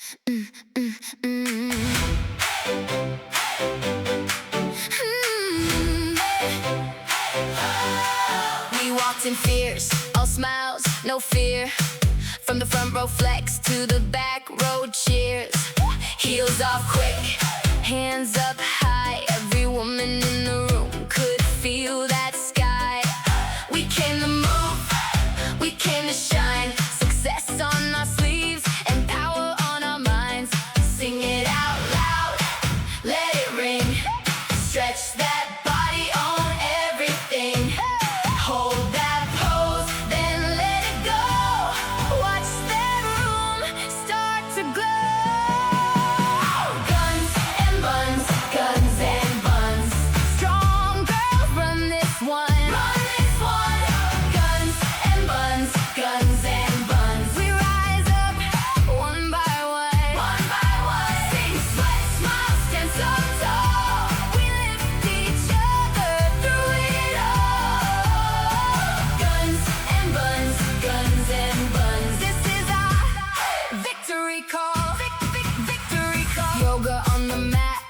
We walked in fierce, all smiles, no fear. From the front row flex to the back row cheers. Heels off quick, hands up high. Every woman in the room could feel that sky. We came to move, we came to shine. Success on our sleeves and power on our minds. Sing it out loud, let it ring. Stretch that body on everything. Hold that pose, then let it go. Watch that room start to glow. Guns and buns, guns and buns. Strong girls run this one. Run this one. Guns and buns, guns and buns. We rise up one by one. One by one. Sing, sweat, smile, stand so tall. We lift each other through it all. Guns and buns, guns and buns. This is our victory call. Victory call. Yoga on the mat,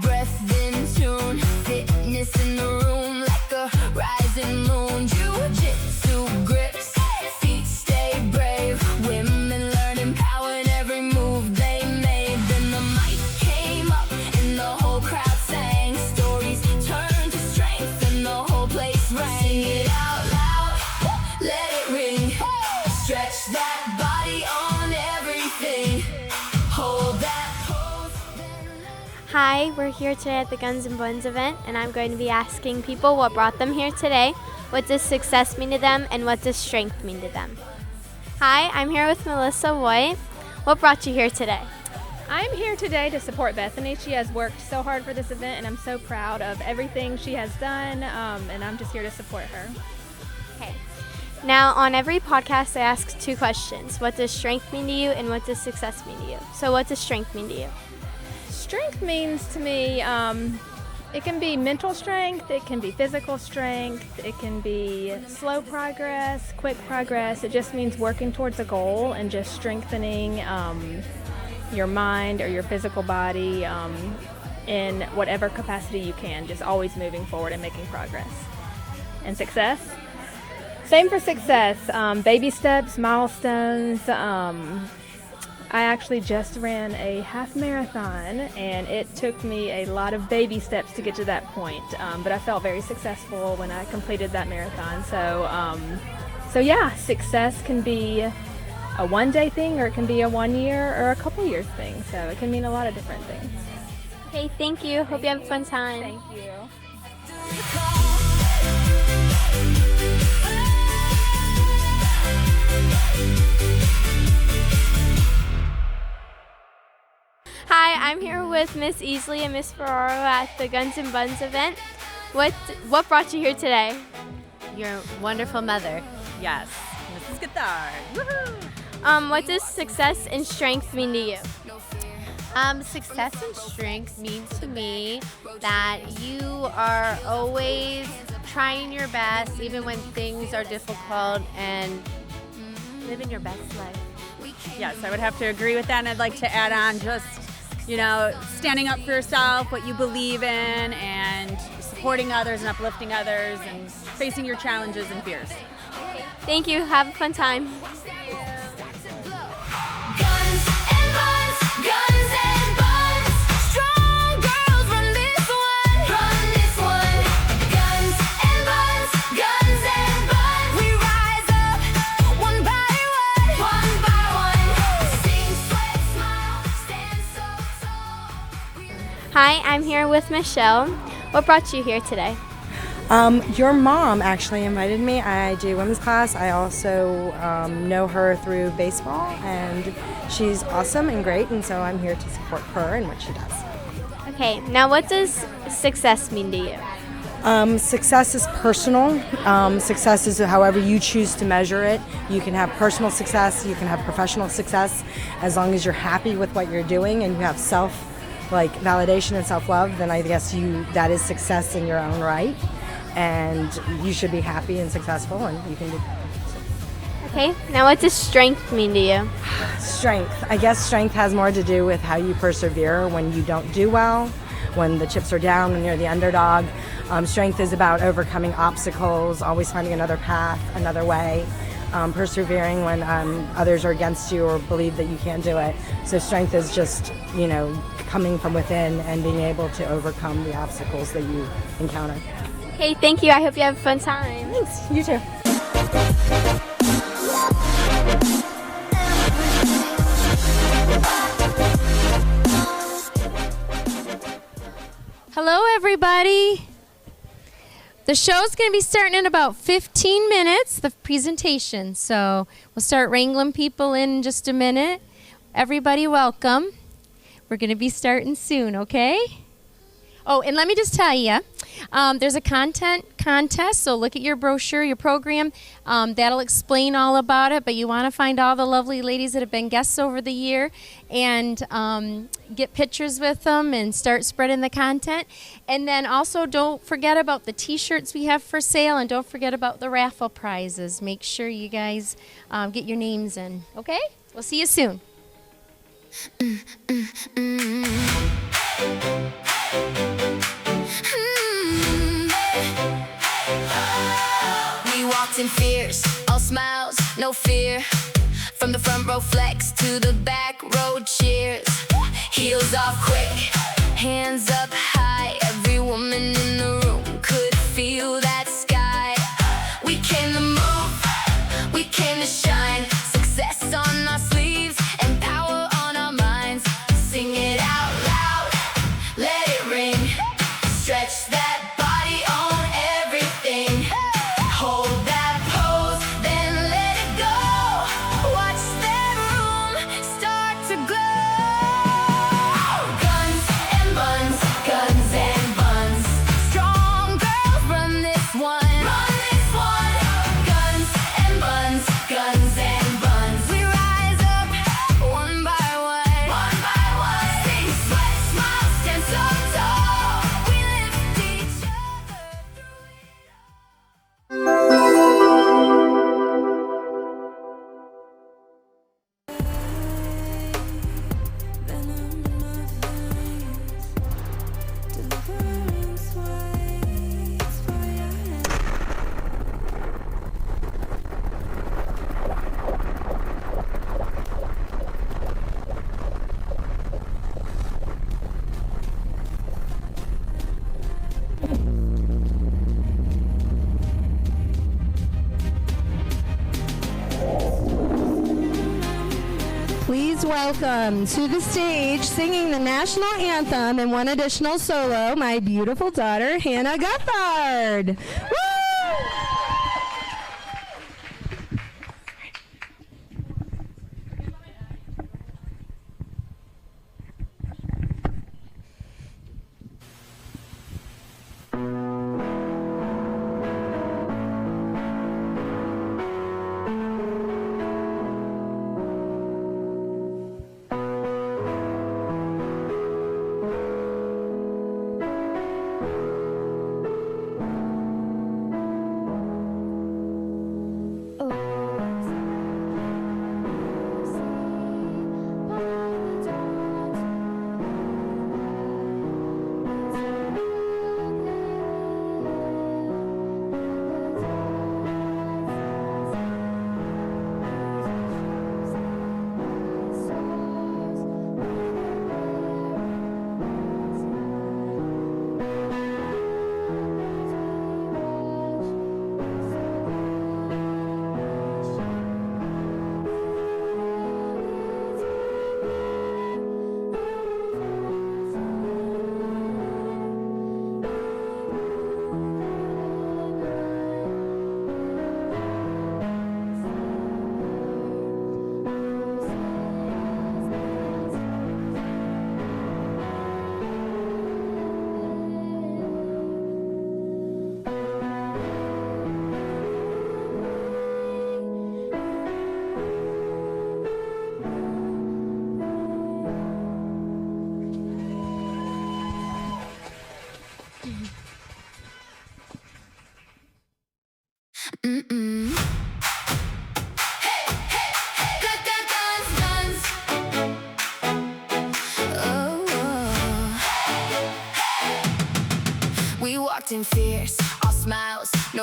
breath in tune. Fitness in the room like a rising moon. Jiu Jitsu grips, feet stay brave. Women learning power in every move they made. Then the mic came up and the whole crowd sang. Stories turned to strength and the whole place rang. Sing it out loud, let it ring. Stretch that body on everything. Hold that pose. Hi, we're here today at the Gunz Bunz event, and I'm going to be asking people what brought them here today, what does success mean to them, and what does strength mean to them. Hi, I'm here with Melissa White. What brought you here today? I'm here today to support Bethany. She has worked so hard for this event, and I'm so proud of everything she has done, and I'm just here to support her. Okay. Now, on every podcast, I ask two questions. What does strength mean to you, and what does success mean to you? So what does strength mean to you? Strength means to me, it can be mental strength, it can be physical strength, it can be slow progress, quick progress. It just means working towards a goal and just strengthening your mind or your physical body in whatever capacity you can, just always moving forward and making progress. And success? Same for success, baby steps, milestones. I actually just ran a half marathon, and it took me a lot of baby steps to get to that point, but I felt very successful when I completed that marathon. So yeah, success can be a one-day thing, or it can be a 1 year or a couple years thing, so it can mean a lot of different things. Okay, thank you. Hope you have a fun time. Thank you. Hi, I'm here with Miss Easley and Miss Ferraro at the Gunz Bunz event. What brought you here today? Your wonderful mother. Yes. Mrs. Guitar. Woohoo! What does success and strength mean to you? Success and strength means to me that you are always trying your best, even when things are difficult, and living your best life. Yes, I would have to agree with that, and I'd like to add on just, standing up for yourself, what you believe in, and supporting others and uplifting others, and facing your challenges and fears. Thank you. Have a fun time. Guns and buns, guns and buns. Strong girls run this one. Run this one. Guns and buns, guns and buns. We rise up one by one. One by one. Sing, sweat, smile, stand so tall. Hi, I'm here with Michelle. What brought you here today? Your mom actually invited me. I do women's class. I also know her through baseball, and she's awesome and great, and so I'm here to support her and what she does. Okay, now what does success mean to you? Success is personal. Success is however you choose to measure it. You can have personal success, you can have professional success. As long as you're happy with what you're doing and you have validation and self-love, then I guess that is success in your own right. And you should be happy and successful, and you can do that. Okay, now what does strength mean to you? Strength. I guess strength has more to do with how you persevere when you don't do well, when the chips are down, when you're the underdog. Strength is about overcoming obstacles, always finding another path, another way, persevering when others are against you or believe that you can't do it. So strength is just, coming from within and being able to overcome the obstacles that you encounter. Okay, thank you. I hope you have a fun time. Thanks. You too. Hello, everybody. The show's going to be starting in about 15 minutes, the presentation. So we'll start wrangling people in just a minute. Everybody, welcome. We're going to be starting soon, okay? Oh, and let me just tell you, there's a content contest, so look at your brochure, your program. That'll explain all about it, but you want to find all the lovely ladies that have been guests over the year and get pictures with them and start spreading the content. And then also don't forget about the T-shirts we have for sale, and don't forget about the raffle prizes. Make sure you guys get your names in, okay? We'll see you soon. We walked in fierce, all smiles, no fear. From the front row flex to the back row cheers. Heels off quick, hands up high. Every woman in the room could feel that sky. We came to move, we came to shine. Success on our sleeves and power on our minds. Sing it out loud, let it ring. Stretch that body on everything. Hold that pose, then let it go. Watch that room start to glow. Guns and buns, guns and buns. Strong girls run this one. Run this one. Guns and buns, guns and buns. We rise up one by one. One by one. Sing, sweat, smile, stand so tall. We lift each other through it all. Please welcome to the stage, singing the national anthem and one additional solo, my beautiful daughter, Hannah Guthard. Woo!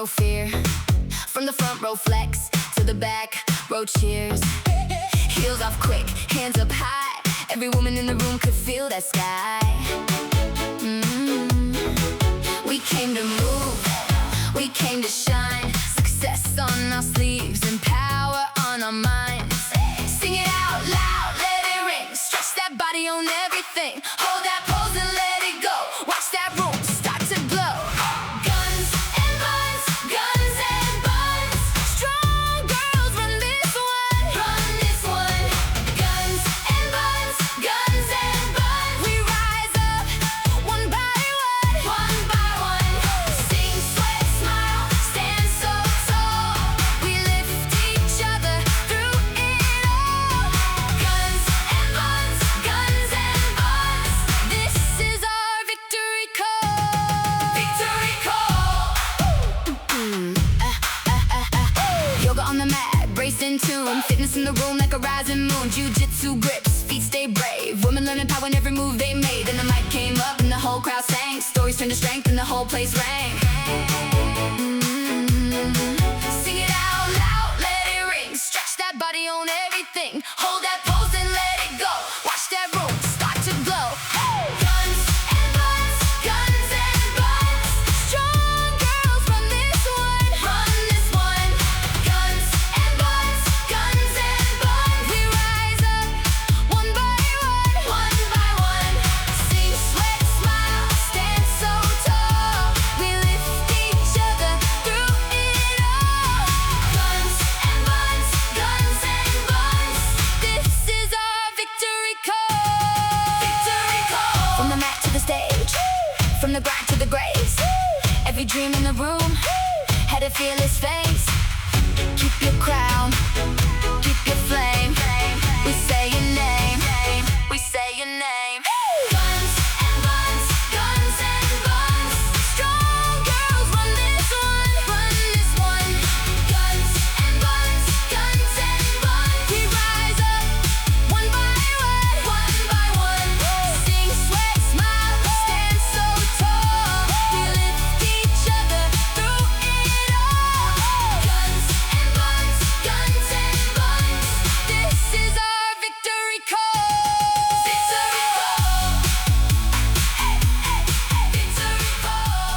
no fear. From the front row flex to the back row cheers. Heels off quick, hands up high. Every woman in the room could feel that sky. We came to move, we came to shine. Success on our sleeves and power on our minds. Sing it out loud, let it ring. Stretch that body on everything. Hold that pose and let it go. Watch that room start to glow. Guns and buns, guns and buns. Strong girls run this one, run this one. Guns and buns, guns and buns. We rise up one by one, one by one. Sing, sweat, smile, stand so tall. We lift each other through it all. Guns and buns, guns and buns. This is our victory call. Victory call. Yoga on the mat, braced in tune. Fitness in the room like a rising moon. Jiu Jitsu grips, feet stay brave. Women learning power in every move they made. Then the mic came up and the whole crowd sang. Stories turned to strength and the whole place rang. Sing it out loud, let it ring. Stretch that body on everything. Hold that pose and let it go. Watch that room start to glow. Guns and buns, guns and buns. Strong girls run this one, run this one. Guns and buns, guns and buns. We rise up one by one, one by one. Sing, sweat, smile, stand so tall. We lift each other through it all. Guns and buns, guns and buns. This is our victory call. Victory call. From the mat to the stage, from the grind to the grace. Every dream in the room had a fearless face. Keep your crown, keep your flame. We say your name, we say your name. Guns and buns, guns and buns. Strong girls run this one, run this one. Guns and buns, guns and buns. We rise up one by one, one by one. Sing, sweat, smile, stand so tall. We lift each other through it all. Guns and buns, guns and buns. This is our victory call. Victory call. Hey, hey, hey. Victory call.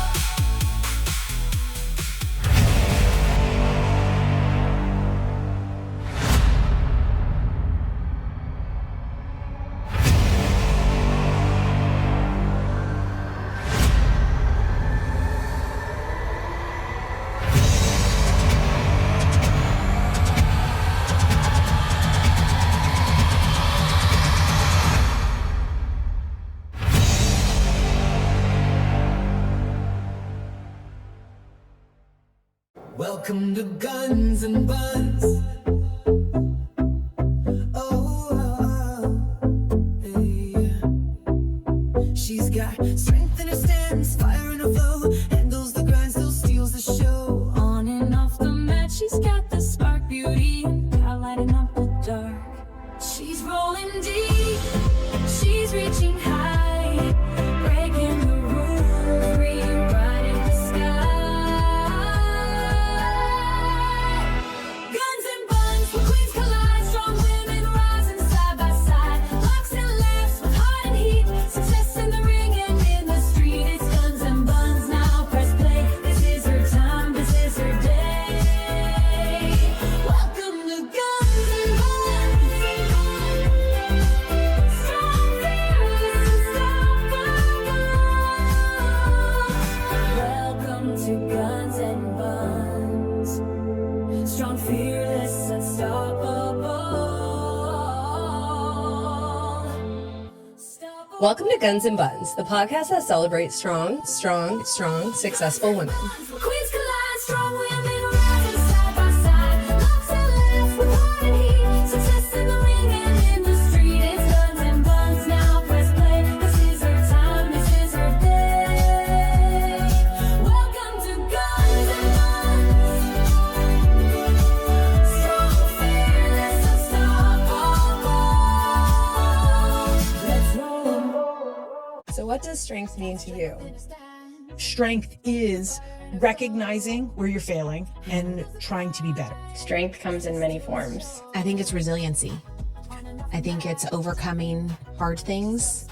Welcome to Gunz and Bunz. Hey. She's got strength in her stance, fire in her flow, handles the grind, still steals the show. On and off the mat, she's got the spark, beauty, and power lighting up the dark. She's rolling deep, she's reaching high, breaking the rules, rewriting the sky. Guns and buns, where queens collide, strong women rising side by side. Locks and laughs with heart and heat, success in the ring and in the street. It's guns and buns, now press play. This is her time, this is her day. Welcome to Guns and Buns. Strong, fearless, unstoppable. Welcome to Guns and Buns. Strong, fearless, unstoppable. Welcome to Gunz and Buns, the podcast that celebrates strong, successful women. Queens collide, strong women rising side by side. Locks and laughs with heart and heat, success in the ring and in the street. It's Guns and Buns, now press play. This is her time, this is her day. Welcome to Guns and Buns. Strong, fearless, unstoppable. Let's roll. So what does strength mean to you? strength is recognizing where you're failing and trying to be better. Strength comes in many forms. I think it's resiliency. I think it's overcoming hard things,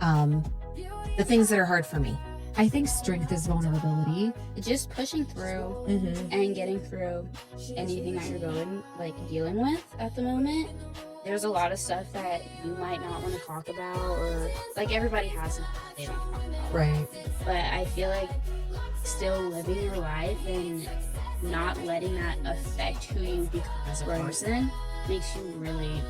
the things that are hard for me. I think strength is vulnerability. Just pushing through and getting through anything that you're dealing with at the moment. There's a lot of stuff that you might not want to talk about, or everybody has something they don't talk about. Right. But I feel like still living your life and not letting that affect who you become as a person makes you really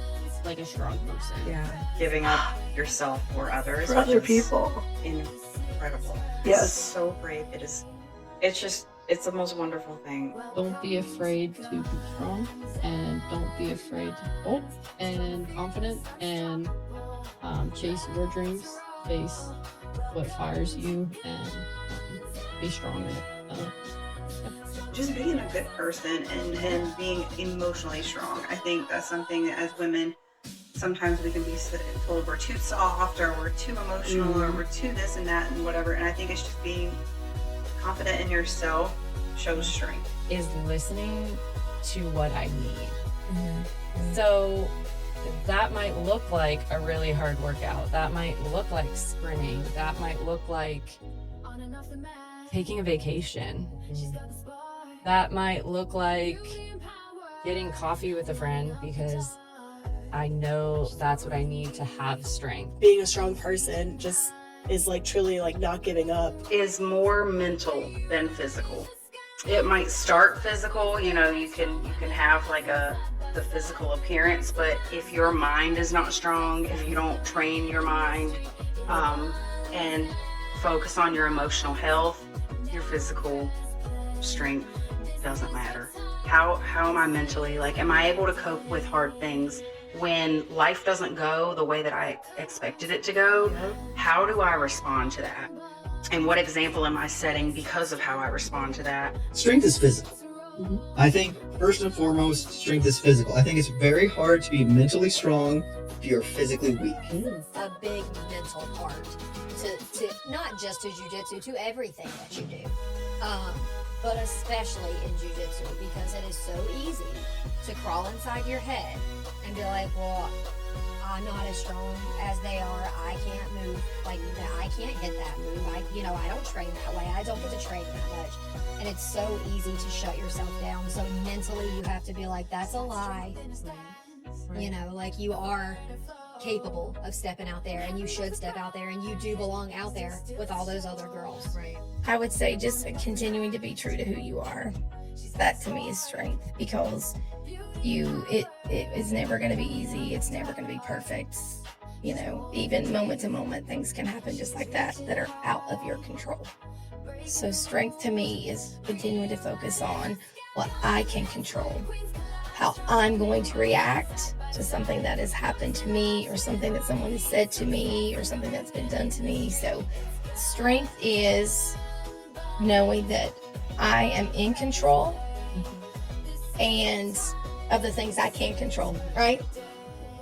a strong person. Yeah. Giving up yourself for others. For other people. Incredible. Yes. It's so brave. It's the most wonderful thing. Don't be afraid to be strong, and don't be afraid to be bold and confident, and chase your dreams, chase what fires you, and be strong. Just being a good person and being emotionally strong. I think that's something that as women, sometimes we can be told we're too soft, or we're too emotional, or we're too this and that and whatever. And I think it's just being confident in yourself shows strength. Is listening to what I need. So that might look like a really hard workout. That might look like sprinting. That might look like taking a vacation. That might look like getting coffee with a friend because I know that's what I need to have strength. Being a strong person just is truly not giving up. Is more mental than physical. It might start physical, you can have the physical appearance, but if your mind is not strong, if you don't train your mind and focus on your emotional health, your physical strength doesn't matter. How am I mentally? Am I able to cope with hard things? When life doesn't go the way that I expected it to go, how do I respond to that? And what example am I setting because of how I respond to that? Strength is physical. I think first and foremost, strength is physical. I think it's very hard to be mentally strong if you're physically weak. A big mental part to not just to jiu-jitsu, to everything that you do. But especially in jiu-jitsu, because it is so easy to crawl inside your head and be like, well, I'm not as strong as they are. I can't move like that. I can't hit that move. I don't train that way. I don't get to train that much. And it's so easy to shut yourself down. So mentally you have to be like, that's a lie. You are capable of stepping out there, and you should step out there, and you do belong out there with all those other girls. Right. I would say just continuing to be true to who you are. That to me is strength, because it is never going to be easy. It's never going to be perfect. Even moment to moment, things can happen just like that are out of your control. So strength to me is continuing to focus on what I can control, how I'm going to react to something that has happened to me, or something that someone has said to me, or something that's been done to me. So strength is knowing that I am in control and of the things I can control, right?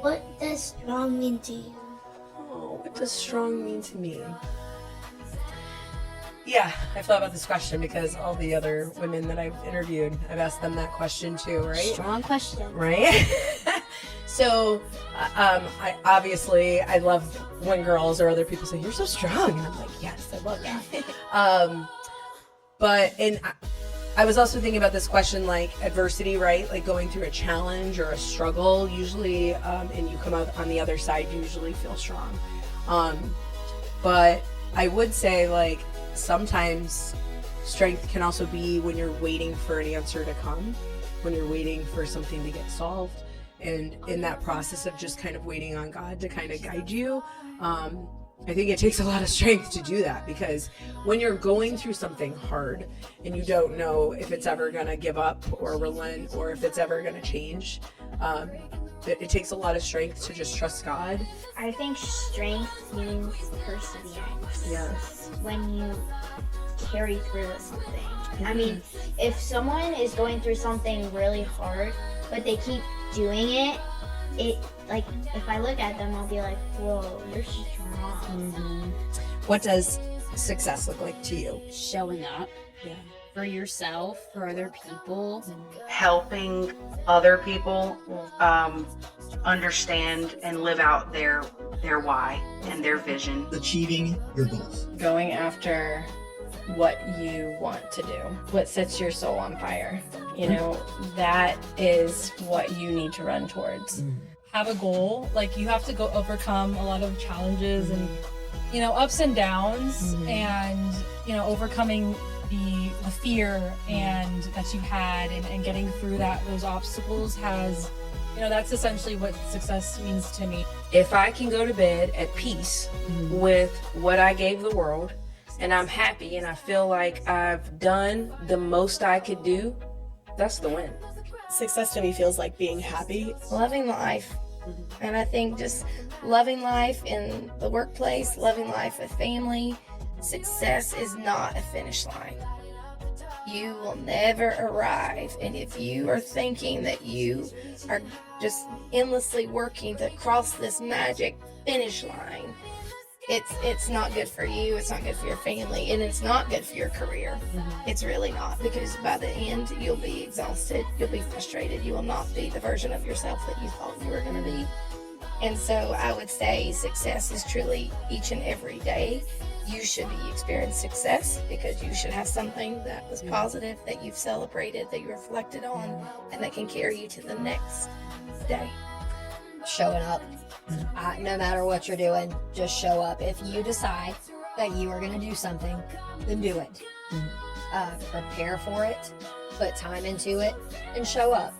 What does strong mean to you? Oh, what does strong mean to me? Yeah, I've thought about this question because all the other women that I've interviewed, I've asked them that question too, right? Strong question. Right? So, I love when girls or other people say, you're so strong. And I'm like, yes, I love that. I was also thinking about this question, adversity, right? Going through a challenge or a struggle, usually, and you come out on the other side, you usually feel strong. But I would say, sometimes strength can also be when you're waiting for an answer to come, when you're waiting for something to get solved. And in that process of just kind of waiting on God to kind of guide you, I think it takes a lot of strength to do that, because when you're going through something hard and you don't know if it's ever going to give up or relent or if it's ever going to change, it takes a lot of strength to just trust God. I think strength means perseverance. Yes. When you carry through with something. I mean, if someone is going through something really hard, but they keep doing it, if I look at them, I'll be like, whoa, you're strong. What does success look like to you? Showing up for yourself, for other people. Helping other people understand and live out their why and their vision. Achieving your goals. Going after what you want to do, what sets your soul on fire. You know, that is what you need to run towards. Have a goal. Like, you have to go overcome a lot of challenges and, you know, ups and downs, and, you know, overcoming the fear and that you had, and getting through those obstacles has, you know, that's essentially what success means to me. If I can go to bed at peace with what I gave the world, and I'm happy and I feel like I've done the most I could do, that's the win. Success to me feels like being happy. Loving life. And I think just loving life in the workplace, loving life with family. Success is not a finish line. You will never arrive. And if you are thinking that you are just endlessly working to cross this magic finish line, it's not good for you, it's not good for your family, and it's not good for your career. It's really not, because by the end you'll be exhausted, you'll be frustrated, you will not be the version of yourself that you thought you were going to be. And so I would say success is truly each and every day. You should be experiencing success because you should have something that was positive, that you've celebrated, that you reflected on, and that can carry you to the next day. Showing up. No matter what you're doing, just show up. If you decide that you are going to do something, then do it. Prepare for it, put time into it, and show up.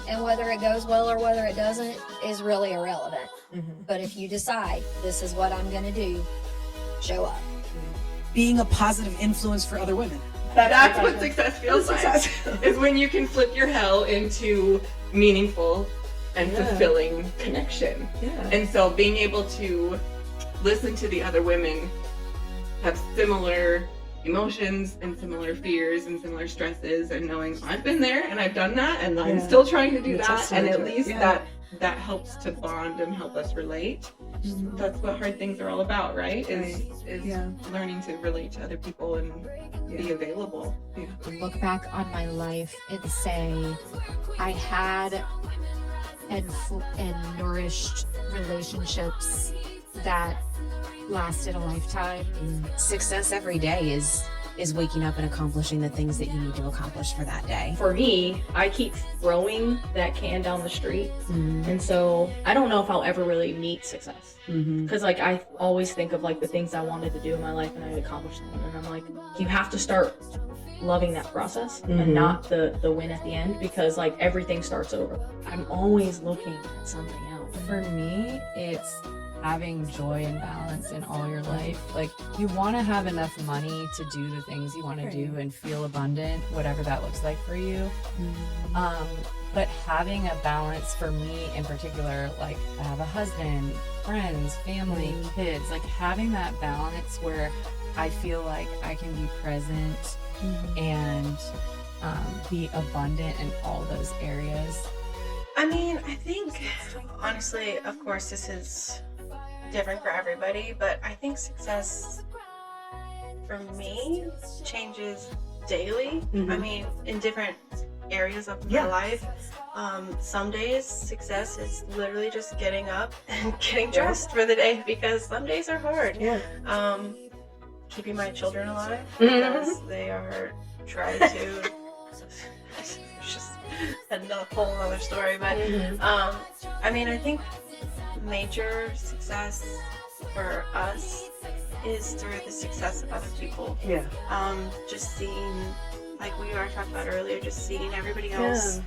And whether it goes well or whether it doesn't is really irrelevant. But if you decide this is what I'm going to do, show up. Being a positive influence for other women. That's what success feels like. Is when you can flip your hell into meaningful and fulfilling connection. And so being able to listen to the other women have similar emotions and similar fears and similar stresses, and knowing I've been there and I've done that and I'm still trying to do that, and at least that helps to bond and help us relate. That's what hard things are all about, right? Is learning to relate to other people and be available. Look back on my life and say I had and nourished relationships that lasted a lifetime. Success every day is waking up and accomplishing the things that you need to accomplish for that day. For me, I keep throwing that can down the street, and so I don't know if I'll ever really meet success, because like I always think of like the things I wanted to do in my life and I accomplished them, and I'm like, you have to start loving that process and not the win at the end, because like everything starts over. I'm always looking at something else. For me, it's having joy and balance in all your life. Like, you want to have enough money to do the things you want to do and feel abundant, whatever that looks like for you. But having a balance, for me in particular, like I have a husband, friends, family, kids, like having that balance where I feel like I can be present and be abundant in all those areas. I mean, I think, honestly, of course, this is different for everybody, but I think success for me changes daily. I mean, in different areas of my life. Some days success is literally just getting up and getting dressed for the day, because some days are hard. Keeping my children alive because they are trying to it's just a whole other story, but I mean, I think major success for us is through the success of other people. Just seeing, like we were talking about earlier, just seeing everybody else,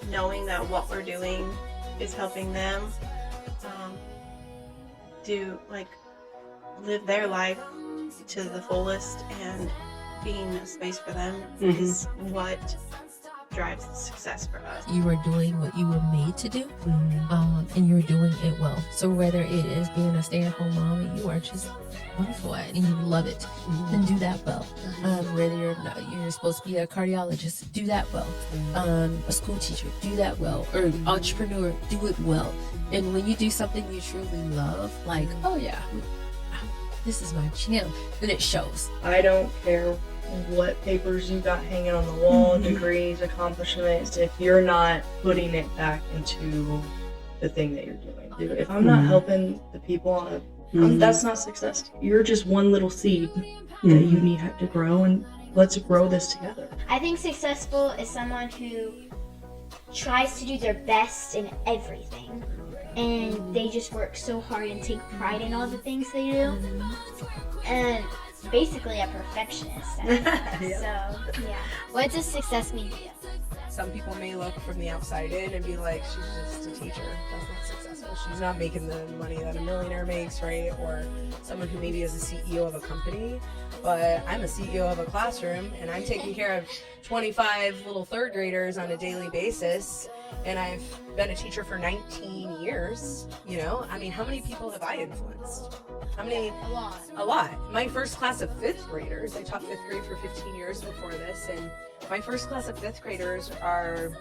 knowing that what we're doing is helping them live their life to the fullest, and being a space for them is what drives success for us. You are doing what you were made to do, and you're doing it well. So whether it is being a stay-at-home mom and you are just wonderful at it and you love it, then do that well. Whether you're supposed to be a cardiologist, do that well. A school teacher, do that well. Or an entrepreneur, do it well. And when you do something you truly love, like, oh yeah, this is my channel, then it shows. I don't care what papers you got hanging on the wall, degrees, accomplishments, if you're not putting it back into the thing that you're doing. If I'm not helping the people on it, that's not success. You're just one little seed that you need to grow, and let's grow this together. I think successful is someone who tries to do their best in everything, and they just work so hard and take pride in all the things they do, and basically a perfectionist. So, yeah. What does success mean to you? Some people may look from the outside in and be like, she's just a teacher. That's not successful. She's not making the money that a millionaire makes, right? Or someone who maybe is a CEO of a company. But I'm a CEO of a classroom, and I'm taking care of 25 little third graders on a daily basis. And I've been a teacher for 19 years, you know? I mean, how many people have I influenced? How many? A lot. My first class of 5th graders, I taught 5th grade for 15 years before this, and my first class of 5th graders are,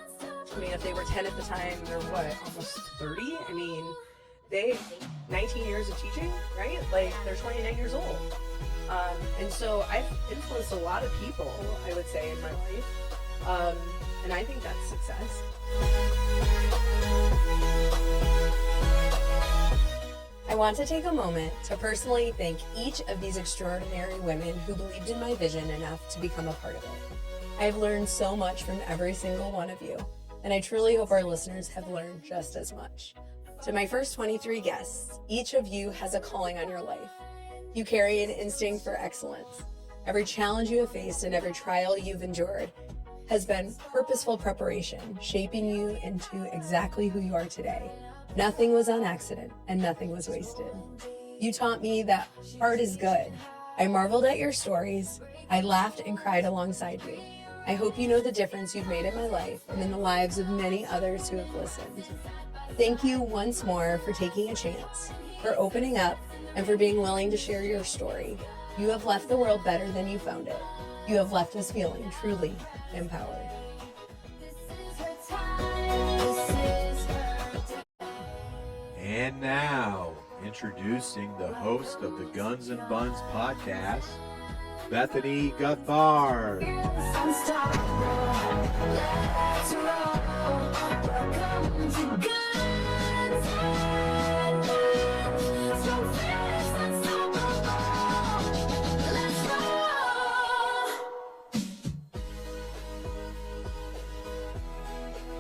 I mean, if they were 10 at the time, they're what, almost 30? I mean, they, 19 years of teaching, right? Like, they're 29 years old. And so I've influenced a lot of people, I would say, in my life. And I think that's success. I want to take a moment to personally thank each of these extraordinary women who believed in my vision enough to become a part of it. I've learned so much from every single one of you, and I truly hope our listeners have learned just as much. To my first 23 guests, each of you has a calling on your life. You carry an instinct for excellence. Every challenge you have faced and every trial you've endured has been purposeful preparation, shaping you into exactly who you are today. Nothing was on accident and nothing was wasted. You taught me that art is good. I marveled at your stories. I laughed and cried alongside you. I hope you know the difference you've made in my life and in the lives of many others who have listened. Thank you once more for taking a chance, for opening up, and for being willing to share your story. You have left the world better than you found it. You have left us feeling truly empowered. And now, introducing the host of the Gunz Bunz Podcast, Bethany Guthard.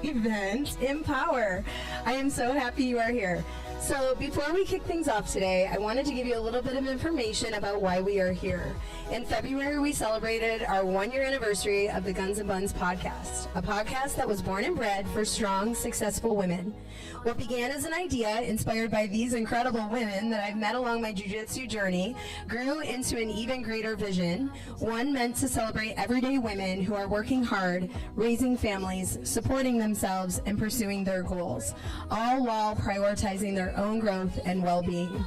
Event Empower. I am so happy you are here. So before we kick things off today, I wanted to give you a little bit of information about why we are here. In February, we celebrated our 1-year anniversary of the Gunz Bunz Podcast, a podcast that was born and bred for strong, successful women. What began as an idea inspired by these incredible women that I've met along my jiu-jitsu journey grew into an even greater vision, one meant to celebrate everyday women who are working hard, raising families, supporting themselves, and pursuing their goals, all while prioritizing their own growth and well-being.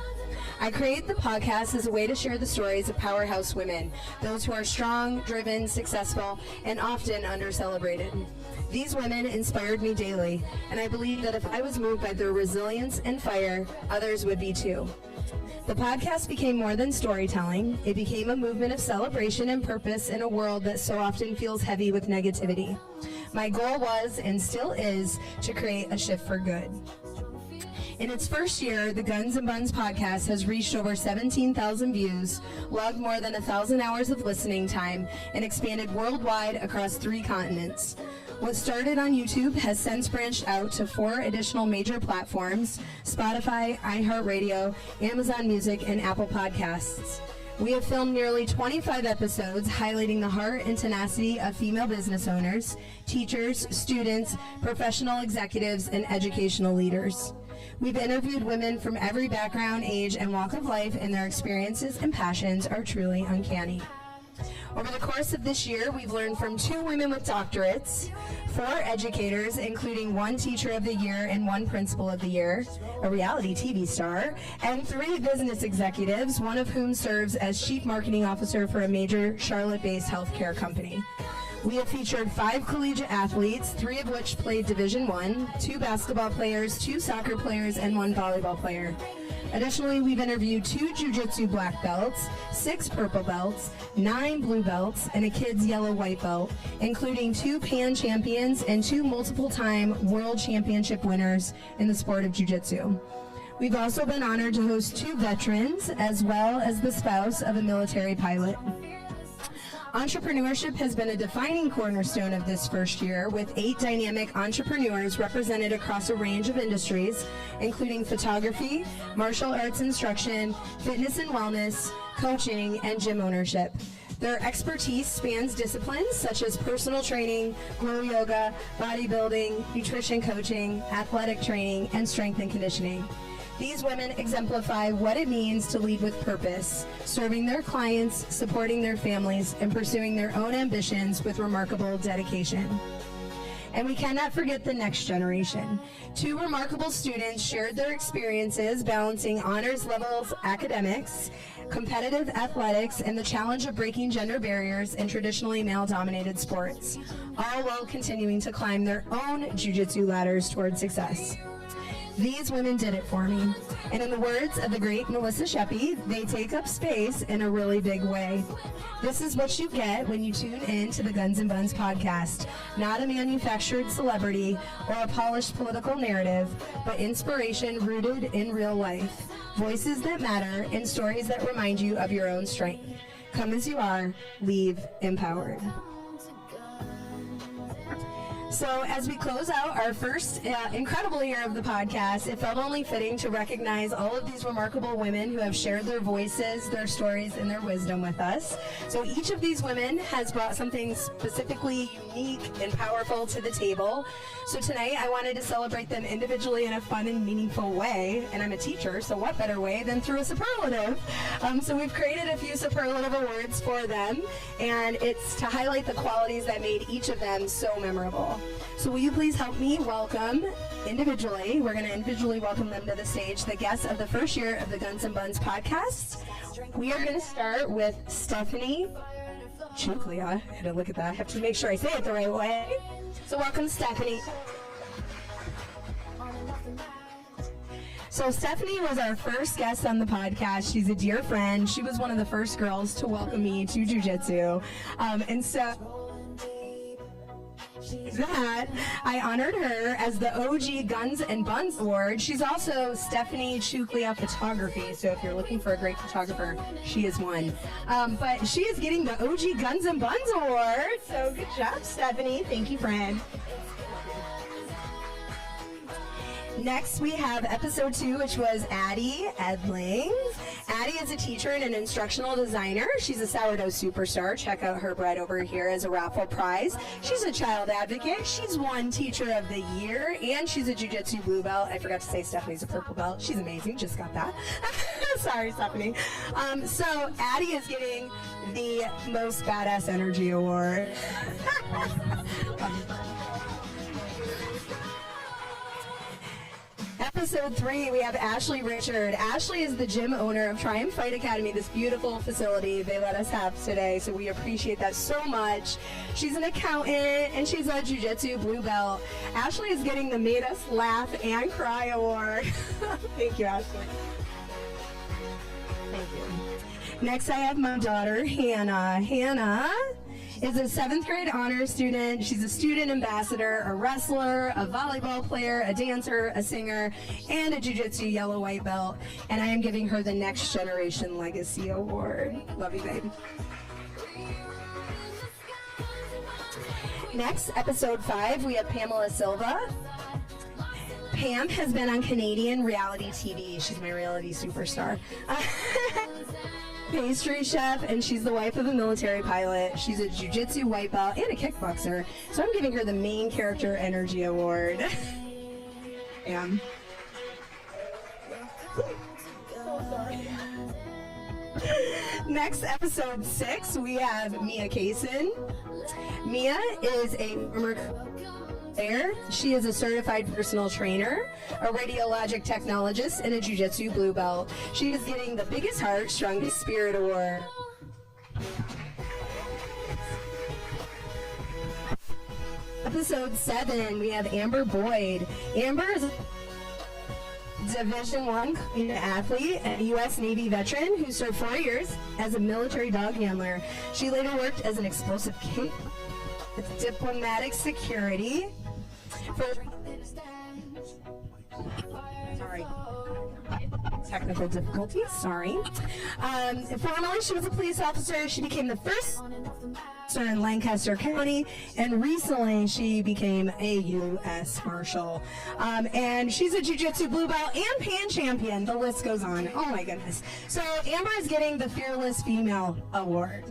I created the podcast as a way to share the stories of powerhouse women, those who are strong, driven, successful, and often under-celebrated. These women inspired me daily, and I believe that if I was moved by their resilience and fire, others would be too. The podcast became more than storytelling. It became a movement of celebration and purpose in a world that so often feels heavy with negativity. My goal was, and still is, to create a shift for good. In its first year, the Gunz Bunz Podcast has reached over 17,000 views, logged more than 1,000 hours of listening time, and expanded worldwide across 3 continents. What started on YouTube has since branched out to 4 additional major platforms: Spotify, iHeartRadio, Amazon Music, and Apple Podcasts. We have filmed nearly 25 episodes highlighting the heart and tenacity of female business owners, teachers, students, professional executives, and educational leaders. We've interviewed women from every background, age, and walk of life, and their experiences and passions are truly uncanny. Over the course of this year, we've learned from 2 women with doctorates, 4 educators, including 1 Teacher of the Year and 1 Principal of the Year, a reality TV star, and 3 business executives, one of whom serves as Chief Marketing Officer for a major Charlotte-based healthcare company. We have featured 5 collegiate athletes, 3 of which played Division I, 2 basketball players, 2 soccer players, and 1 volleyball player. Additionally, we've interviewed 2 Jiu Jitsu black belts, 6 purple belts, 9 blue belts, and a kid's yellow-white belt, including 2 Pan champions and 2 multiple-time world championship winners in the sport of Jiu Jitsu. We've also been honored to host 2 veterans, as well as the spouse of a military pilot. Entrepreneurship has been a defining cornerstone of this first year, with 8 dynamic entrepreneurs represented across a range of industries, including photography, martial arts instruction, fitness and wellness, coaching, and gym ownership. Their expertise spans disciplines such as personal training, glow yoga, bodybuilding, nutrition coaching, athletic training, and strength and conditioning. These women exemplify what it means to lead with purpose, serving their clients, supporting their families, and pursuing their own ambitions with remarkable dedication. And we cannot forget the next generation. 2 remarkable students shared their experiences balancing honors levels academics, competitive athletics, and the challenge of breaking gender barriers in traditionally male-dominated sports, all while continuing to climb their own jiu-jitsu ladders toward success. These women did it for me. And in the words of the great Melissa Sheppy, they take up space in a really big way. This is what you get when you tune in to the Gunz Bunz Podcast. Not a manufactured celebrity or a polished political narrative, but inspiration rooted in real life. Voices that matter and stories that remind you of your own strength. Come as you are, leave empowered. So as we close out our first incredible year of the podcast, it felt only fitting to recognize all of these remarkable women who have shared their voices, their stories, and their wisdom with us. So each of these women has brought something specifically unique and powerful to the table. So tonight I wanted to celebrate them individually in a fun and meaningful way. And I'm a teacher, so what better way than through a superlative? So we've created a few superlative awards for them, and it's to highlight the qualities that made each of them so memorable. So will you please help me welcome individually, we're going to individually welcome them to the stage, the guests of the first year of the Gunz Bunz Podcast. We are going to start with Stephanie Chuklia. I had to look at that. I have to make sure I say it the right way. So welcome, Stephanie. So Stephanie was our first guest on the podcast. She's a dear friend. She was one of the first girls to welcome me to Jiu Jitsu. And so that I honored her as the OG Gunz Bunz Award. She's also Stephanie Chuklia Photography, so if you're looking for a great photographer, she is one. But she is getting the OG Gunz Bunz Award, so good job, Stephanie. Thank you, friend. Next, we have episode 2, which was Addie Edling. Addie is a teacher and an instructional designer. She's a sourdough superstar. Check out her bread over here as a Raffle prize. She's a child advocate. She's won Teacher of the Year, and she's a Jiu Jitsu blue belt. I forgot to say Stephanie's a purple belt. She's amazing. Just got that. Sorry, Stephanie. So Addie is getting the Most Badass Energy Award. Episode 3, we have Ashley Richard. Ashley is the gym owner of Triumph Fight Academy, this beautiful facility they let us have today, so we appreciate that so much. She's an accountant, and she's a Jiu Jitsu blue belt. Ashley is getting the Made Us Laugh and Cry Award. Thank you, Ashley. Thank you. Next, I have my daughter, Hannah. Hannah is a 7th grade honors student. She's a student ambassador, a wrestler, a volleyball player, a dancer, a singer, and a Jiu Jitsu yellow-white belt. And I am giving her the Next Generation Legacy Award. Love you, babe. Next, episode 5, we have Pamela Silva. Pam has been on Canadian reality TV. She's my reality superstar. Pastry chef, and she's the wife of a military pilot. She's a Jiu Jitsu white belt and a kickboxer. So I'm giving her the Main Character Energy Award. Pam. Next, episode 6, we have Mia Kaysen. Mia is a former player. She is a certified personal trainer, a radiologic technologist, and a Jiu Jitsu blue belt. She is getting the Biggest Heart, Strongest Spirit Award. Episode 7, we have Amber Boyd. Amber is a Division I athlete and a U.S. Navy veteran who served 4 years as a military dog handler. She later worked as an explosive kit with diplomatic security for technical difficulties, sorry. Formerly, she was a police officer. She became the first officer in Lancaster County, and recently she became a U.S. Marshal. And she's a Jiu Jitsu blue belt and Pan champion. The list goes on. Oh my goodness. So Amber is getting the Fearless Female Award.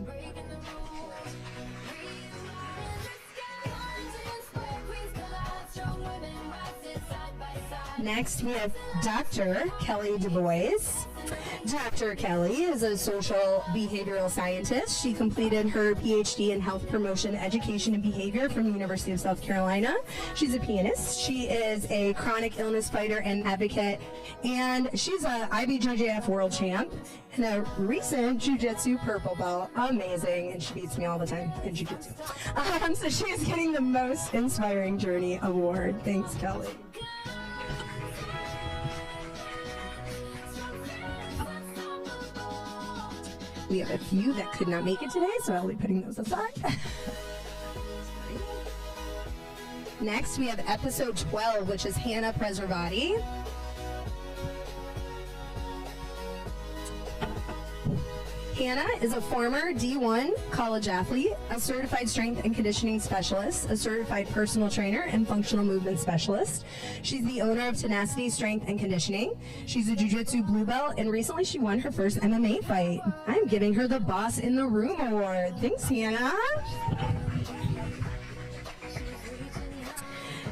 Next, we have Dr. Kelly Du Bois. Dr. Kelly is a social behavioral scientist. She completed her PhD in health promotion, education, and behavior from the University of South Carolina. She's a pianist. She is a chronic illness fighter and advocate, and she's a IBJJF world champ and a recent Jiu Jitsu purple belt. Amazing, and she beats me all the time in Jiu Jitsu. So she's getting the Most Inspiring Journey Award. Thanks, Kelly. We have a few that could not make it today, so I'll be putting those aside. Next, we have episode 12, which is Hannah Preservati. Hannah is a former D1 college athlete, a certified strength and conditioning specialist, a certified personal trainer, and functional movement specialist. She's the owner of Tenacity Strength and Conditioning. She's a Jiu-Jitsu blue belt, and recently she won her first MMA fight. I'm giving her the Boss in the Room Award. Thanks, Hannah.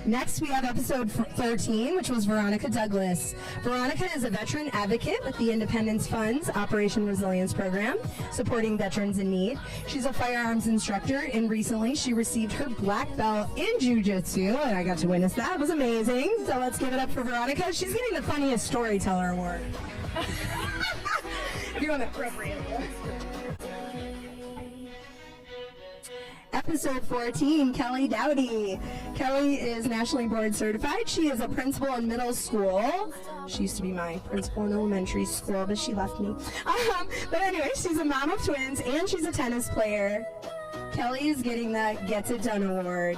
Next, we have episode 13, which was Veronica Douglas. Veronica is a veteran advocate with the Independence Fund's Operation Resilience Program, supporting veterans in need. She's a firearms instructor, and recently she received her black belt in Jiu Jitsu, and I got to witness that. It was amazing. So let's give it up for Veronica. She's getting the Funniest Storyteller Award. If you want to appropriate it. Episode 14, Kelly Dowdy. Kelly is nationally board certified. She is a principal in middle school. She used to be my principal in elementary school, but she left me. But anyway, she's a mom of twins, and she's a tennis player. Kelly is getting the Gets It Done Award.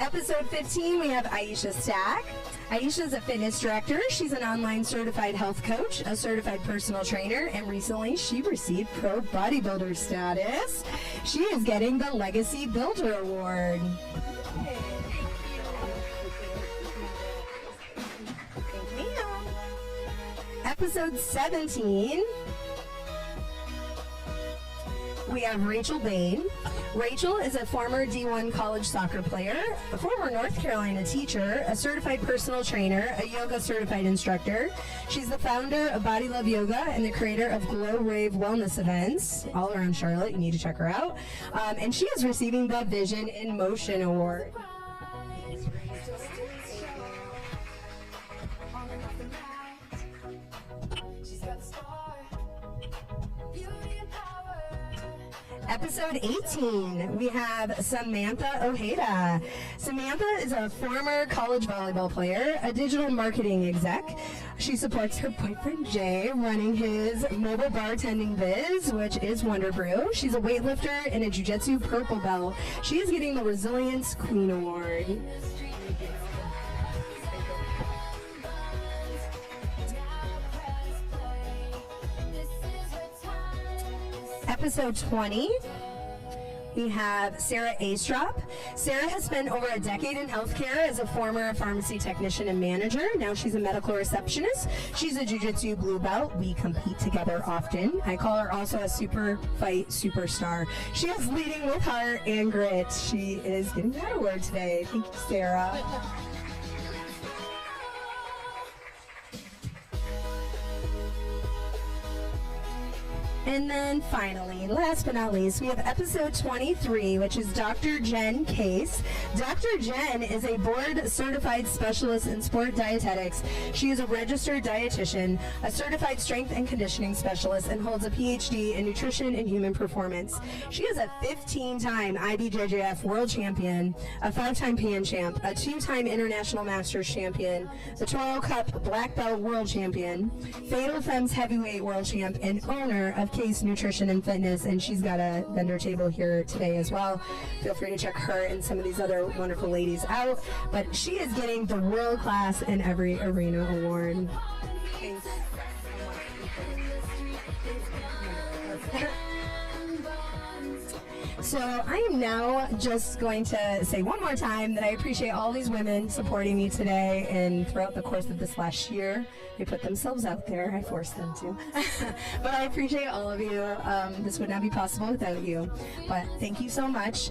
Episode 15, we have Aisha Stack. Aisha is a fitness director. She's an online certified health coach, a certified personal trainer, and recently she received pro bodybuilder status. She is getting the Legacy Builder Award. Episode 17, we have Rachel Behn. Rachel is a former D1 college soccer player, a former North Carolina teacher, a certified personal trainer, a yoga certified instructor. She's the founder of Body Love Yoga and the creator of Glow Rave Wellness events all around Charlotte. You need to check her out. And she is receiving the Vision in Motion Award. Episode 18, we have Samantha Ojeda. Samantha is a former college volleyball player, a digital marketing exec. She supports her boyfriend Jay running his mobile bartending biz, which is Wonder Brew. She's a weightlifter and a jiu-jitsu purple belt. She is getting the Resilience Queen Award. Episode 20, we have Sarah Astrop. Sarah has spent over a decade in healthcare as a former pharmacy technician and manager. Now she's a medical receptionist. She's a jiu-jitsu blue belt. We compete together often. I call her also a super fight superstar. She is leading with heart and grit. She is getting that award today. Thank you, Sarah. And then finally, last but not least, we have episode 23, which is Dr. Jen Case. Dr. Jen is a board-certified specialist in sport dietetics. She is a registered dietitian, a certified strength and conditioning specialist, and holds a PhD in nutrition and human performance. She is a 15-time IBJJF world champion, a 5-time Pan champ, a 2-time international masters champion, the Toro Cup black belt world champion, Fatal Femmes heavyweight world champ, and owner of Case Nutrition and Fitness, and she's got a vendor table here today as well. Feel free to check her and some of these other wonderful ladies out, but she is getting the World Class in Every Arena award. Thanks. So I am now just going to say one more time that I appreciate all these women supporting me today and throughout the course of this last year. They put themselves out there. I forced them to. But I appreciate all of you. This would not be possible without you. But thank you so much.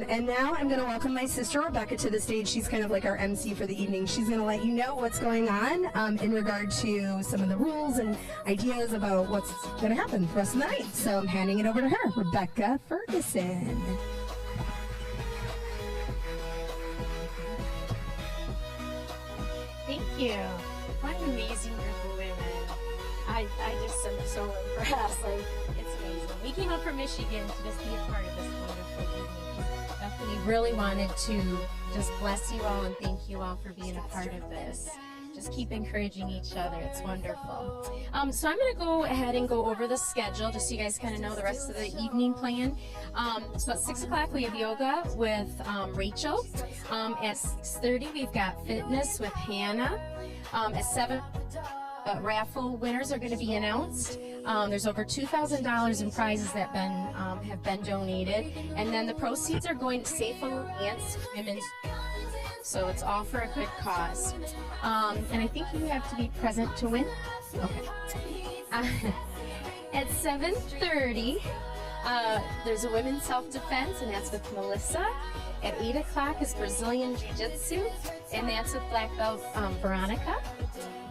And now I'm going to welcome my sister Rebecca to the stage. She's kind of like our MC for the evening. She's going to let you know what's going on in regard to some of the rules and ideas about what's going to happen the rest of the night. So I'm handing it over to her, Rebecca Ferguson. Thank you. What an amazing group of women. I just am so impressed. Like, it's amazing. We came up from Michigan to just be a part of this wonderful evening. Bethany really wanted to just bless you all and thank you all for being a part of this. Just keep encouraging each other. It's wonderful. So I'm going to go ahead and go over the schedule just so you guys kind of know the rest of the evening plan. So at 6 o'clock we have yoga with Rachel. At 6:30 we've got fitness with Hannah. At 7, raffle winners are going to be announced. There's over $2,000 in prizes that have been donated. And then the proceeds are going to Safe Alliance Women's. So it's all for a good cause. And I think you have to be present to win. Okay. At 7:30, there's a women's self-defense, and that's with Melissa. At 8 o'clock is Brazilian Jiu Jitsu, and that's with black belt Veronica.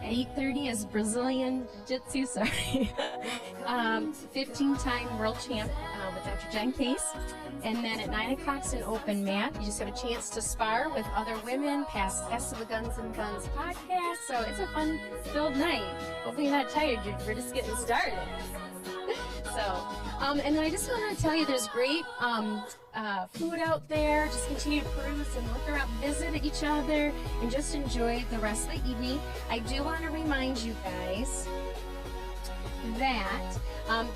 At 8:30 is Brazilian Jiu Jitsu, sorry. 15-time world champ with Dr. Jen Case. And then at 9 o'clock is an open mat. You just have a chance to spar with other women, past guests of the Gunz Bunz Podcast. So it's a fun-filled night. Hopefully you're not tired. We're just getting started. So, and then I just want to tell you there's great food out there. Just continue to peruse and look around, visit each other, and just enjoy the rest of the evening. I do want to remind you guys that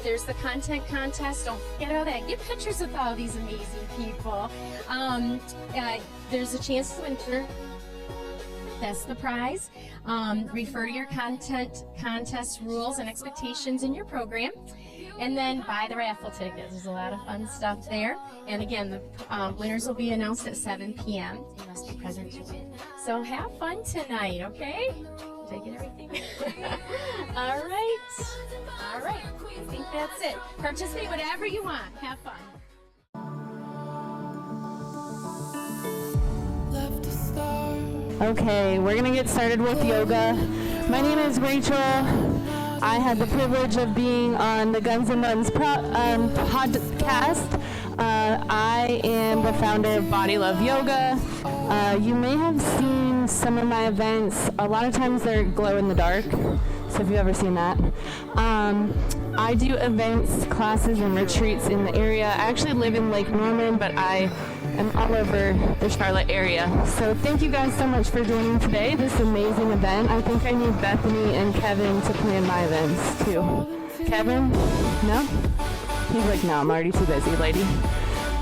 there's the content contest. Don't forget all that. Get pictures with all these amazing people. There's a chance to enter. That's the prize. Refer to your content contest rules and expectations in your program. And then buy the raffle tickets. There's a lot of fun stuff there. And again, the winners will be announced at 7 p.m. You must be present to win. So have fun tonight, okay? Did I get everything? All right. All right. I think that's it. Participate whatever you want. Have fun. Okay, we're gonna get started with yoga. My name is Rachel. I had the privilege of being on the Gunz Bunz podcast. I am the founder of Body Love Yoga. You may have seen some of my events. A lot of times they're glow in the dark, so if you've ever seen that. I do events, classes, and retreats in the area. I actually live in Lake Norman, but I am all over the Charlotte area. So thank you guys so much for joining today, this amazing event. I think I need Bethany and Kevin to plan my events too. Kevin? No? He's like, no, I'm already too busy, lady.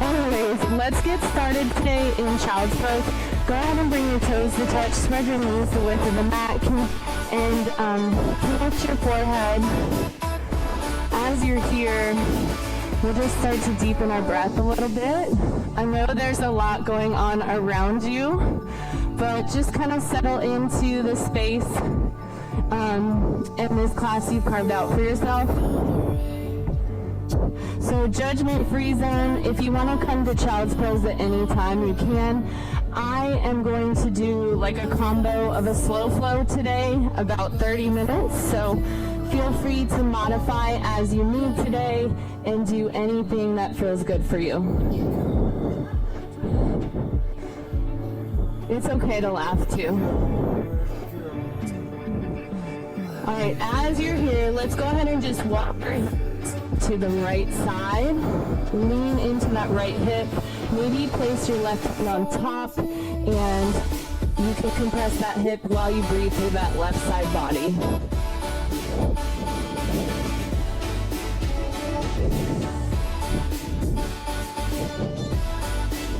Anyways, let's get started today in child's pose. Go ahead and bring your toes to touch, spread your knees the width of the mat, and connect your forehead. As you're here, we'll just start to deepen our breath a little bit. I know there's a lot going on around you, but just kind of settle into the space and this class you've carved out for yourself. So judgment-free zone, if you want to come to child's pose at any time, you can. I am going to do like a combo of a slow flow today, about 30 minutes. So Feel free to modify as you move today and do anything that feels good for you. It's okay to laugh too. All right, as you're here, let's go ahead and just walk to the right side. Lean into that right hip. Maybe place your left hand on top, and you can compress that hip while you breathe through that left side body.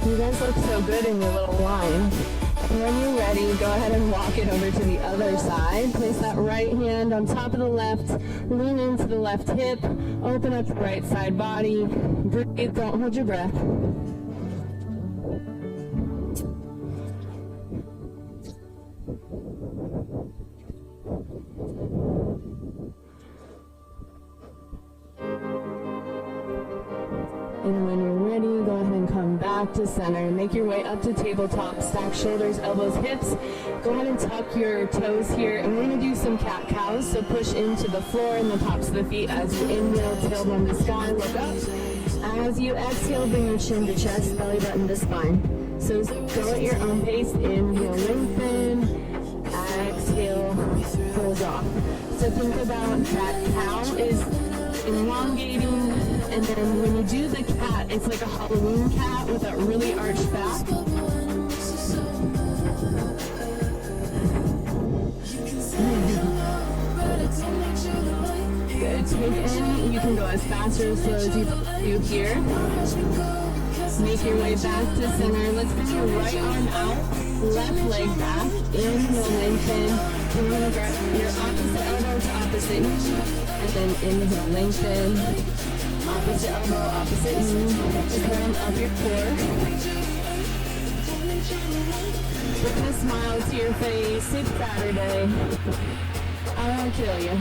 You guys look so good in your little line. And when you're ready, go ahead and walk it over to the other side. Place that right hand on top of the left. Lean into the left hip. Open up the right side body. Breathe, don't hold your breath. And when you're ready, go ahead and come back to center. Make your way up to tabletop. Stack shoulders, elbows, hips. Go ahead and tuck your toes here. And we're going to do some cat-cows. So push into the floor and the tops of the feet as you inhale, tailbone to sky, look up. As you exhale, bring your chin to chest, belly button to spine. So go at your own pace. Inhale, lengthen. Exhale, close off. So think about cat-cow is elongating, and then when you do the cat, it's like a Halloween cat with a really arched back. Good. Take in. You can go as fast or as slow as you do here. Make your way back to center. Let's bring your right arm out, left leg back. Inhale, lengthen. And we're going to grab your opposite elbow to opposite knee. And then inhale, lengthen. Opposite elbow, opposite knee. Curl up your core. Bring a smile to your face. It's Saturday. I won't kill you.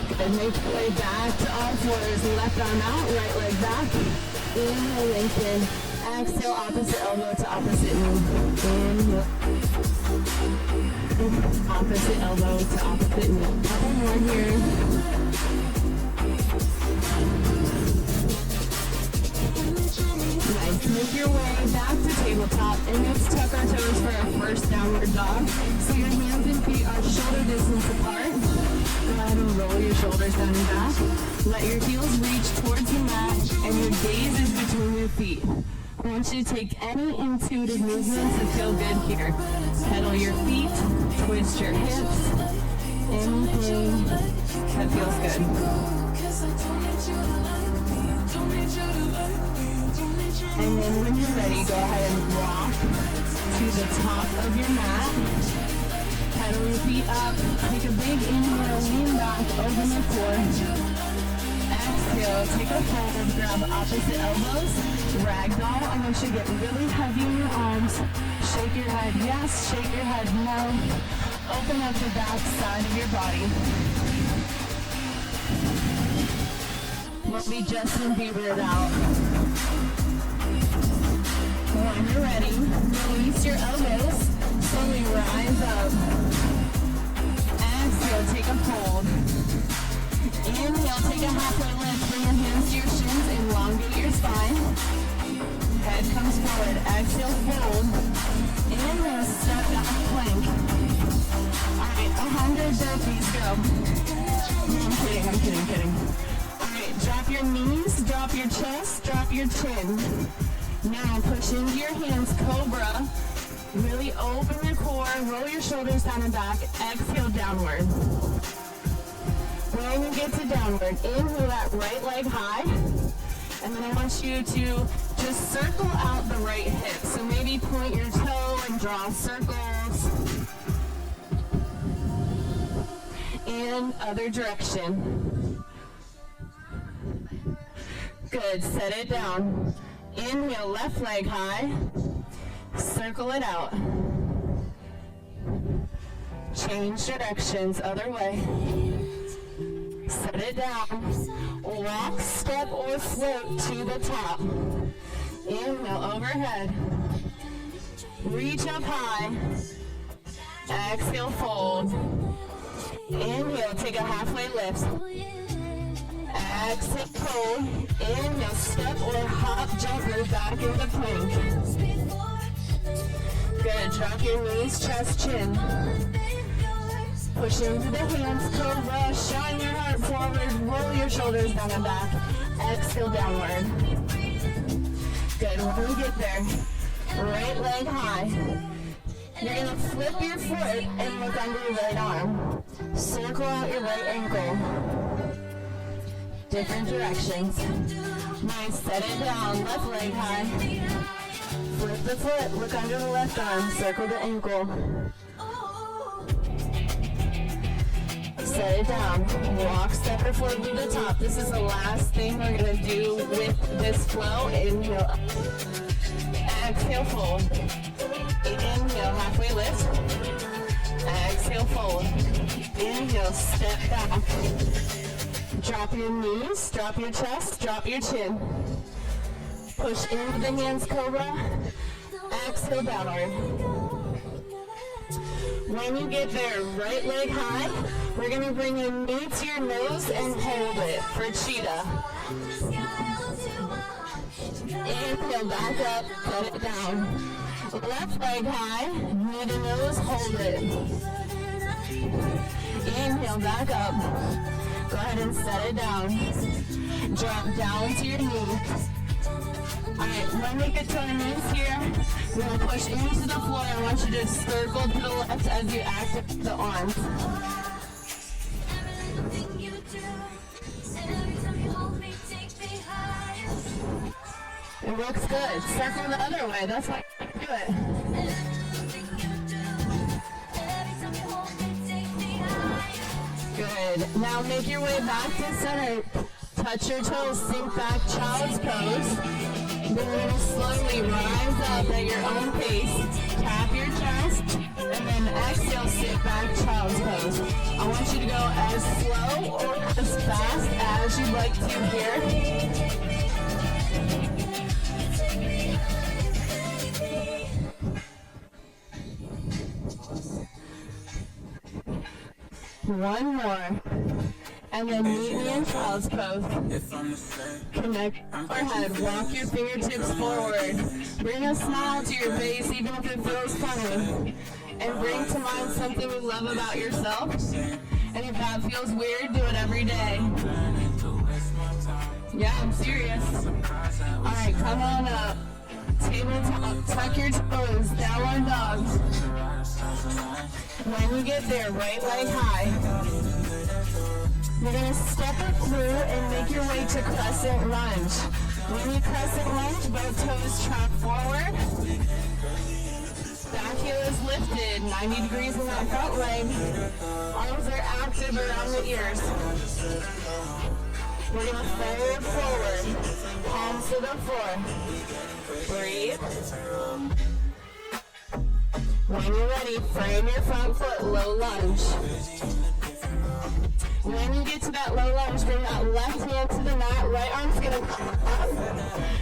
Good. Make your way back to all fours. Left arm out, right leg back. Inhale, lengthen. Exhale, opposite elbow to opposite knee. Inhale. Opposite elbow to opposite knee. Couple more here. Nice. Make your way back to tabletop, and let's tuck our toes for our first downward dog. So your hands and feet are shoulder distance apart. Go ahead and roll your shoulders down and back. Let your heels reach towards the mat, and your gaze is between your feet. I want you to take any intuitive movements that feel good here. Pedal your feet, twist your hips, anything that feels good. And then when you're ready, go ahead and walk to the top of your mat. Pedal your feet up. Take a big inhale, lean back, open the core. Exhale, take a fold, grab opposite elbows. Ragdoll. I want you to get really heavy in your arms. Shake your head yes, shake your head no. Open up the back side of your body. We'll be Justin Bieber out. When you're ready, release your elbows. Slowly rise up. Exhale, take a fold. Inhale, take a halfway lift. Bring your hands to your shins, elongate your spine. Head comes forward. Exhale, fold. Inhale, step back, plank. Alright, 100 burpees, go. I'm kidding. Alright, drop your knees, drop your chest, drop your chin. Now push into your hands, cobra. Really open your core, roll your shoulders down and back. Exhale, downward. When you get to downward, inhale that right leg high. And then I want you to just circle out the right hip. So maybe point your toe and draw circles. And other direction. Good, set it down. Inhale, left leg high. Circle it out. Change directions, other way. Set it down. Walk, step, or float to the top. Inhale, overhead. Reach up high. Exhale, fold. Inhale, take a halfway lift. Exhale, fold. Inhale, step or hop gently back into plank. Good, drop your knees, chest, chin. Push into the hands, cobra, shine your heart forward, roll your shoulders down and back. Exhale, downward. Good, when we get there, right leg high. You're gonna flip your foot and look under your right arm. Circle out your right ankle. Different directions. Nice, set it down, left leg high. Flip the foot, look under the left arm, circle the ankle. Set it down, walk, step or float to the top. This is the last thing we're gonna do with this flow. Inhale up. Exhale, fold. Inhale, halfway lift. Exhale, fold. Inhale, step back. Drop your knees, drop your chest, drop your chin. Push into the hands, cobra. Exhale, downward. When you get there, right leg high, we're going to bring your knee to your nose and hold it for cheetah. Inhale, back up, put it down. Left leg high, knee to nose, hold it. Inhale, back up. Go ahead and set it down. Drop down to your knees. Alright, when we get to our knees here, we're going to push into the floor. I want you to circle to the left as you activate the arms. It looks good. Circle the other way. That's why you do it. Good. Now make your way back to center. Touch your toes. Sink back, child's pose. Then you're going to slowly rise up at your own pace. Tap your chest. And then exhale, sit back, child's pose. I want you to go as slow or as fast as you'd like to here. One more. And then meet me in child's pose. Connect your head. Walk your fingertips forward. Bring a smile to your face even if it feels funny. And bring to mind something you love about yourself. And if that feels weird, do it every day. Yeah, I'm serious. Alright, come on up. Tabletop, tuck your toes, downward dog. When you get there, right leg high. You're going to step it through and make your way to crescent lunge. When you crescent lunge, both toes track forward. Back heel is lifted, 90 degrees in that front leg. Arms are active around the ears. We're going to fold forward, palms to the floor. Breathe. When you're ready, frame your front foot, low lunge. When you get to that low lunge, bring that left hand to the mat, right arm's going to come up.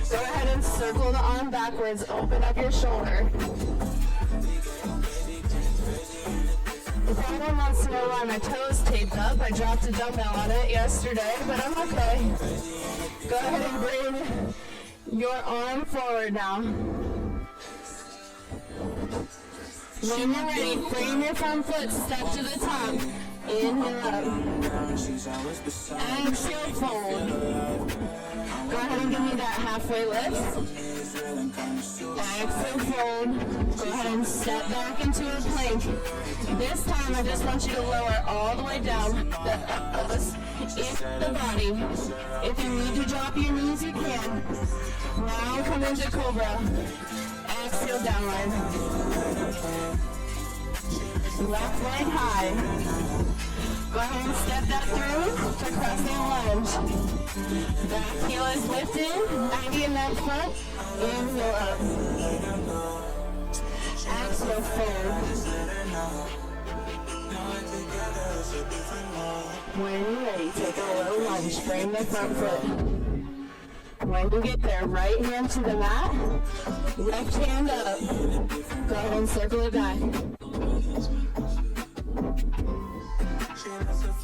Go ahead and circle the arm backwards, open up your shoulder. If anyone wants to know why my toes taped up, I dropped a dumbbell on it yesterday, but I'm okay. Go ahead and bring your arm forward now. When you're ready, frame your front foot, step to the top. Inhale up. Exhale, fold. Go ahead and give me that halfway lift. Exhale, fold. Go ahead and step back into a plank. This time, I just want you to lower all the way down the elbows into the body. If you need to drop your knees, you can. Now come into cobra. Exhale, downward. Left leg high. Go ahead and step that through to crescent lunge. Back heel is lifted, 90 in that front. Inhale up. Exhale, fold. When you're ready, take a low lunge. Frame the front foot. When you get there, right hand to the mat, left hand up. Go ahead and circle it back.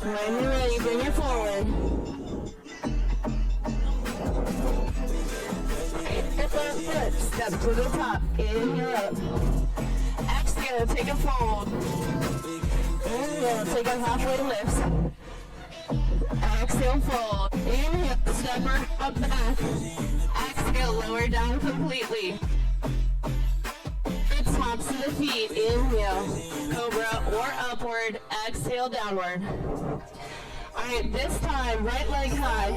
When you're ready, bring it forward. Front foot, step to the top, inhale up. Exhale, take a fold. Inhale, take a halfway lift. Exhale, fold. Inhale, stepper up back. Exhale, lower down completely. Tops to the feet, inhale, cobra or upward, exhale, downward. Alright, this time, right leg high.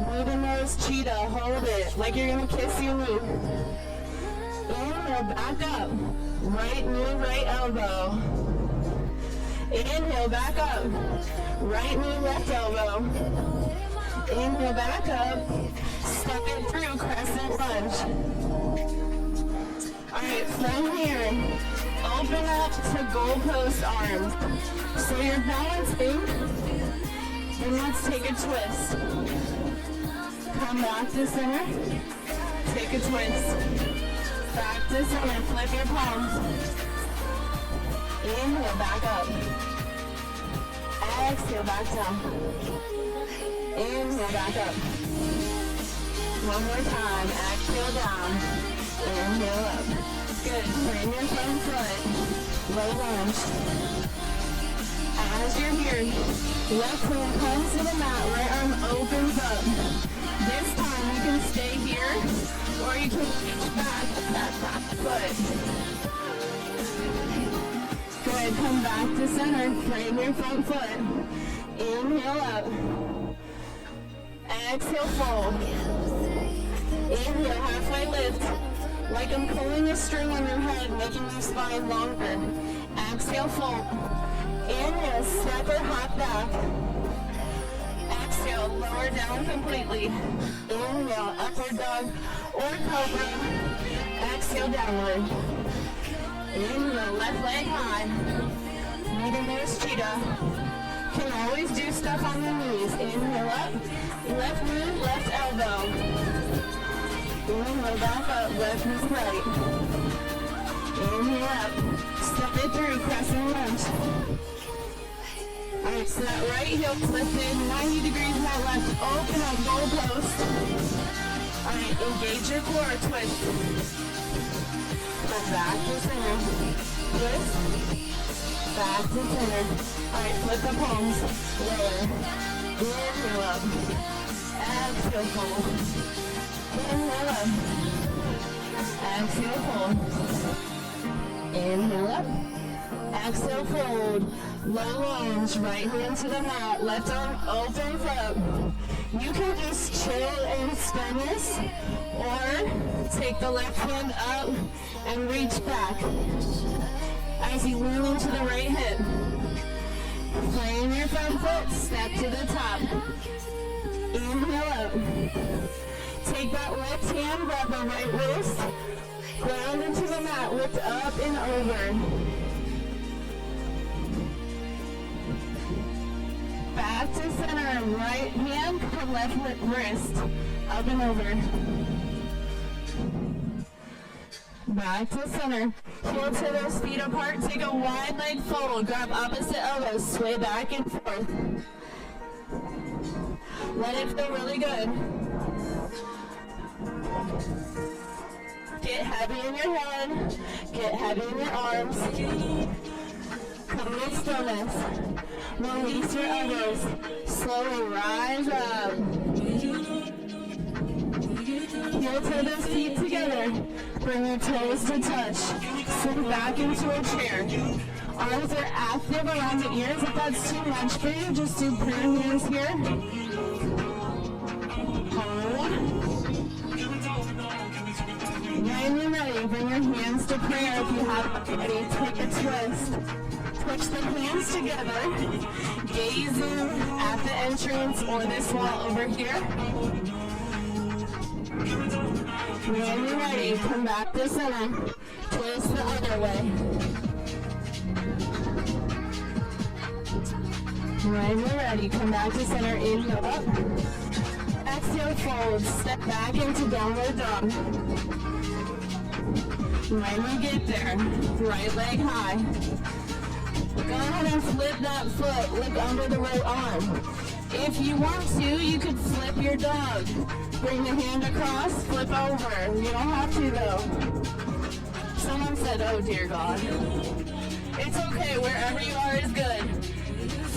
Move the nose, cheetah, hold it, like you're gonna kiss your knee. Inhale, back up. Right knee, right elbow. Inhale, back up. Right knee, left elbow. Inhale, back up. Step it through, crescent lunge. Alright, from here, open up to goalpost arms. So you're balancing, and let's take a twist. Come back to center, take a twist. Back to center, flip your palms. Inhale, back up. Exhale, back down. Inhale, back up. One more time, exhale down. Inhale up. Good. Frame your front foot. Low lunge. As you're here, left hand comes to the mat, right arm opens up. This time you can stay here, or you can reach back that back foot. Good. Come back to center. Frame your front foot. Inhale up. Exhale, fold. Inhale, halfway lift. Like I'm pulling a string on your head, making your spine longer. Exhale, fold. Inhale, step or hop back. Exhale, lower down completely. Inhale, upward dog or cobra. Exhale, downward. Inhale, left leg high. Middle nose cheetah. Can always do stuff on the knees. Inhale up. Left knee, left elbow. Inhale, back up, left knee right. Inhale up, step it through, crescent lunge. Alright, so that right heel lifted 90 degrees to that left, open up, goalpost. Alright, engage your core, twist. Come back to center, twist. Back to center. Alright, flip the palms, lower. Inhale up, exhale, fold. Inhale up. Exhale, fold. Inhale up. Exhale, fold. Low lunge, right hand to the mat, left arm opens up. You can just chill and spin this, or take the left hand up and reach back as you lean into the right hip. Frame your front foot, step to the top. Inhale up. Take that left hand, grab the right wrist, ground into the mat, lift up and over. Back to center, right hand, left wrist, up and over. Back to center. Heel to those feet apart, take a wide leg fold, grab opposite elbows, sway back and forth. Let it feel really good. Get heavy in your head, get heavy in your arms. Come to stillness. Release your elbows. Slowly rise up. Heel to those feet together. Bring your toes to touch. Sit back into a chair. Arms are active around the ears. If that's too much for you, just do prayer hands here. Hold. When you're ready, bring your hands to prayer. If you have ready, take a twist. Touch the hands together, gazing at the entrance or this wall over here. When you're ready, come back to center. Twist the other way. When you're ready, come back to center. Inhale up. Exhale, fold. Step back into downward dog. When we get there, right leg high. Go ahead and flip that foot. Look under the right arm. If you want to, you could flip your dog. Bring the hand across, flip over. You don't have to though. Someone said, oh dear God. It's okay, wherever you are is good.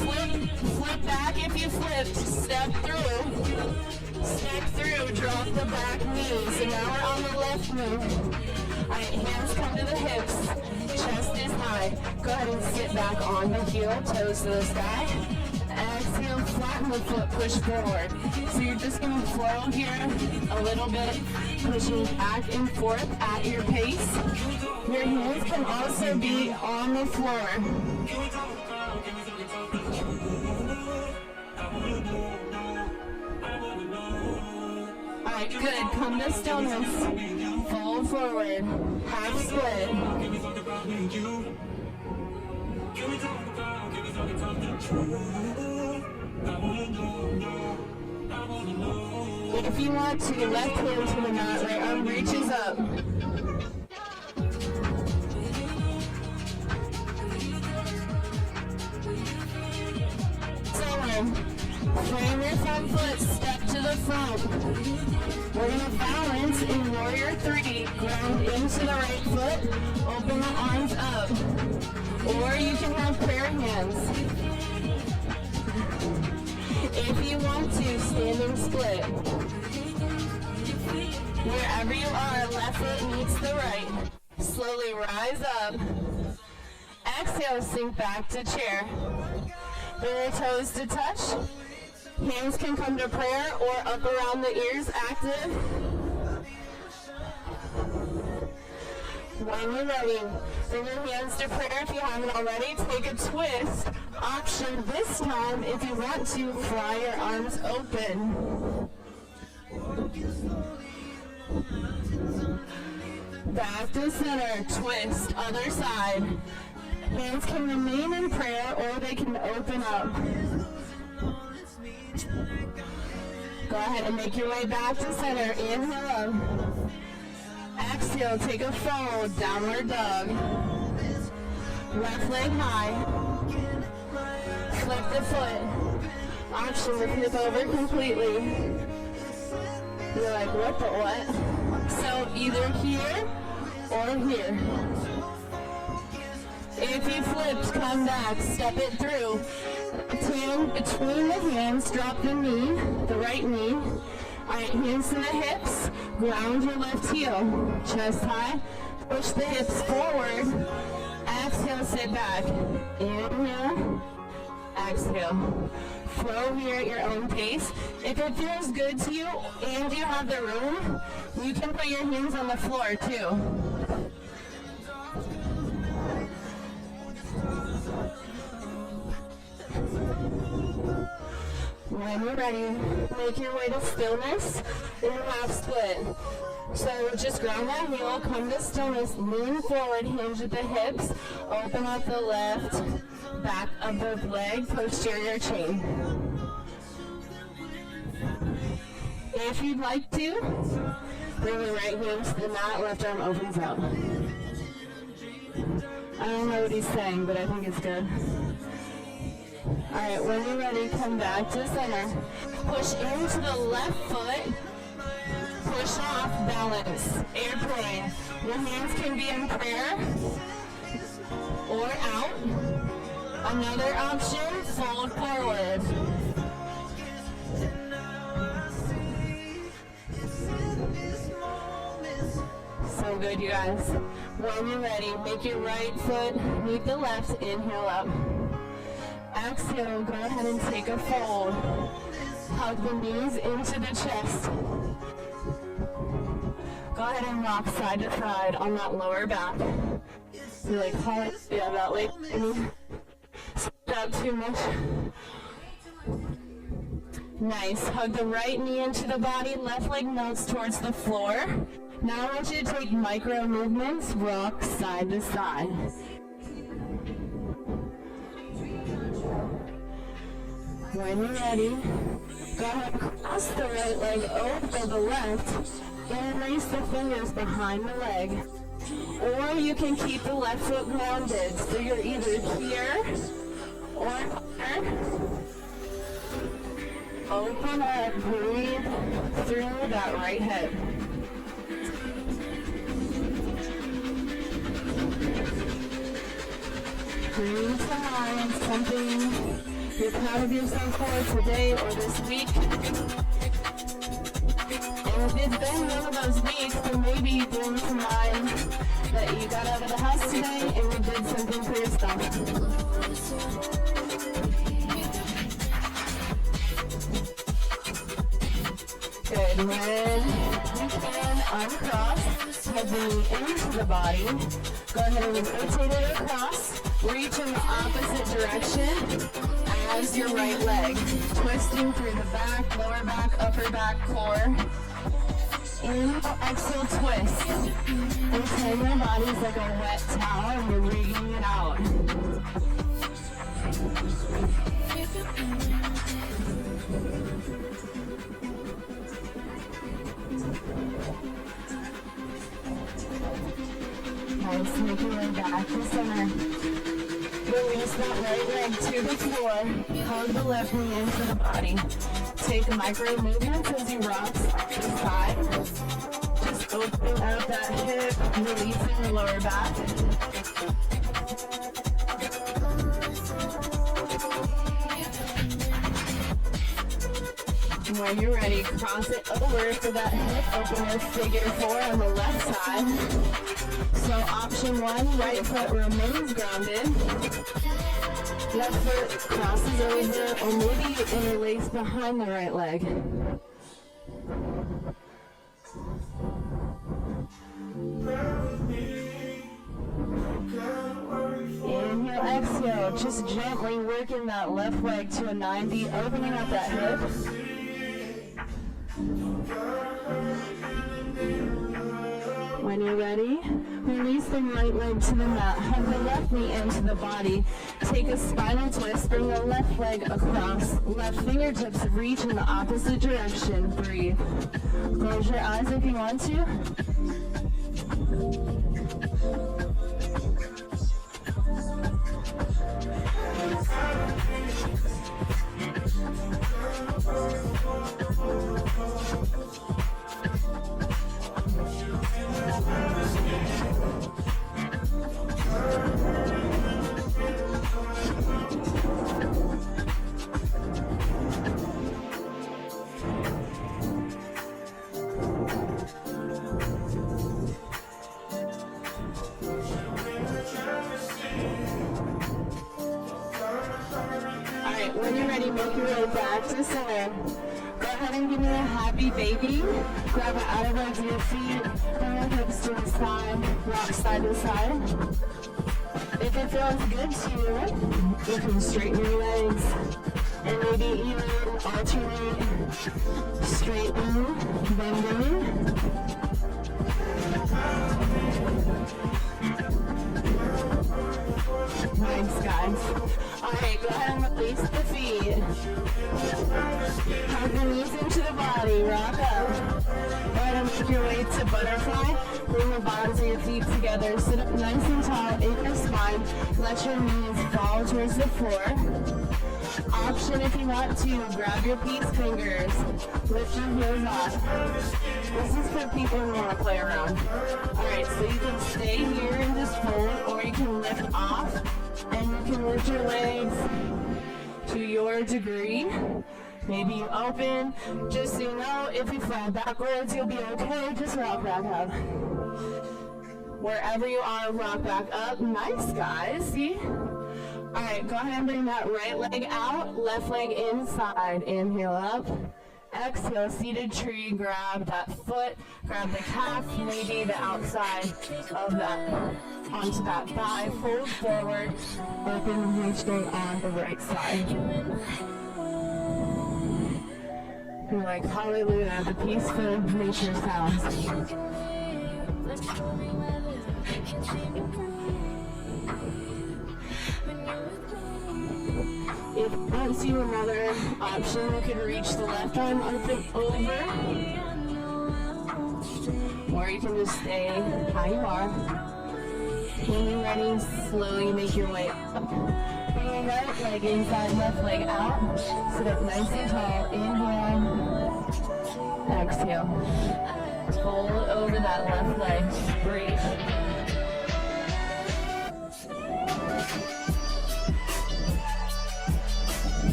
Flip back if you flipped. Step through, drop the back knee. So now we're on the left knee. Alright, hands come to the hips. Chest is high. Go ahead and sit back on the heel, toes to the sky. Exhale, flatten the foot, push forward. So you're just going to flow here a little bit, pushing back and forth at your pace. Your hands can also be on the floor. Alright, good. Come to stillness. Fold forward. Half split. If you want to, left hand to the mat, right arm reaches up. Frame your front foot, step to the front. We're going to balance in Warrior 3. Ground into the right foot, open the arms up. Or you can have prayer hands. If you want to, standing split. Wherever you are, left foot meets the right. Slowly rise up. Exhale, sink back to chair. Bring your toes to touch. Hands can come to prayer or up around the ears, active. When you're ready, bring your hands to prayer if you haven't already. Take a twist. Option this time, if you want to, fly your arms open. Back to center, twist, other side. Hands can remain in prayer or they can open up. Go ahead and make your way back to center. Inhale up. Exhale, take a fold, downward dog. Left leg high. Flip the foot. Option to flip over completely. You're like, what the what? So either here or here. If you flipped, come back, step it through. Between the hands, drop the knee, the right knee. Alright, hands to the hips, ground your left heel. Chest high, push the hips forward. Exhale, sit back. Inhale, exhale. Flow here at your own pace. If it feels good to you and you have the room, you can put your hands on the floor too. When you're ready, make your way to stillness in half split. So just ground that heel, come to stillness, lean forward, hinge at the hips, open up the left back of the leg, posterior chain. If you'd like to, bring your right hand to the mat, left arm opens out. I don't know what he's saying, but I think it's good. Alright, when you're ready, come back to center. Push into the left foot. Push off, balance. Airplane. Your hands can be in prayer or out. Another option, fold forward. So good, you guys. When you're ready, make your right foot meet the left. Inhale up. Exhale, go ahead and take a fold. Hug the knees into the chest. Go ahead and rock side to side on that lower back. You're like, yeah, that leg. Step too much. Nice. Hug the right knee into the body. Left leg melts towards the floor. Now I want you to take micro movements. Rock side to side. When you're ready, go ahead and cross the right leg over the left and raise the fingers behind the leg. Or you can keep the left foot grounded. So you're either here or here. Open up, breathe through that right hip. Bring to mind something you're proud of yourself for today or this week. And if it's been one of those weeks, then maybe bring to mind that you got out of the house today and you did something for yourself. Good. When you can uncross, head the knee into the body. Go ahead and rotate it across. Reach in the opposite direction as your right leg. Twisting through the back, lower back, upper back, core. Inhale, exhale, twist. Pretend your body's like a wet towel and you're wringing it out. Nice, make your way back to center. Release that right leg to the floor. Hug the left knee into the body. Take micro movements as you rock side to side. Just open up that hip, releasing the lower back. When you're ready, cross it over for that hip opener, figure 4 on the left side. So option 1, right foot remains grounded. Left foot crosses over, or maybe you interlace behind the right leg. Inhale, exhale, just gently working that left leg to a 90, opening up that hip. When you're ready, release the right leg to the mat, hug the left knee into the body, take a spinal twist, bring the left leg across, left fingertips reach in the opposite direction, breathe. Close your eyes if you want to. When you're ready, make your way back to center. Go ahead and give me a happy baby. Grab it out of under your feet. Bring your hips to the side. Rock side to side. If it feels good to you, you can straighten your legs. And maybe even alternate straightening, bending. Nice, guys. Alright, go ahead and release the feet. Hug the knees into the body, rock up. Go ahead and make your way to butterfly. Bring the bottoms of your feet together. Sit up nice and tall in your spine. Let your knees fall towards the floor. Option if you want to, grab your peace fingers. Lift your heels up. This is for people who want to play around. Alright, so you can stay here and just hold, or you can lift off. And you can lift your legs to your degree. Maybe you open. Just so you know, if you fall backwards, you'll be okay. Just rock back up. Wherever you are, rock back up. Nice, guys. See? Alright, go ahead and bring that right leg out. Left leg inside. Inhale up. Exhale, seated tree, grab that foot, grab the calf, maybe the outside of that, onto that thigh, fold forward, open, reach straight on the right side. You're like, hallelujah, the peaceful nature sounds. If you don't see another option, you could reach the left arm up and over. or you can just stay how you are. When you're ready, slowly make your way up. Bring your right leg inside, left leg out. Sit up nice and tall. Inhale. Exhale. Fold over that left leg. Breathe.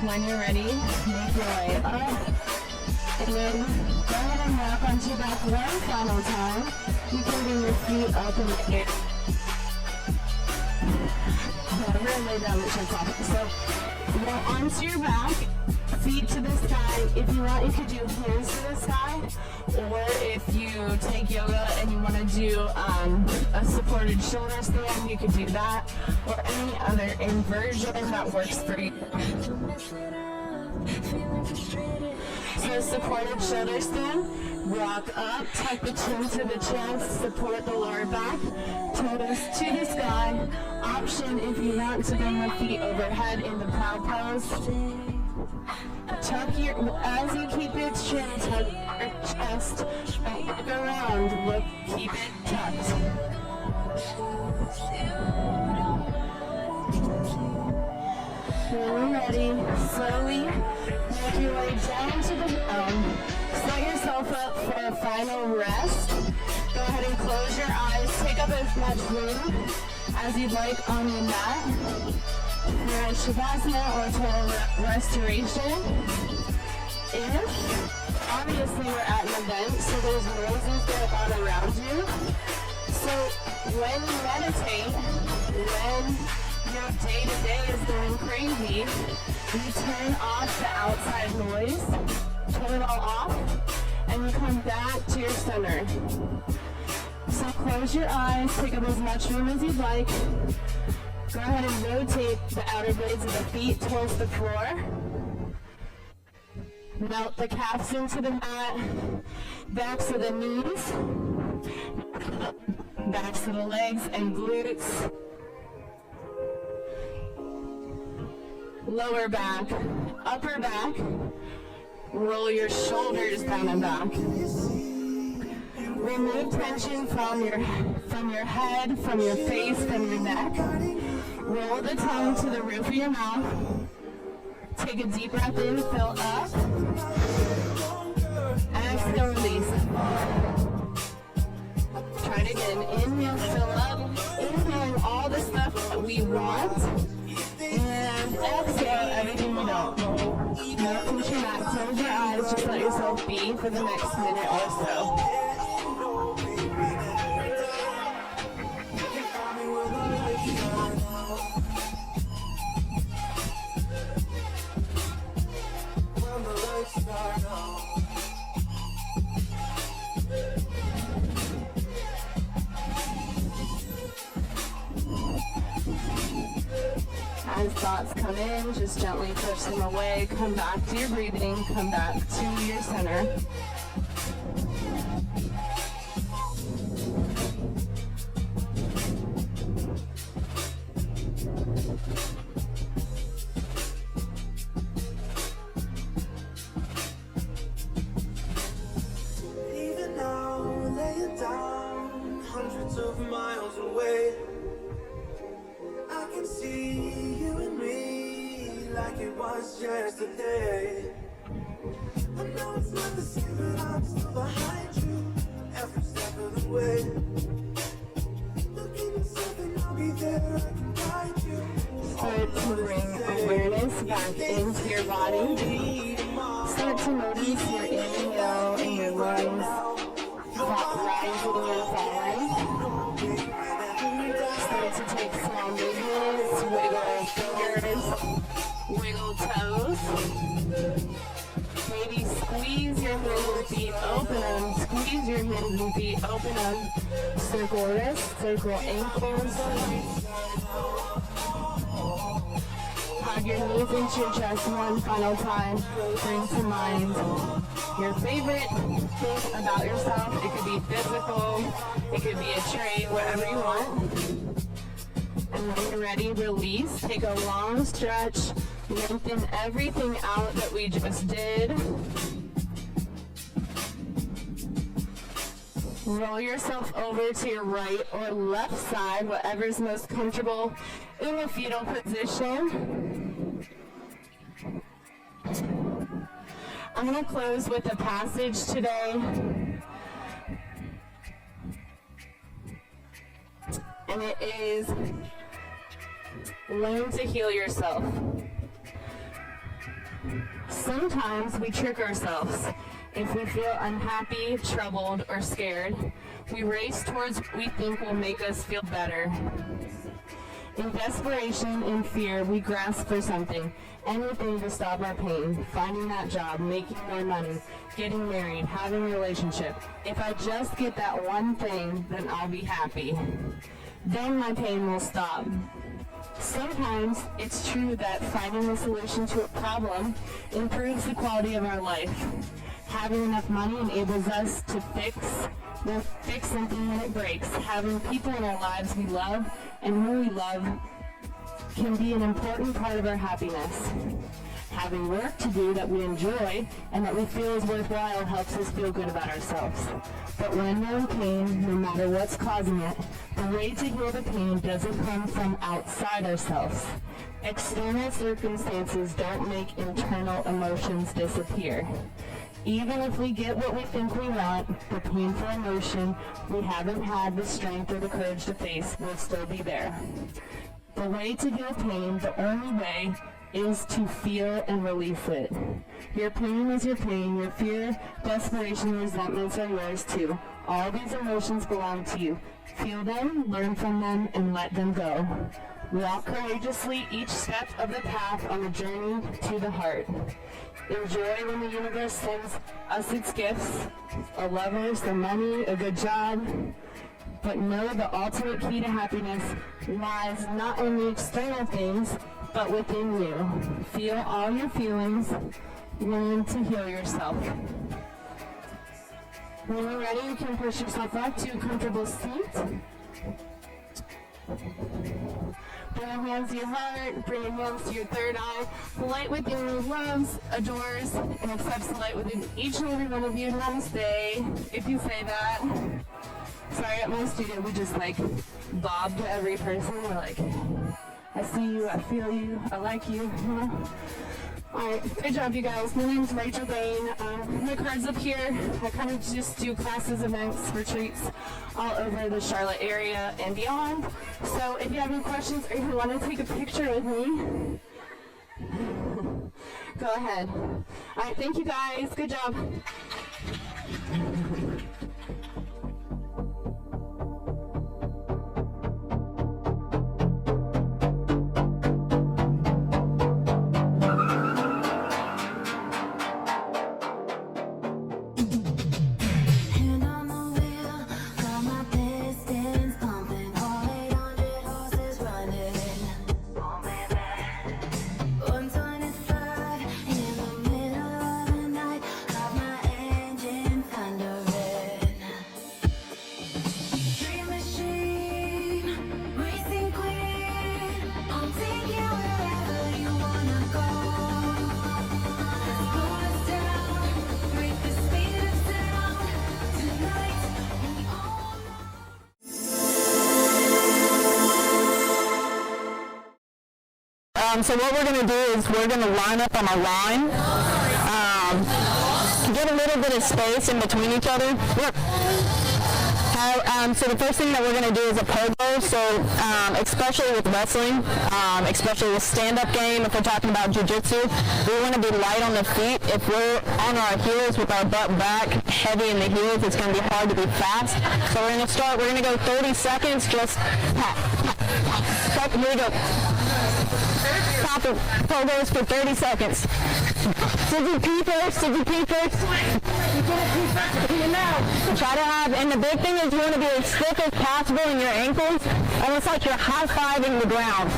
When you're ready, make your way up. And then go ahead and rock onto your back one final time. You can bring your feet up in the air. Never lay down the chest off. So roll onto your back, feet to the sky. If you want, you could do hands to the sky. Or if you take yoga and you want to do a supported shoulder stand, you could do that. Or any other inversion that works for you. So supported shoulder stand, rock up, tuck the chin to the chest, support the lower back, toes to the sky. Option if you want to bring the feet overhead in the plow pose. Tuck your, as you keep your chin, tuck your chest, and look around, look, keep it tucked. When you're ready, slowly make your way down to the ground. Set yourself up for a final rest. Go ahead and close your eyes. Take up as much room as you'd like on your mat. You're at Shavasana or total restoration. If, obviously we're at an event, so there's noises going on around you. So when you meditate, when your day-to-day is going crazy, you turn off the outside noise, turn it all off, and you come back to your center. So close your eyes, take up as much room as you'd like. Go ahead and rotate the outer blades of the feet towards the floor. Melt the calves into the mat, backs of the knees, backs of the legs and glutes. Lower back, upper back, roll your shoulders down and back. Remove tension from your head, from your face, from your neck. Roll the tongue to the roof of your mouth. Take a deep breath in, fill up. Exhale, release. Try it again. Inhale, fill up. Inhaling all the stuff that we want. And exhale everything we don't. Now push your mat, close your eyes, just let yourself be for the next minute or so. As thoughts come in, just gently push them away. Come back to your breathing. Come back to your center. Even now, laying down hundreds of miles away, I can see you and me like it was yesterday. I know it's not the same, but I'm still behind you every step of the way. Looking at something, I'll be there, I can guide you. Start to bring awareness back into your body. Start to notice your inhale and your lungs rising and falling. Start to take small movements, wiggle fingers, wiggle toes. Maybe squeeze your hands and feet, open them. Squeeze your hands and feet, open them. Circle wrists, circle ankles. Hug your knees into your chest one final time. Bring to mind your favorite thing about yourself. It could be physical, it could be a trait, whatever you want. And when you're ready, release. Take a long stretch. Lengthen everything out that we just did. Roll yourself over to your right or left side, whatever's most comfortable in the fetal position. I'm going to close with a passage today. And it is, learn to heal yourself. Sometimes we trick ourselves. If we feel unhappy, troubled, or scared, we race towards what we think will make us feel better. In desperation and fear, we grasp for something, anything to stop our pain, finding that job, making more money, getting married, having a relationship. If I just get that one thing, then I'll be happy. Then my pain will stop. Sometimes it's true that finding the solution to a problem improves the quality of our life. Having enough money enables us to fix something when it breaks. Having people in our lives we love and who we love can be an important part of our happiness. Having work to do that we enjoy and that we feel is worthwhile helps us feel good about ourselves. But when we're in pain, no matter what's causing it, the way to heal the pain doesn't come from outside ourselves. External circumstances don't make internal emotions disappear. Even if we get what we think we want, the painful emotion we haven't had the strength or the courage to face will still be there. The way to heal pain, the only way, is to feel and release it. Your pain is your pain. Your fear, desperation, and resentments are yours too. All these emotions belong to you. Feel them, learn from them, and let them go. Walk courageously each step of the path on the journey to the heart. Enjoy when the universe sends us its gifts, a lover, some money, a good job. But know the ultimate key to happiness lies not in the external things, but within you. Feel all your feelings. Learn to heal yourself. When you're ready, you can push yourself up to a comfortable seat. Bring your hands to your heart, bring your hands to your third eye. The light within you loves, adores, and accepts the light within each and every one of you. Namaste, if you say that. Sorry, at my studio, we just bob to every person. We're like, I see you, I feel you, I like you. Alright, good job, you guys. My name's Rachel Behn. My card's up here. I kind of just do classes, events, retreats all over the Charlotte area and beyond. So if you have any questions or you want to take a picture with me, go ahead. Alright, thank you guys. Good job. So what we're going to do is we're going to line up on a line, get a little bit of space in between each other. So the first thing that we're going to do is a pogo, so especially with wrestling, especially with stand-up game, if we're talking about Jiu Jitsu, we want to be light on the feet. If we're on our heels with our butt back, heavy in the heels, it's going to be hard to be fast. So we're going to go 30 seconds, just pat, pat, pat. Here we go. Pop it, pogos for 30 seconds. Did you pee first? Did you pee first? Try to have, and the big thing is you want to be as stiff as possible in your ankles, almost like you're high-fiving the ground.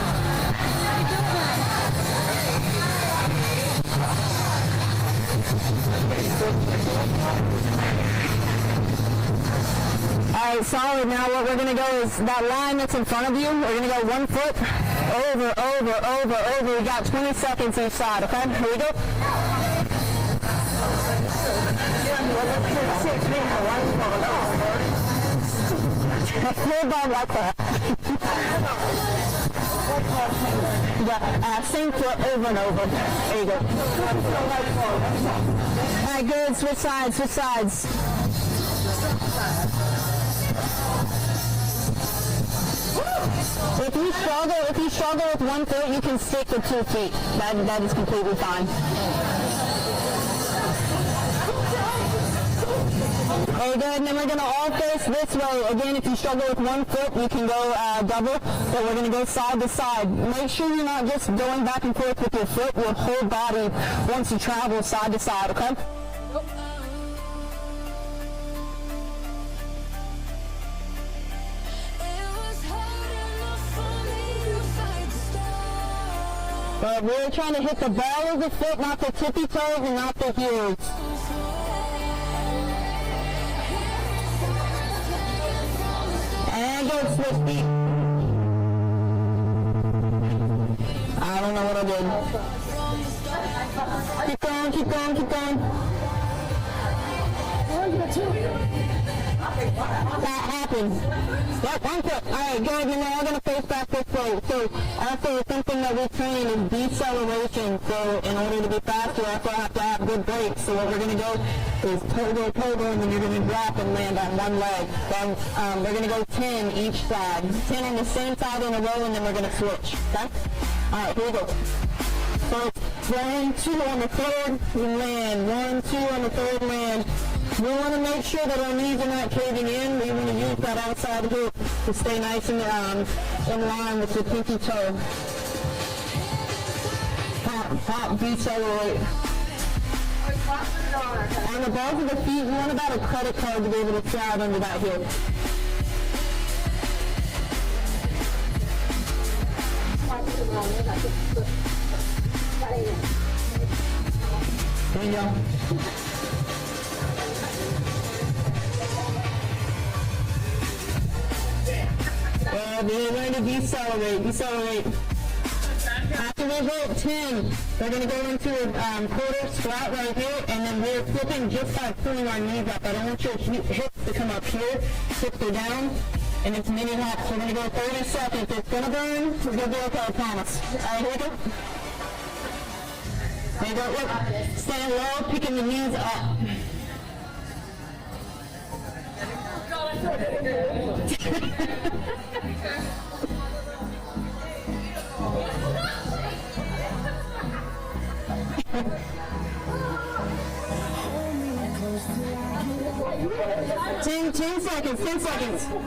right, solid. Now what we're going to go is that line that's in front of you. We're going to go 1 foot over, over, over, over. We got 20 seconds each side, okay? Here we go. Hold on like that. Same foot over and over. There you go. All right, good. Switch sides, switch sides. If you struggle with 1 foot, you can stick with 2 feet. That is completely fine. Okay, good. And then we're going to all face this way. Again, if you struggle with 1 foot, you can go double, but we're going to go side to side. Make sure you're not just going back and forth with your foot. Your whole body wants to travel side to side, okay? But we're trying to hit the ball of the foot, not the tippy toes and not the heels. And go switch feet. I don't know what I did. Keep going, keep going, keep going. That happened. Yep, 1 foot. Alright, good. And we're all going to face back this way. So also something that we train is deceleration. So in order to be faster, you also have to have good brakes. So what we're going to go is pogo, pogo, and then you're going to drop and land on one leg. Then we're going to go 10 each side. 10 on the same side in a row, and then we're going to switch. Okay? Alright, here we go. So it's 1, 2 on the third, we land. 1, 2 on the third, land. We want to make sure that our knees are not caving in. We want to use that outside hook to stay nice and in line with the pinky toe. Pop, decelerate. On the balls of the feet, you want about a credit card to be able to slide under that heel. There you go. We're going to decelerate. After we go 10, we're going to go into a quarter squat right here, and then we're flipping just by pulling our knees up. I don't want your hips to come up here, hips are down, and it's mini hops. We're going to go 30 seconds. It's going to burn. We're going to be okay, I promise. All right, here we go. There you go. Look, stand low, picking the knees up. Ten seconds. Hold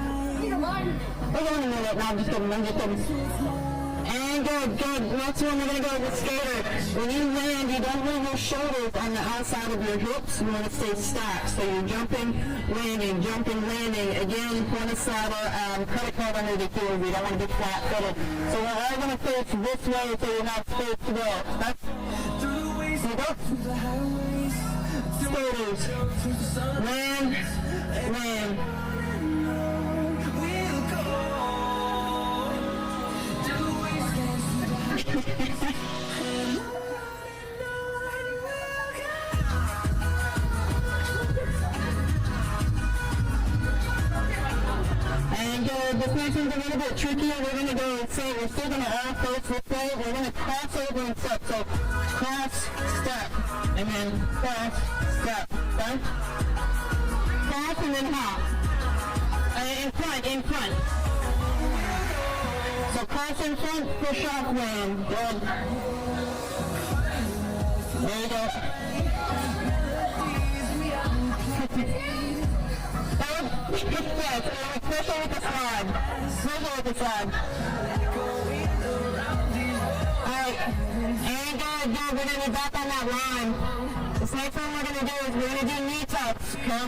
on a minute. No, I'm just kidding. And good. Next one, we're going to go with the skater. When you land, you don't move your shoulders on the outside of your hips. You want to stay stacked. So you're jumping, landing. Again, want to slide a credit card under the heels. You don't want to be flat-footed. So we're all going to face this way so you have space to go. Here we go. Skaters. Land. And this next one's a little bit trickier. We're going to go and say we're still going to all face this way. We're going to cross over and step. So cross, step, and then cross, step. Okay? Cross and then hop. In front. So cross in front, push off, land. Good. There you go. Special with the slide. Alright. And good. We're going to be back on that line. This next one we're going to do is we're going to do knee tucks. Okay?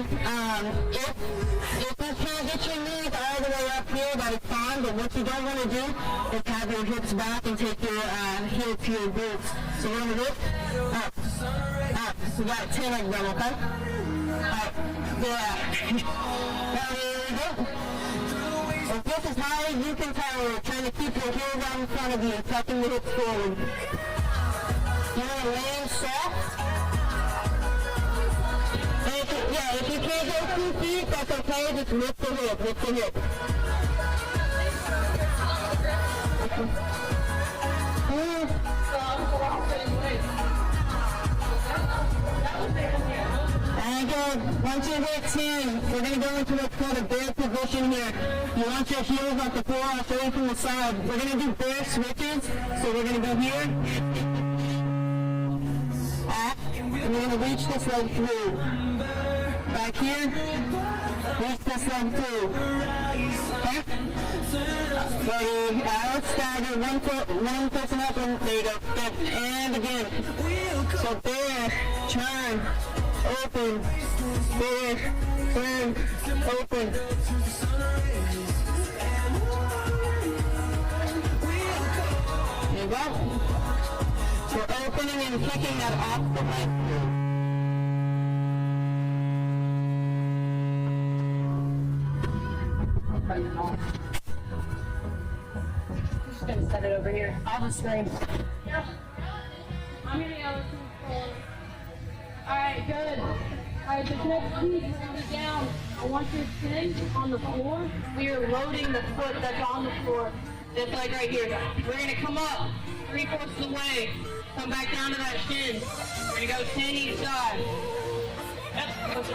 If you can't get your knees all the way up here, that is fine. But what you don't want to do is have your hips back and take your heels to your boots. So we're going to lift up. We got 10 of them, okay? Alright. Yeah. Very good. If this is high, you can tower, trying to keep your heels out in front of you, tucking the hips forward. You want to land soft. And if you can't go 2 feet, that's okay. Just lift the hip, lift the hip. And good. Once you hit 10, we're going to go into what's called a bear position here. You want your heels off the floor, off away from the side. We're going to do bear switches. So we're going to go here. Up. And we're going to reach this leg through. Back here. Reach this leg through. Okay? Ready? Let's stagger. One person up, and there you go. Good. And again. So bear, turn, open, bear, turn, open. There you go. We're opening and kicking that off the leg. Just gonna set it over here. On the screen. Yeah. I'm gonna yell control. Alright, good. Alright, this next piece is gonna be down. I want your chin on the floor. We are loading the foot that's on the floor. This leg right here. We're gonna come up 3/4 of the way. Come back down to that shin. We're gonna go 10 each side. Yep,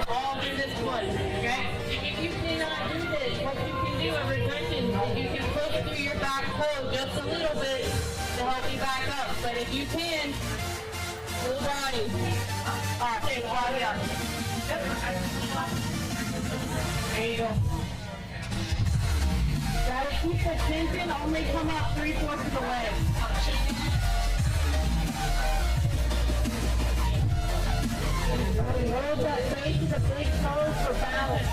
all through this foot, okay? If you cannot do this, what you can do at regression is you can push through your back toe just a little bit to help you back up. But if you can, full body. Alright, take the body up. There you go. Gotta keep the tension, only come up 3/4 of the way. Hold that face to the big toes for balance.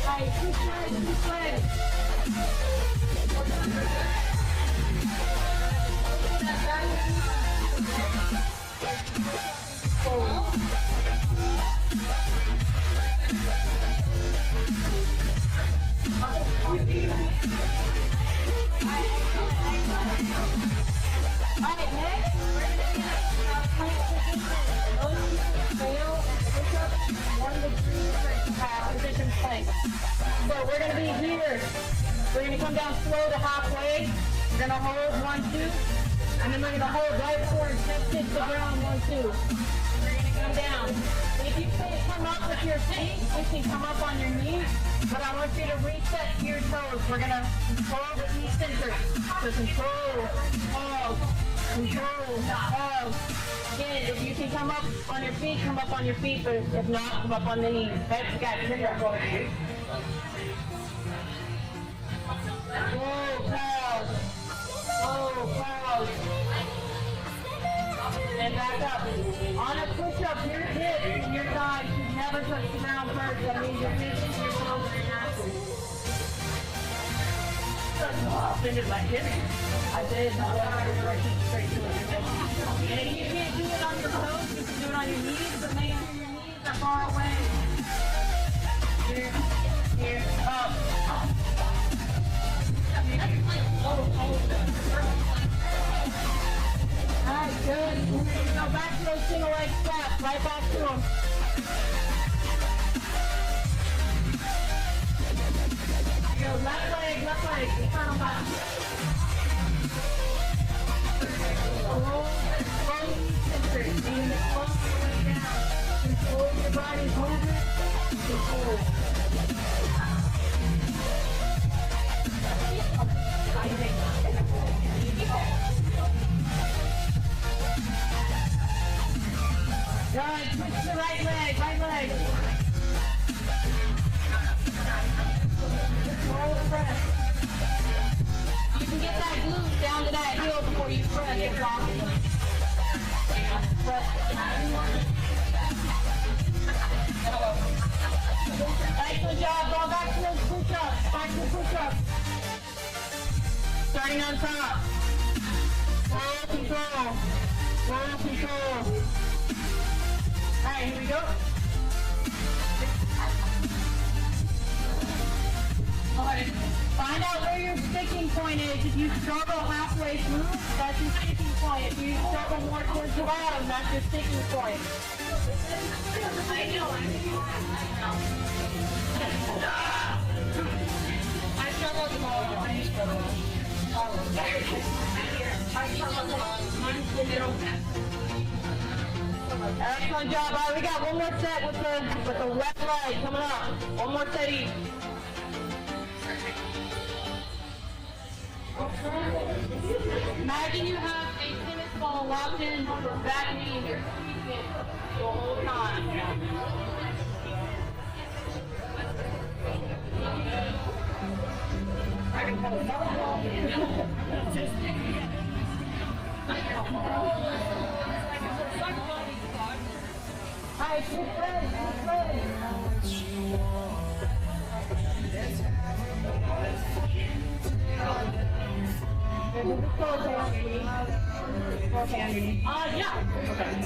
Alright, push leg. So we're going to be here. We're going to come down slow to halfway. We're going to hold 1, 2. And then we're going to hold right forward, just hit the ground 1, 2. We're going to come down. If you can't come up with your feet, you can come up on your knees. But I want you to reset your toes. We're going to control the eccentric. So control, pause, control, pause. Again, if you can come up on your feet, come up on your feet. But if not, come up on the knees. Okay? You got it. Whoa, pause. Whoa, pause. And back up. On a push-up, your hips and your thighs should never touch the ground first. That means your hips and your toes are natural. Offended my hips. I did. Straight to it. And if you can't do it on your toes, you can do it on your knees, but make sure your knees are far away. Here, here, up. Alright, good. Now back to those single leg squats. Right back to them. Go left leg. Turn them back. Control your body's movement. Control. Good. Push the right leg. Control the press. You can get that glute down to that heel before you press. It's awesome. Excellent job. Going back to those push-ups. Back to the push-ups. Starting on top. Roll control. Roll control. All right, here we go. All right. Find out where your sticking point is. If you struggle halfway through, that's your sticking point. If you struggle more towards the bottom, that's your sticking point. I know. I struggle with the bottom. I struggle. I struggle with the bottom. Mine's the middle. Excellent job. All right, we got one more set with the left leg coming up. One more set each. Imagine you have a tennis ball locked in your back knee and you're squeezing it the whole time. Alright, keep ready, keep ready. Yeah. Okay.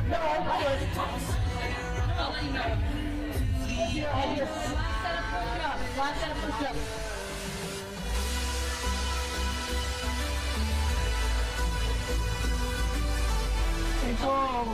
No, I last set of push-ups. Control.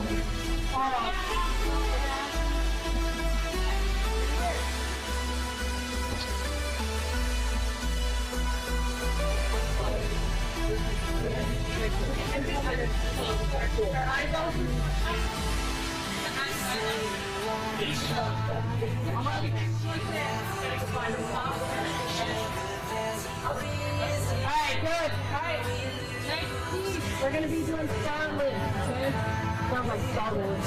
Alright, good. Alright. Next piece, we're gonna be doing star lifts, okay? Sounds like Star Wars.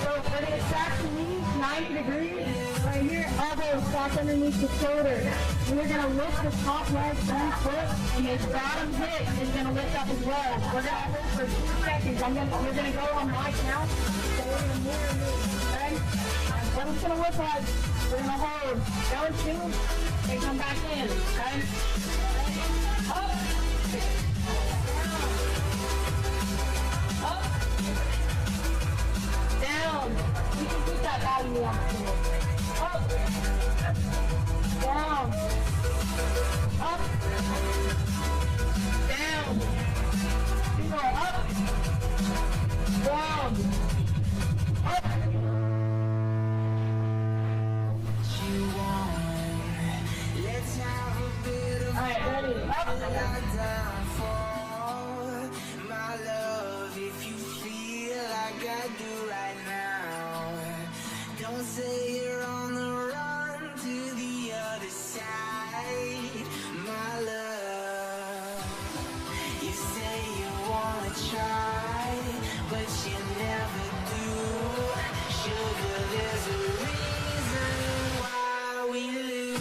So we're gonna stack the knees 90 degrees. Right here, elbows stacked underneath the shoulder. We're gonna lift the top leg, front foot, and the bottom hip is gonna lift up as well. We're gonna hold for 2 seconds. We're gonna go on my count. So we're gonna move, okay? What it's gonna look like, we're gonna hold. Go and 2, and come back in, okay? Up. Up. Down. You can keep that body on the floor. Up. Down. Up. Down. 2 more. Up. Down. Up. Alright, ready? Up. My love, if you feel like I do right now, don't say you're on the run to the other side. My love, you say you wanna try, but you never do. Sugar, there's a reason why we lose.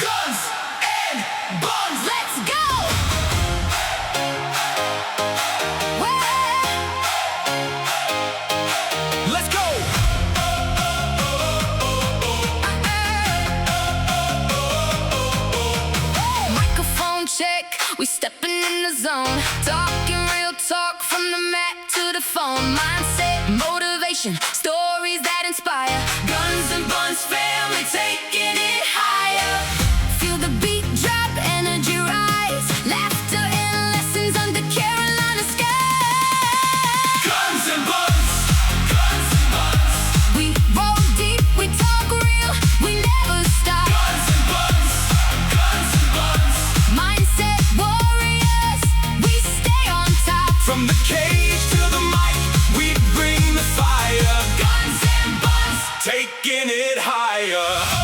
Gunz and Bunz, let's go! Let's go! Microphone check, we stepping in the zone. Talking real talk from the mat to the phone. Mindset, motivation, stories that inspire. Gunz and Bunz family taking it higher. Feel the beat drop, energy rise. Laughter and lessons under Carolina sky. Gunz and Bunz, Gunz and Bunz. We roll deep, we talk real, we never stop. Gunz and Bunz, Gunz and Bunz. Mindset warriors, we stay on top. From the cage to the mic, we bring the fire. Gunz and Bunz, taking it higher.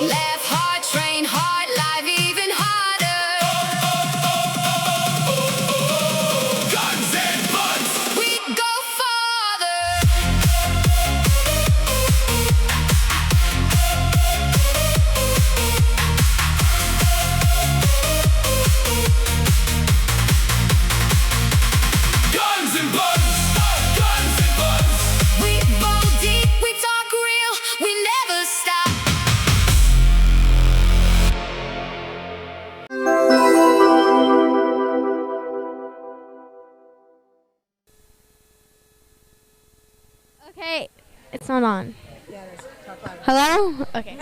Laugh hard, train hard, live even harder. Gunz and Bunz, we go farther. Gunz and Bunz, Gunz and Bunz. We roll deep, we talk real, we never stop. Okay, it's not on. Hello? Okay.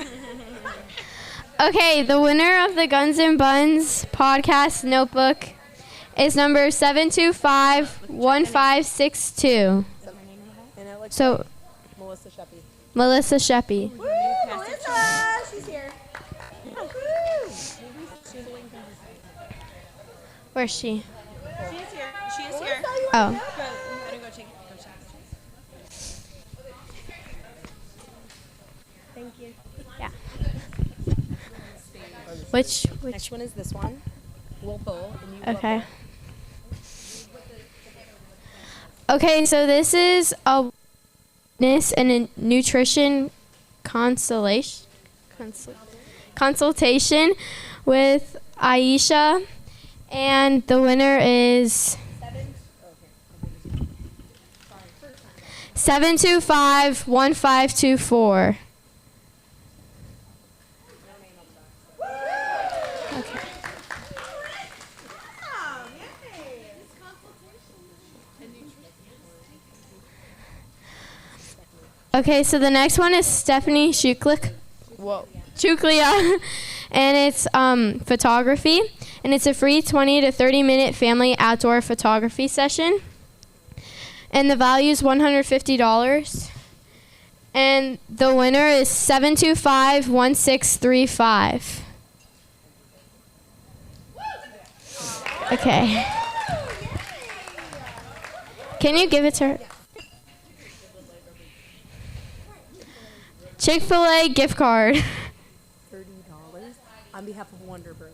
Okay, the winner of the Gunz and Bunz podcast notebook is number 7251562. So, Melissa Sheppy. Melissa Sheppy. Woo, Melissa, she's here. Where's she? She is here. She is here. Oh. Go, I'm gonna go check. Thank you. Yeah. Which? Next one is this one. We'll pull. And you Okay. Okay, so this is a fitness and a nutrition consultation with Aisha, and the winner is 7251524. Okay, so the next one is Stephanie Chuklia, and it's photography, and it's a free 20 to 30 minute family outdoor photography session, and the value is $150, and the winner is 7251635. Okay. Can you give it to her? Chick-fil-A gift card. $30 on behalf of Wonder Brew.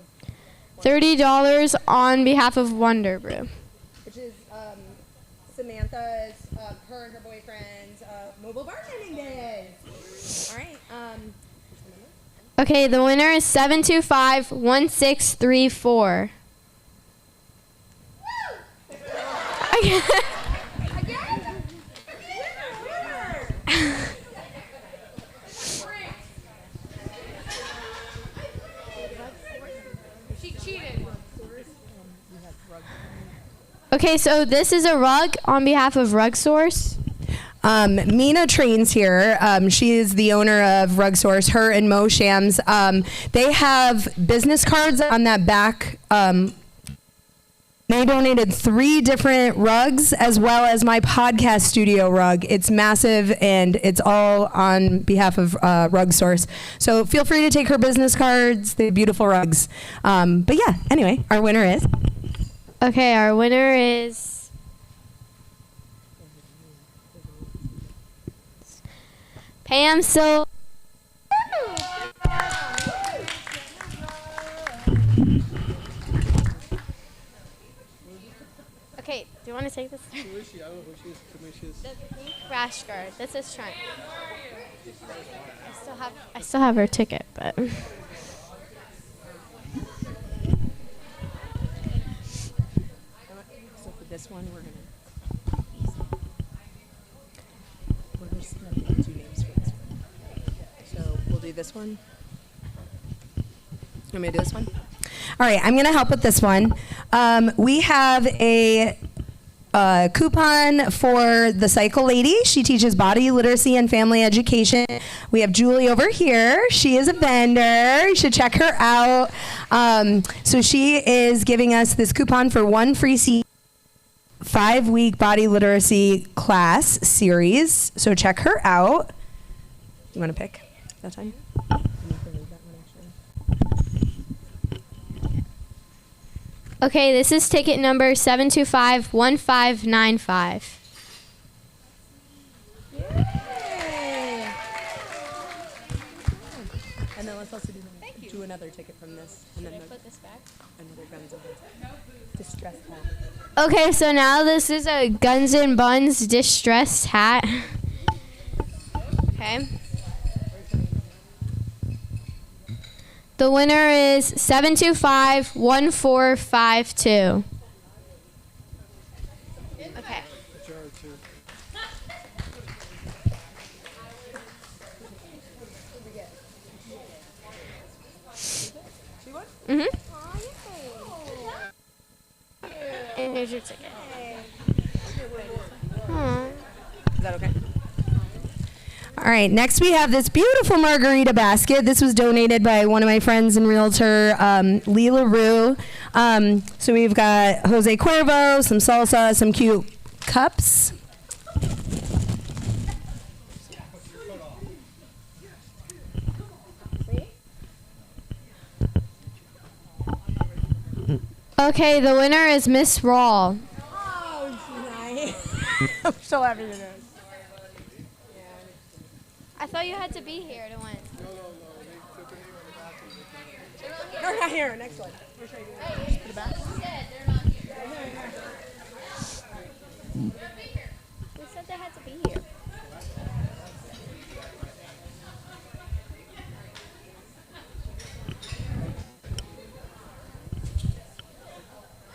$30 on behalf of Wonder Brew. Which is Samantha's, her and her boyfriend's mobile bartending day. All right. Okay, the winner is 7251634. Okay, so this is a rug on behalf of Rug Source. Mina trains here. She is the owner of Rug Source, her and Mo Shams. They have business cards on that back. They donated 3 different rugs as well as my podcast studio rug. It's massive and it's all on behalf of Rug Source. So feel free to take her business cards. They have beautiful rugs. But yeah, anyway, our winner is? Okay, our winner is Pam Sil. Okay, do you want to take this? Who is she? I don't know who she is. The pink rash guard. This is Trent. I still have still have her ticket, but. So for this one, we're just gonna pick 2 names for this one. So we'll do this one. You want me to do this one? All right, I'm going to help with this one. We have a coupon for the Cycle Lady. She teaches body literacy and family education. We have Julie over here. She is a vendor. You should check her out. So she is giving us this coupon for 1 free 5-week body literacy class series. So check her out. You want to pick that time? Okay, this is ticket number 725-1595. And then let's also do another ticket from this. And then put this back? Another Gunz Bunz. Distressed hat. Okay, so now this is a Gunz Bunz distressed hat. Okay. The winner is 725-1452. Okay. Mm-hmm. And here's your ticket. Is that okay? All right, next we have this beautiful margarita basket. This was donated by one of my friends and realtor, Leela Rue. So we've got Jose Cuervo, some salsa, some cute cups. Okay, the winner is Miss Rawl. Oh, nice. I'm so happy to know. I thought you had to be here to win. No, not here. Next one. Where should I do it? Just put it back. Who said they had to be here?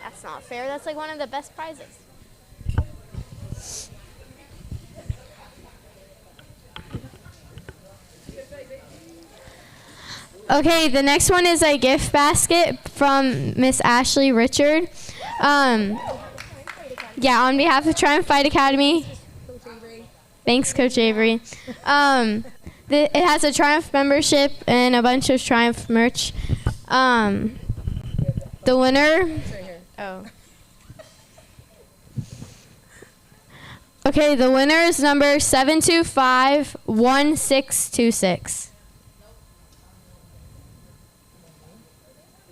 That's not fair. That's like one of the best prizes. Okay, the next one is a gift basket from Miss Ashley Richard. Yeah, on behalf of Triumph Fight Academy. Thanks, Coach Avery. It has a Triumph membership and a bunch of Triumph merch. The winner. Oh. Okay, the winner is number 725-1626.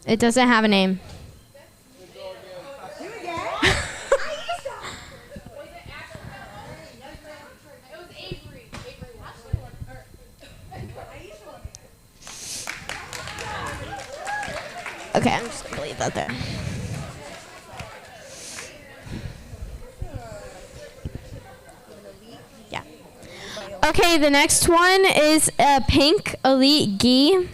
It doesn't have a name. Okay, I'm just going to leave that there. Yeah. Okay, the next one is a pink Elite gi.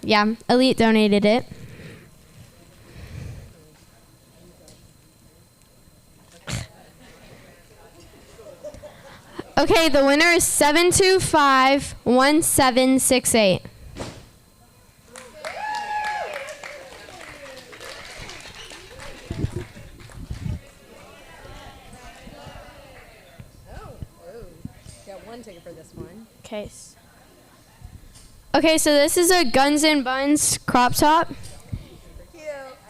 Yeah, Elite donated it. Okay, the winner is 725-1768. Got one ticket for this one. Okay. Okay, so this is a Gunz Bunz crop top.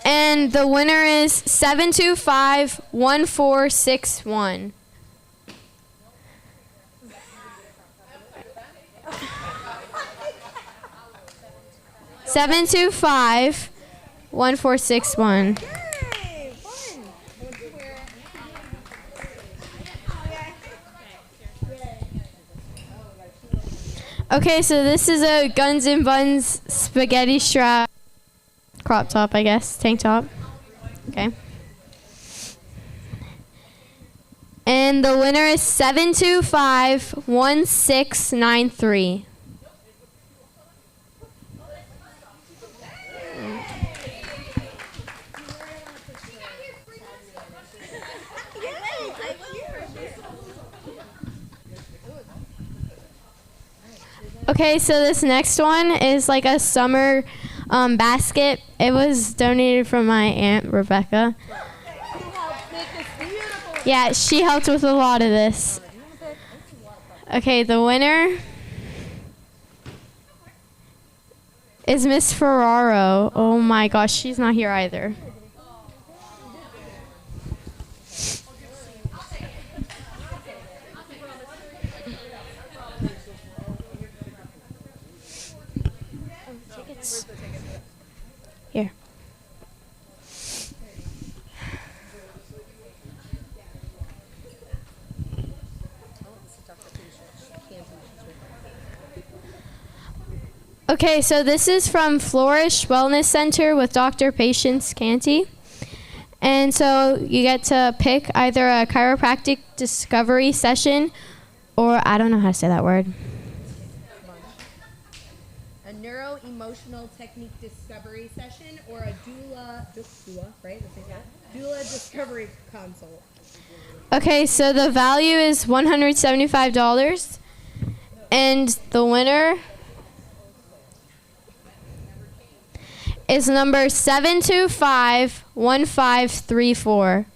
And the winner is 725-1461. Seven 2-5-1461. Okay, so this is a Gunz Bunz spaghetti strap crop top, I guess, tank top. Okay. And And the winner is 725-1693. Okay, so this next one is like a summer basket. It was donated from my Aunt Rebecca. Yeah, she helped with a lot of this. Okay, the winner is Miss Ferraro. Oh my gosh, she's not here either. Here. Okay, so this is from Flourish Wellness Center with Dr. Patience Canty. And so you get to pick either a chiropractic discovery session or I don't know how to say that word. A neuro-emotional technique discovery session or a doula, right? Doula discovery consult. Okay, so the value is $175. And the winner is number 725-1534.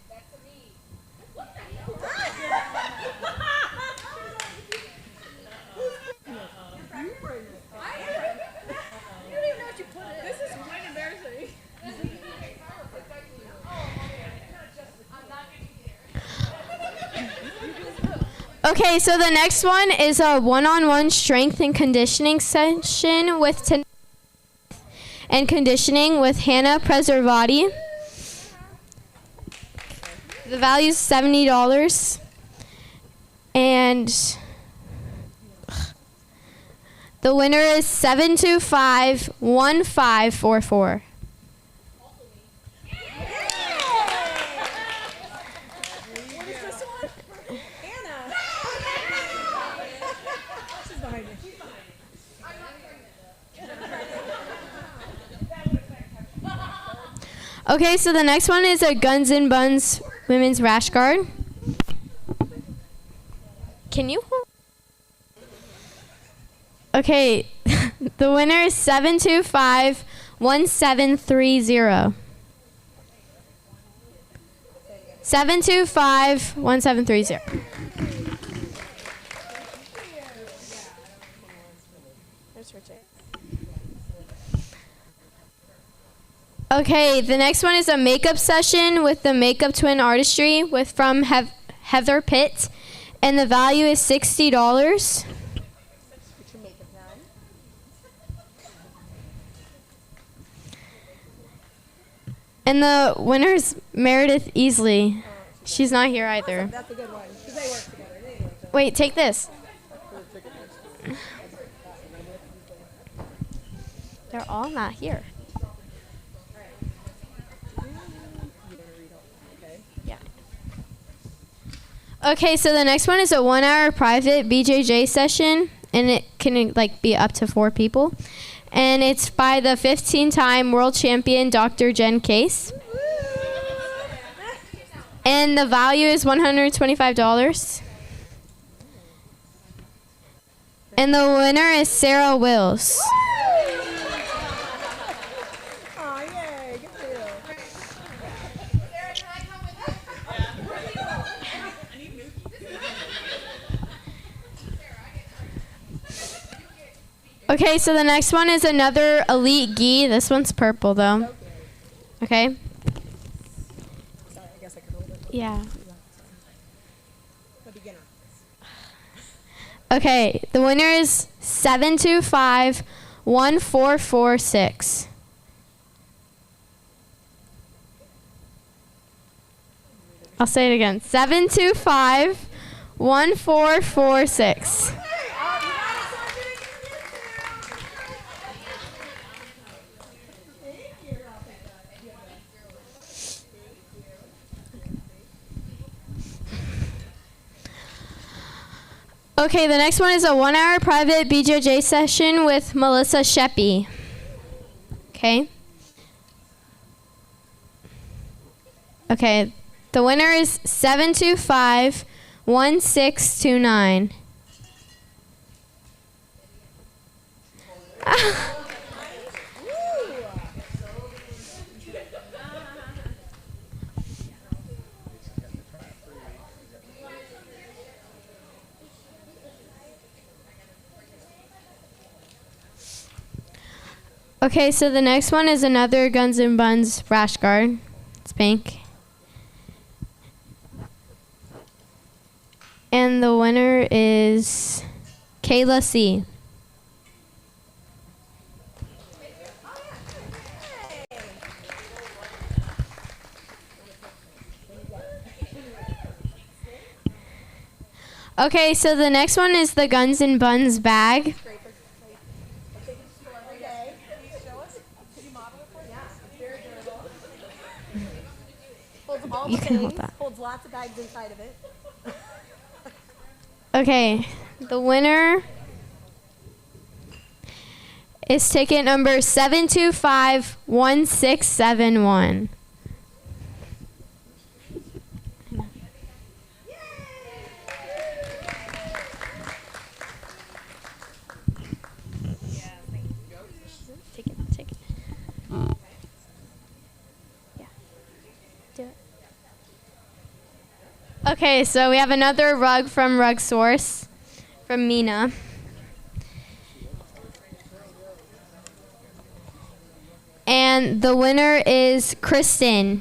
Okay, so the next one is a one-on-one strength and conditioning session with and conditioning with Hannah Preservati. The value is $70. And the winner is 725-1544. Okay, so the next one is a Gunz Bunz women's rash guard. Can you hold? Okay, the winner is 725-1730. 725-1730. Okay, the next one is a makeup session with the Makeup Twin Artistry from Heather Pitt, and the value is $60. And the winner is Meredith Easley. She's not here either. That's a good one. 'Cause they work together. Wait, take this. They're all not here. Okay, so the next one is a 1-hour private BJJ session, and it can be up to 4 people. And it's by the 15-time world champion Dr. Jen Case. And the value is $125. And the winner is Sarah Wills. Okay, so the next one is another elite gi. This one's purple though. Okay. Yeah. Okay, the winner is 725-1446. I'll say it again. 725-1446. Okay, the next one is a 1-hour private BJJ session with Melissa Sheppy. Okay. Okay, the winner is 725-1629. Okay, so the next one is another Gunz Bunz rash guard. It's pink. And the winner is Kayla C. Okay, so the next one is the Gunz Bunz bag. All You the can hold things, that. holds lots of bags inside of it. Okay, the winner is ticket number 725-1671. Take it. Yeah. Do it. Okay, so we have another rug from Rug Source from Mina. And the winner is Kristen.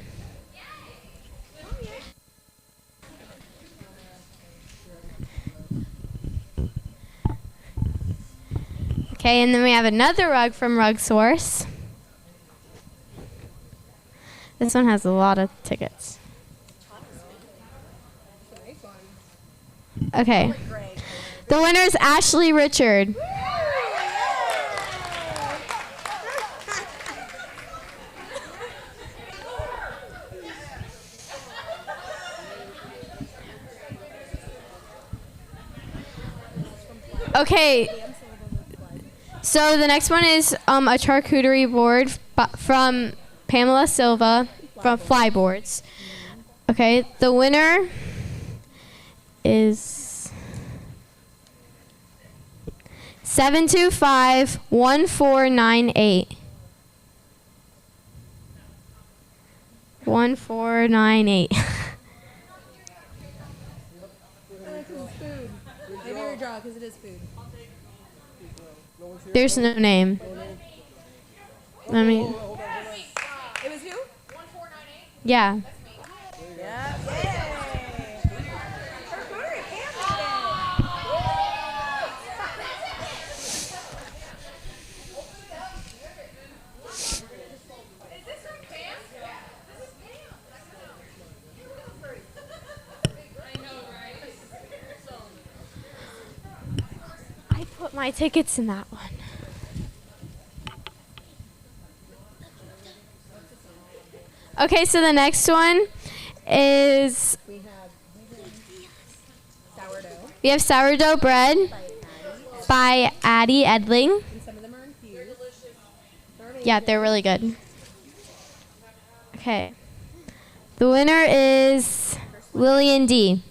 Okay, and then we have another rug from Rug Source. This one has a lot of tickets. Okay. The winner is Ashley Richard. Okay. So the next one is a charcuterie board from Pamela Silva from Flyboards. Okay, the winner is 725-1498. 1498. Maybe you're a draw because it is food. There's no name. I mean, It was who? 1498? yeah. I put my tickets in that one. Okay, so the next one is we have sourdough bread by Addie Edling. Yeah, they're really good. Okay. The winner is Lillian D.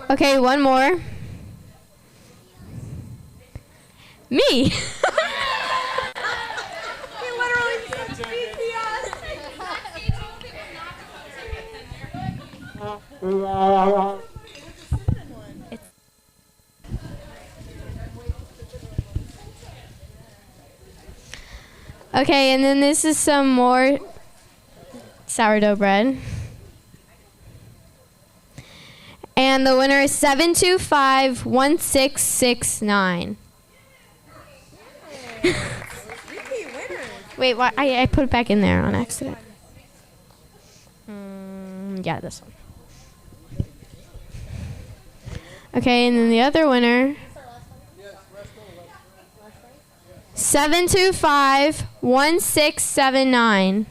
Okay, one more. Me. He literally said BTS. Okay, and then this is some more sourdough bread. And the winner is 725-1669. Wait, why? I put it back in there on accident. Yeah, this one. Okay, and then the other winner, 725-1679.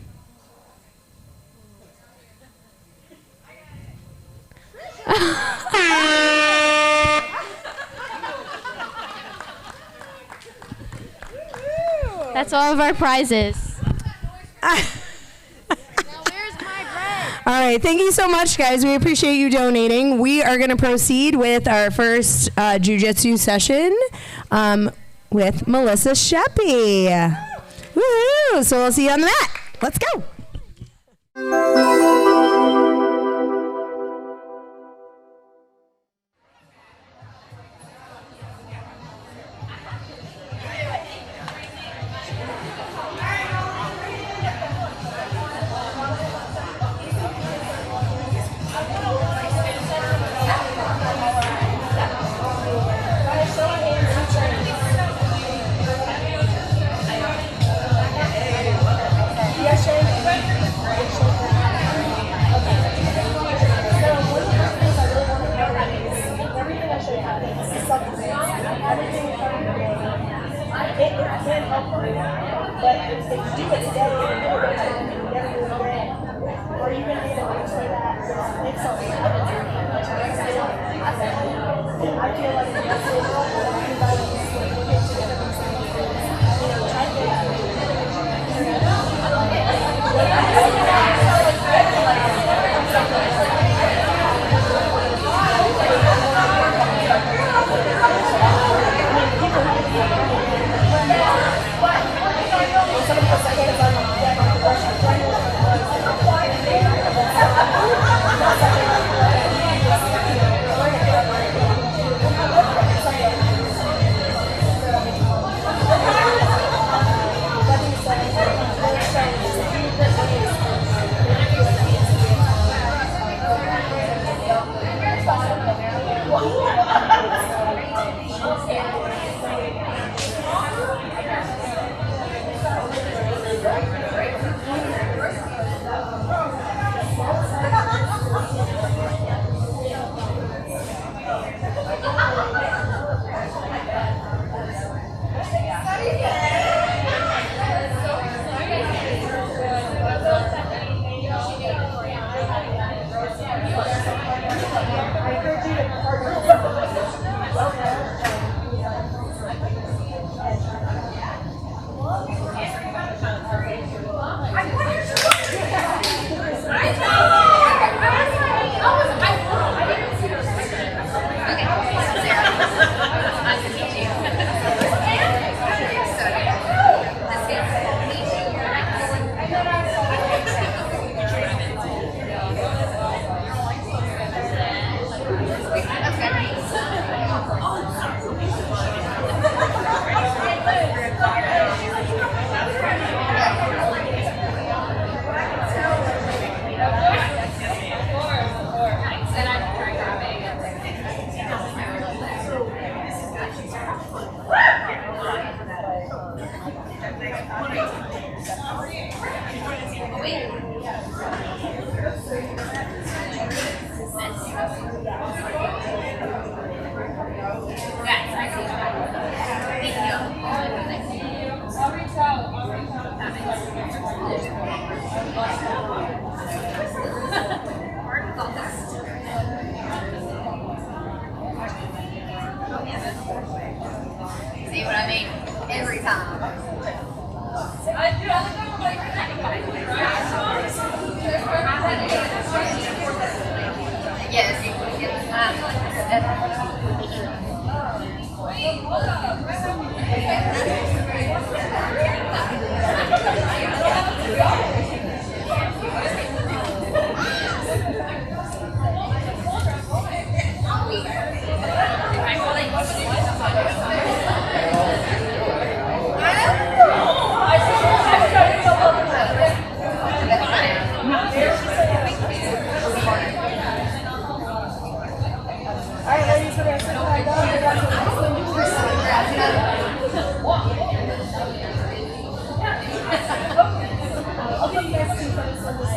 That's all of our prizes. All right, thank you so much, guys. We appreciate you donating. We are going to proceed with our first Jiu Jitsu session with Melissa Sheppy. Woohoo! So we'll see you on the mat. Let's go. See what I mean? Every time. Yes. I'll give you guys 2 minutes on this.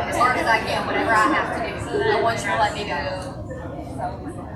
As hard as I can, whatever I have to do. I want you to let me go.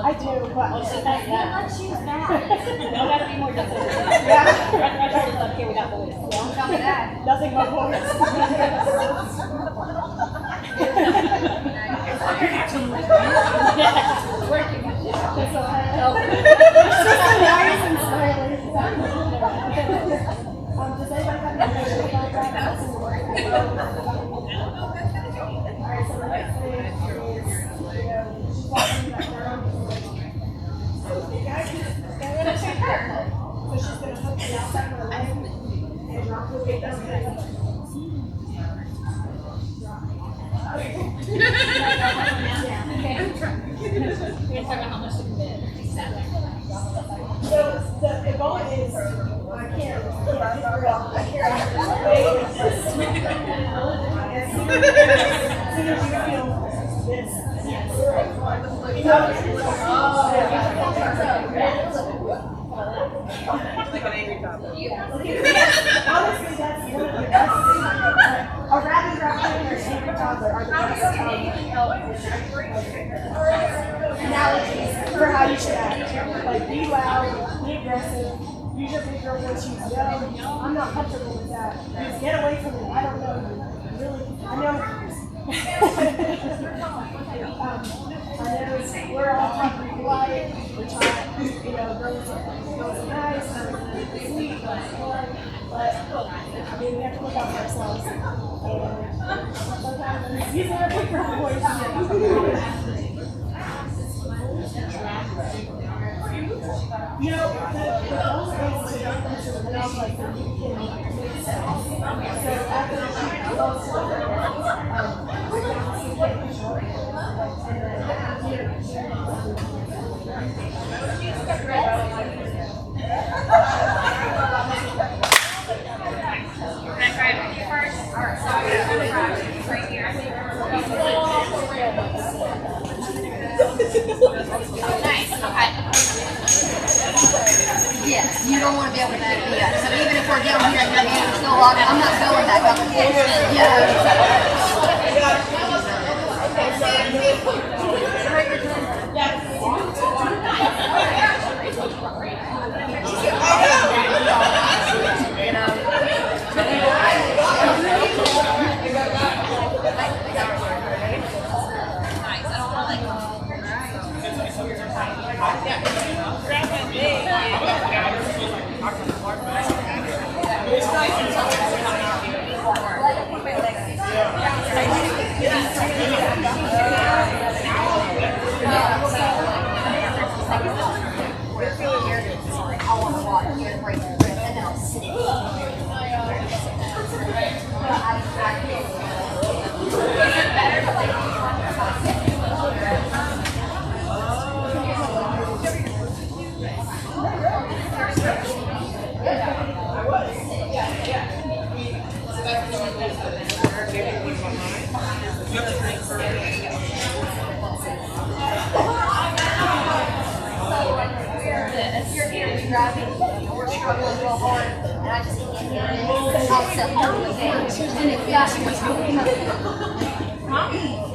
I do, but let's use that. No, gotta be more difficult. Yeah. Here we got the list. Nothing but voice. Working. That's what I help. It's just so nice and smiling. Does anybody have any questions about that? Alright, so the next thing is, she's walking back down. They're going to take her. So she's going to hook the outside of her leg and drop her weight down there. Okay. We're going to talk about how much to commit. So the goal is, I can't figure out, I can't as soon as you feel this, like an angry toddler. Honestly, that's one of the best things. A rabid raccoon or an angry toddler are the best analogies for how you should act. Like, be loud, be aggressive, use your big girl voice, you yell. I'm not comfortable with that. Just get away from me. I don't know you. Really, I know. I know we're all trying to be quiet. We're trying, girls are nice, sweet, but I mean, we have to look out for ourselves. And sometimes using our big girl voice. The goal is to get into the middle, like so you can make sense. So after she goes Yes, you don't want to be able to pick me up. So even if we're down here and your hand is still locked, I'm not going back up. Yeah.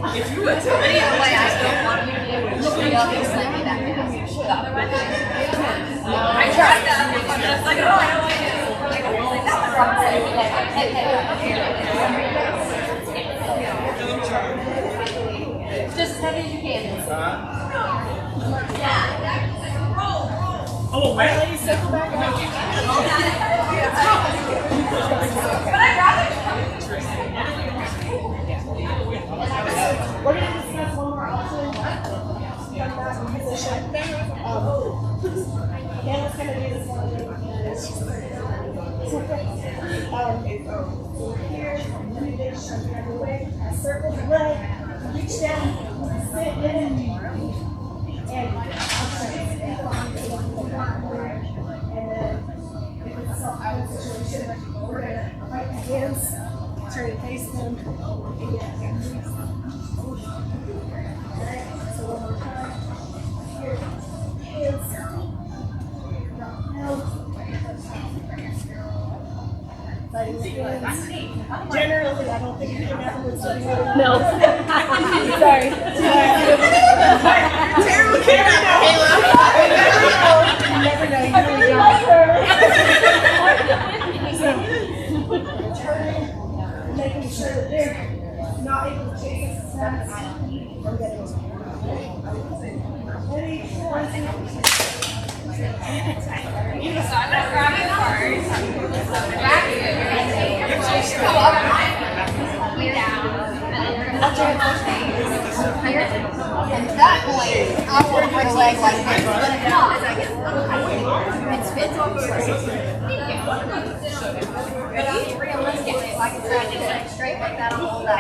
If you would tell me. Anyway, I still want you to do it. Y'all can send me that pass. The other one? I tried that. I'm just like, oh, I don't want to do it. Just as heavy as you can. Oh, wait. Ladies, circle back and But I got it. We're going to discuss one more option from that position. Then what's going to do this one is here, the leg, circle the leg, reach down, sit in, and then if it's a self-out situation, we're going to right hands, turn and face them, and get hands. Alright, so one more time. Here, hands, drop down. Generally, I don't think you can ever would say no. Sorry. Terrible camera now. You never know. You really don't. Turning, making sure that they're not able to chase us fast. I'm getting this. Ready? 1, 2, 3. So I'm going to grab it first. Back here. Go up. Way down. And then at that point, I want to bring a leg like this. But if not, it's fit. But I mean, realistically, if I can try to do it straight like that, I'll hold that.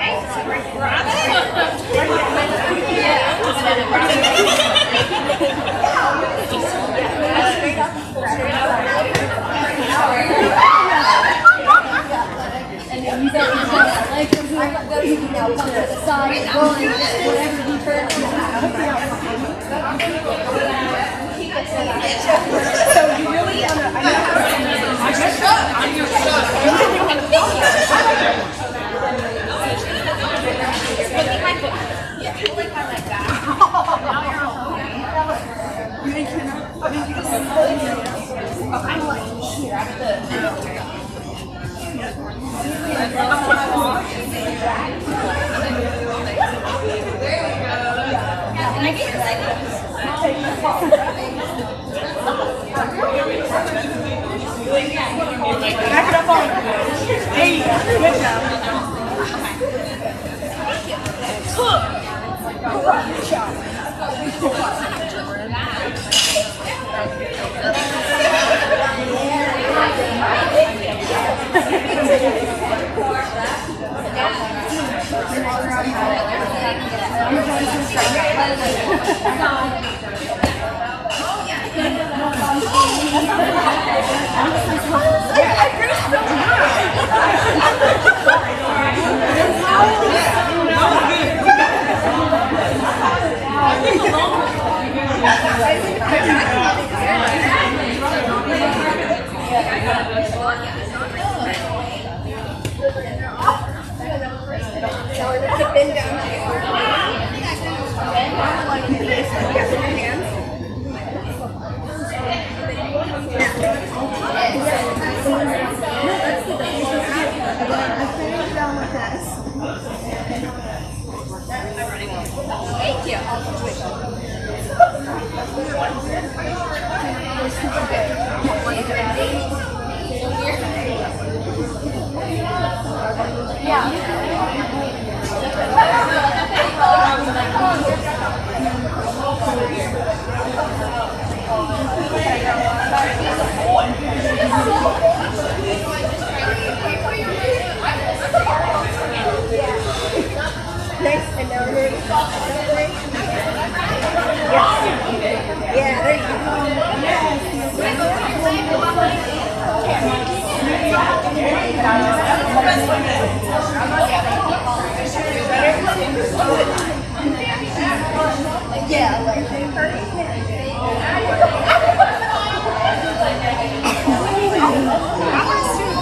And then you got that leg from here, go to now, come to the side, going, whatever you turn. So you really want to, I know back it up on. Hey, good job. Good job. Thank you. Next, and now we're going to stop that way. Yeah, there you Yeah, like I want to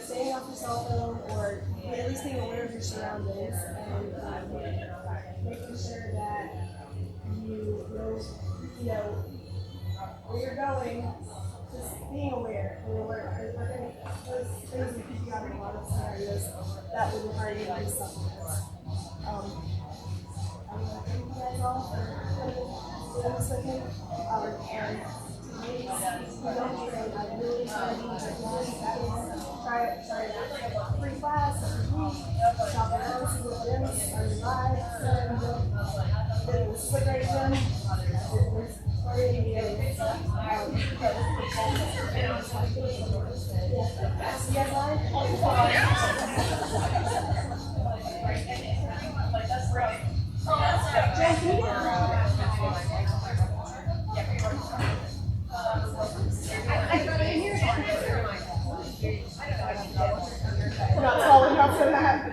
Staying off your cell phone, or at least being aware of your surroundings, and making sure that you know where you're going. Just being aware. Those things that keep you out of a lot of scenarios that would require you to do supplements. I'm going to thank you guys all for doing this with me. And please, I really try to be try it. Free class every week. Shop around, see what gyms are live. Did a split rate gym. See you guys not tall enough for that.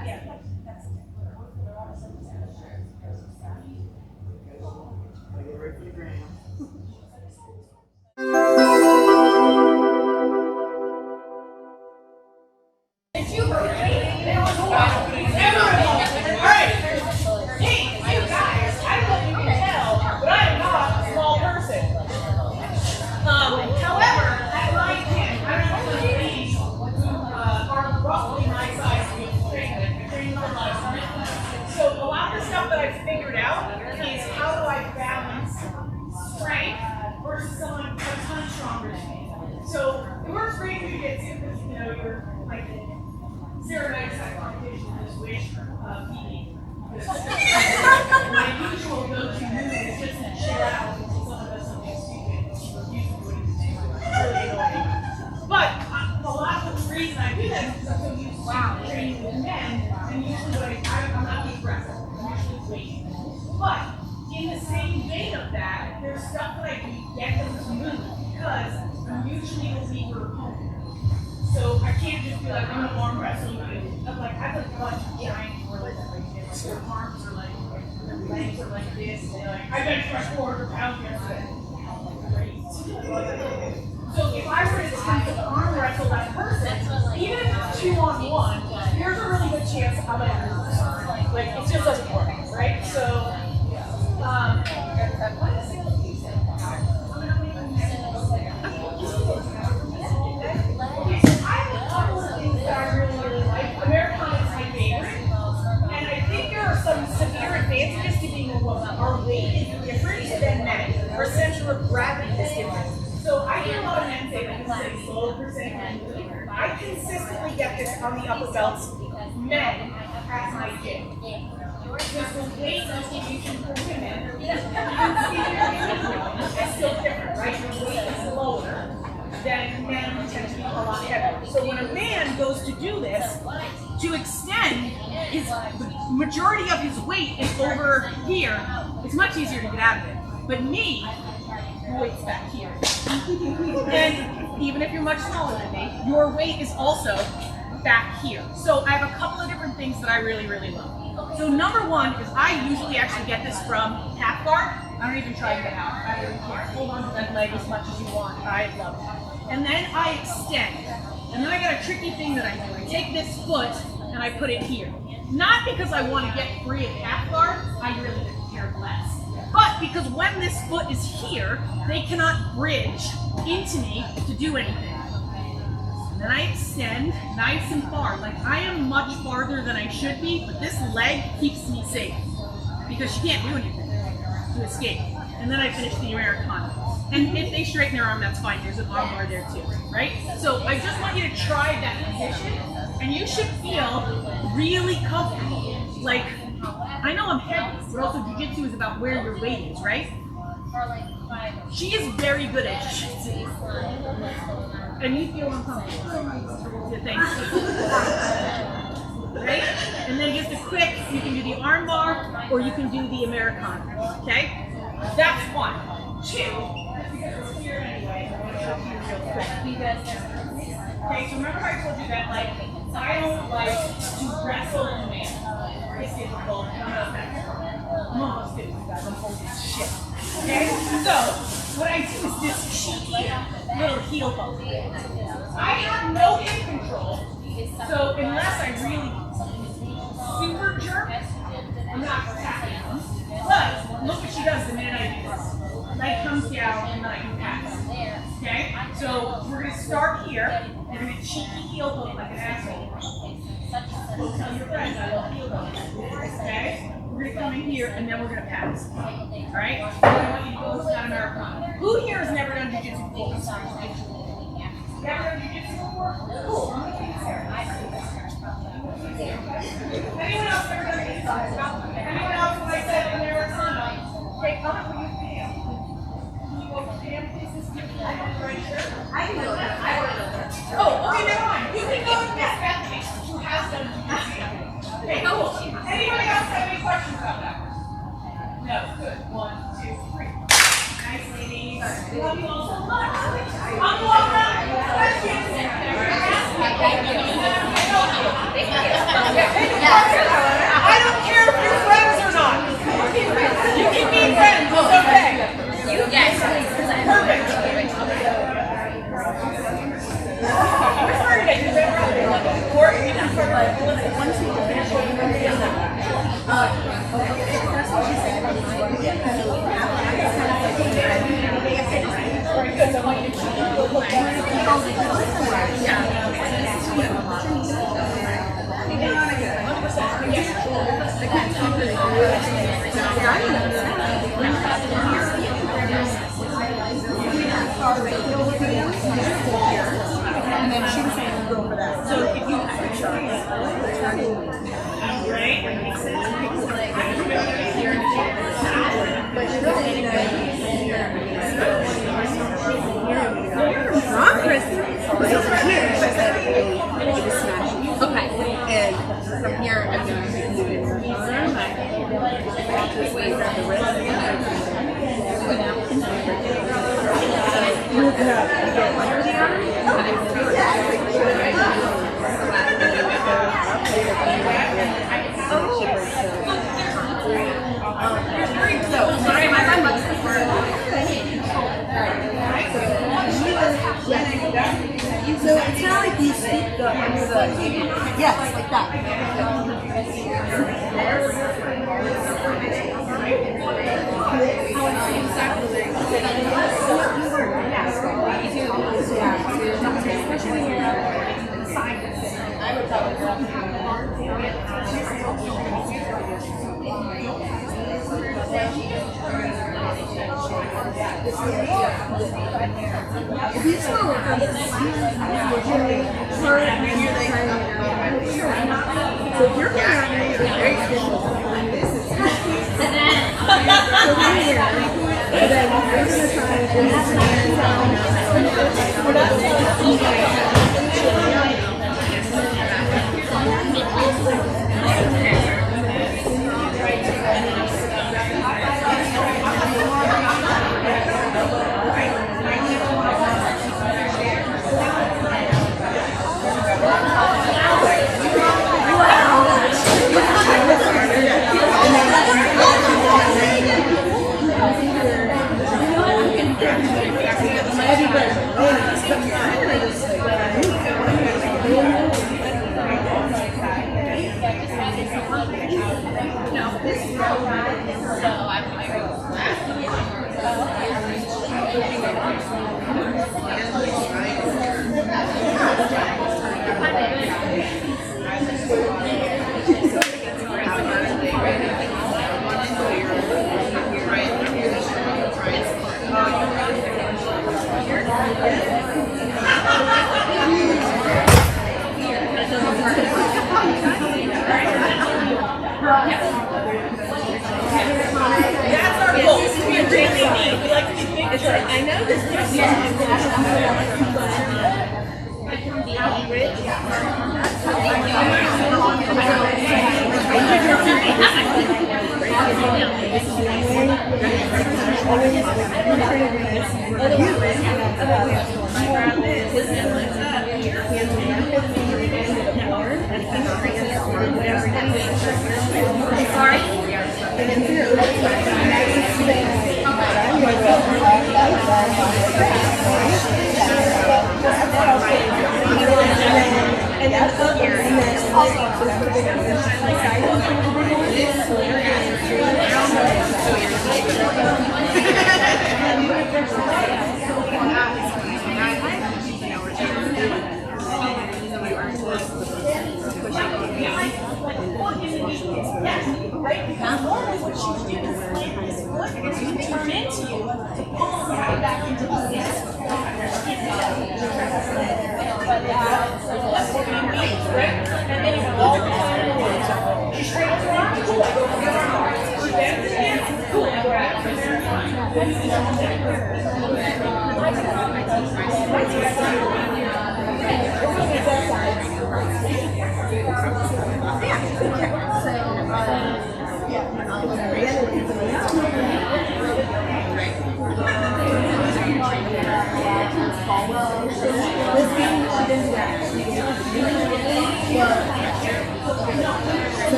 My usual go-to move is just to chill out until someone does something stupid. Really annoying. But the reason I do that is because I'm so used to training with men, and usually I'm not the aggressor. I'm usually waiting. But in the same vein of that, there's stuff that I can get them to move because I'm usually the weaker opponent. So I can't just be like, I'm gonna arm wrestle you. I'm like, I have a bunch of giant gorillas that their arms are like, their legs are like this, and they're like, I bench press 400 pounds yesterday. Great. So if I were to attempt to arm wrestle that person, even if it's 2-on-1, there's a really good chance I'm gonna lose. Like, it just doesn't work, right? So, advantages to being a woman. Our weight is different than men. Our center of gravity is different. So I hear a lot of men say that this is a slow percent. I consistently get this on the upper belts, men at my gym. Because the weight distribution for women is still different, right? Your weight is lower than men who tend to be a lot heavier. So when a man goes to do this, to extend, the majority of his weight is over here. It's much easier to get out of it. But me, the weight's back here. And even if you're much smaller than me, your weight is also back here. So I have a couple of different things that I really, really love. So number one is I usually actually get this from half guard. I don't even try to get out. I don't even care. Hold on to that leg as much as you want. I love it. And then I extend. And then I got a tricky thing that I do. I take this foot and I put it here. Not because I want to get free of half guard, I really care less. But because when this foot is here, they cannot bridge into me to do anything. And then I extend nice and far. Like I am much farther than I should be, but this leg keeps me safe because she can't do anything to escape. And then I finish the Americana. And if they straighten their arm, that's fine. There's an arm bar there too, right? So I just want you to try that position, and you should feel really comfortable. Like, I know I'm heavy, but also Jiu-Jitsu is about where your weight is, right? She is very good at Jiu-Jitsu. And you feel uncomfortable. Yeah, thanks. Right? And then just a quick, you can do the arm bar, or you can do the Americana, okay? That's one. Two, because it's here anyway, I want to show you real quick. Okay, so remember how I told you that, like, I don't like to wrestle a man. It's difficult. I'm almost good, you guys. I'm holding shit. Okay? So, what I do is this cheeky little heel bump. I have no hip control, so unless I really super jerk, I'm not attacking them. But look what she does the minute I do this. Leg comes down and then I can pass. Okay? So we're going to start here. We're going to cheeky heel hook like an asshole. Go tell your friends I love heel hook. Okay? We're going to come in here and then we're going to pass. Alright? So I want you to go with that Americana. Who here has never done Jiu-Jitsu before? Never done Jiu-Jitsu before? Cool. I'm going to take Sarah. Anyone else ever done Jiu-Jitsu? Anyone else, when I said Americana? Okay, come up with you. I can go there. Oh, okay, never mind. You can go with Miss Bethany, who has done Jiu-Jitsu. Okay, cool. Anybody else have any questions about that? No, good. 1, 2, 3. Nice, ladies. Love you all so much. I'll go around with questions. I don't care if you're friends or not. You can be friends. It's okay. Yes. Perfect. And then she was saying go for that. So if you have a choice, right? Okay. And from here, I'm going to do this way, grab the wrist. So it's not like you stick the yes, like that. If you smell it, so if you're very difficult. That's our goal. This is your daily need. We like to be big. It's like, I know this is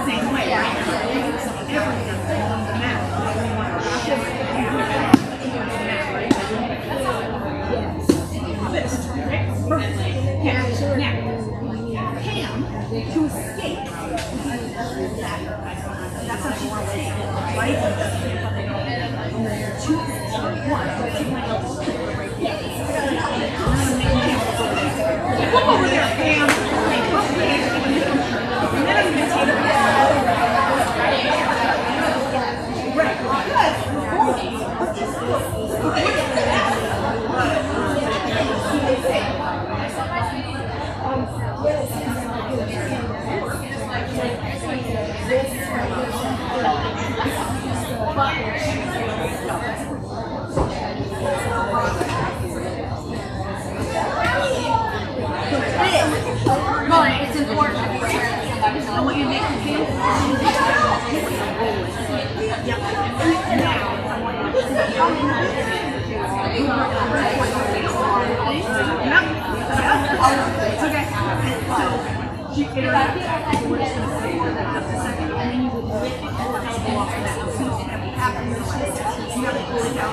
Same way, right? Everything on the mat. This, right? Perfect. Okay. Now, Pam, to escape. That's how she wants to escape, right? Two, one. Take my elbow. Come over there, Pam. And then I'm going to take it. Right, it's important. I want you to make the feel. Yep. Now, I want you to okay. So, you get it out. We're just going to say for just a second, and then you would lift your elbow off of that. So, you have to lift it. You have to pull it down.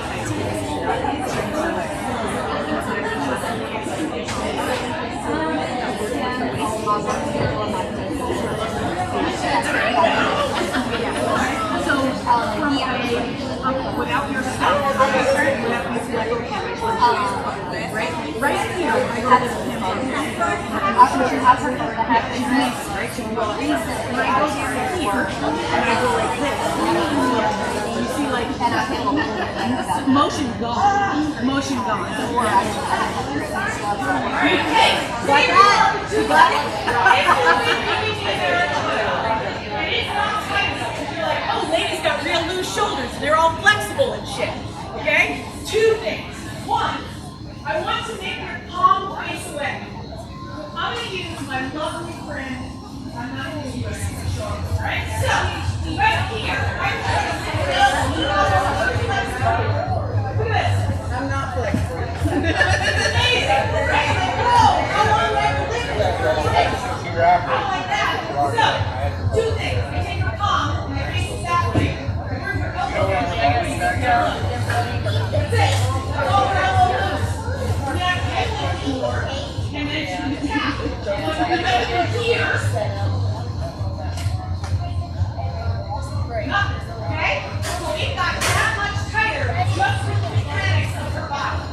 Without your stuff, right here, I go to him on here. I've heard that happen. Right? So you go like this, and I go here, and I go like this. You see, like, motion gone. Motion gone. Okay, like that. You got it? Oh, ladies got real loose shoulders. They're all flexible and shit. Okay? Two things. One, I want to make your palm face away. I'm going to use my lovely friend. I'm not going to use my shoulder, right? So, right here. Look at this. I'm not flexible. This is amazing. Right? Like, whoa, I want that liquid. I like that. So, two things. I take your palm and I face it that way. Where's your elbow? That's it. Elbow loose. That elbow more. And then you can tap. And when you make your here. Nothing. Okay? So it got that much tighter just with the mechanics of her body.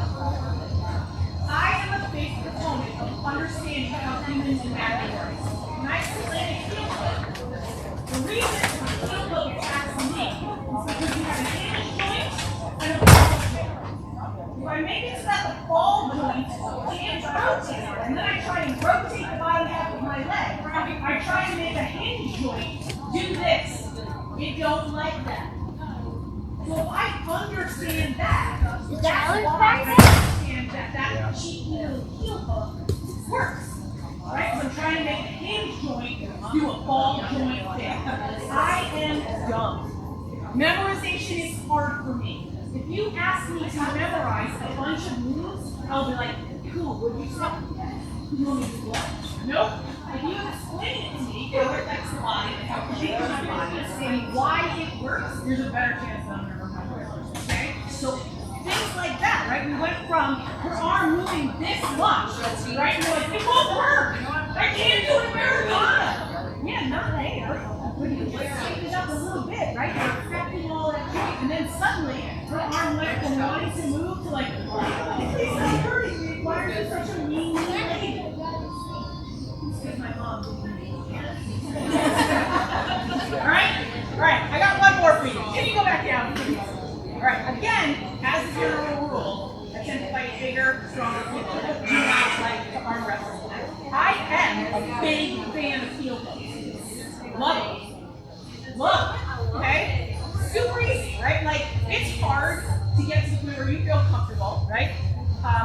I am a big proponent of understanding how humans anatomy works. When I explain a heel hook, the reason a heel hook attacks me is because you have a hinge joint and a ball joint. If I make it so that the ball joint can't rotate, and then I try and rotate the bottom half of my leg, I try and make a hinge joint do this. It don't like that. So if I understand that, that's why I understand that cheap little heel hook works. Right? So I'm trying to make a hinge joint do a ball joint thing. I am dumb. Memorization is hard for me. If you ask me to memorize a bunch of moves, I'll be like, cool, what did you say? You want me to do what? Nope. If you explain it to me, how it affects the body, and how it changes my body, understanding why it works, there's a better chance that I'm never going to work. Okay? So things like that, right? We went from her arm moving this much, right? And we're like, it won't work. I can't do an Americana. Yeah, not there. But you just shake it up a little bit, right? You're affecting all that joint. And then suddenly, her arm went from wanting to move to like, please stop hurting me. Why are you such a mean lady? Because my mom didn't make Alright? Alright, I got one more for you. Can you go back down? Alright, again, as a general rule, I tend to fight bigger, stronger people. Do not like to arm wrestle. I am a big fan of heel hooks. Love it. Love it. Okay? Super easy, right? Like, it's hard to get to the point where you feel comfortable, right?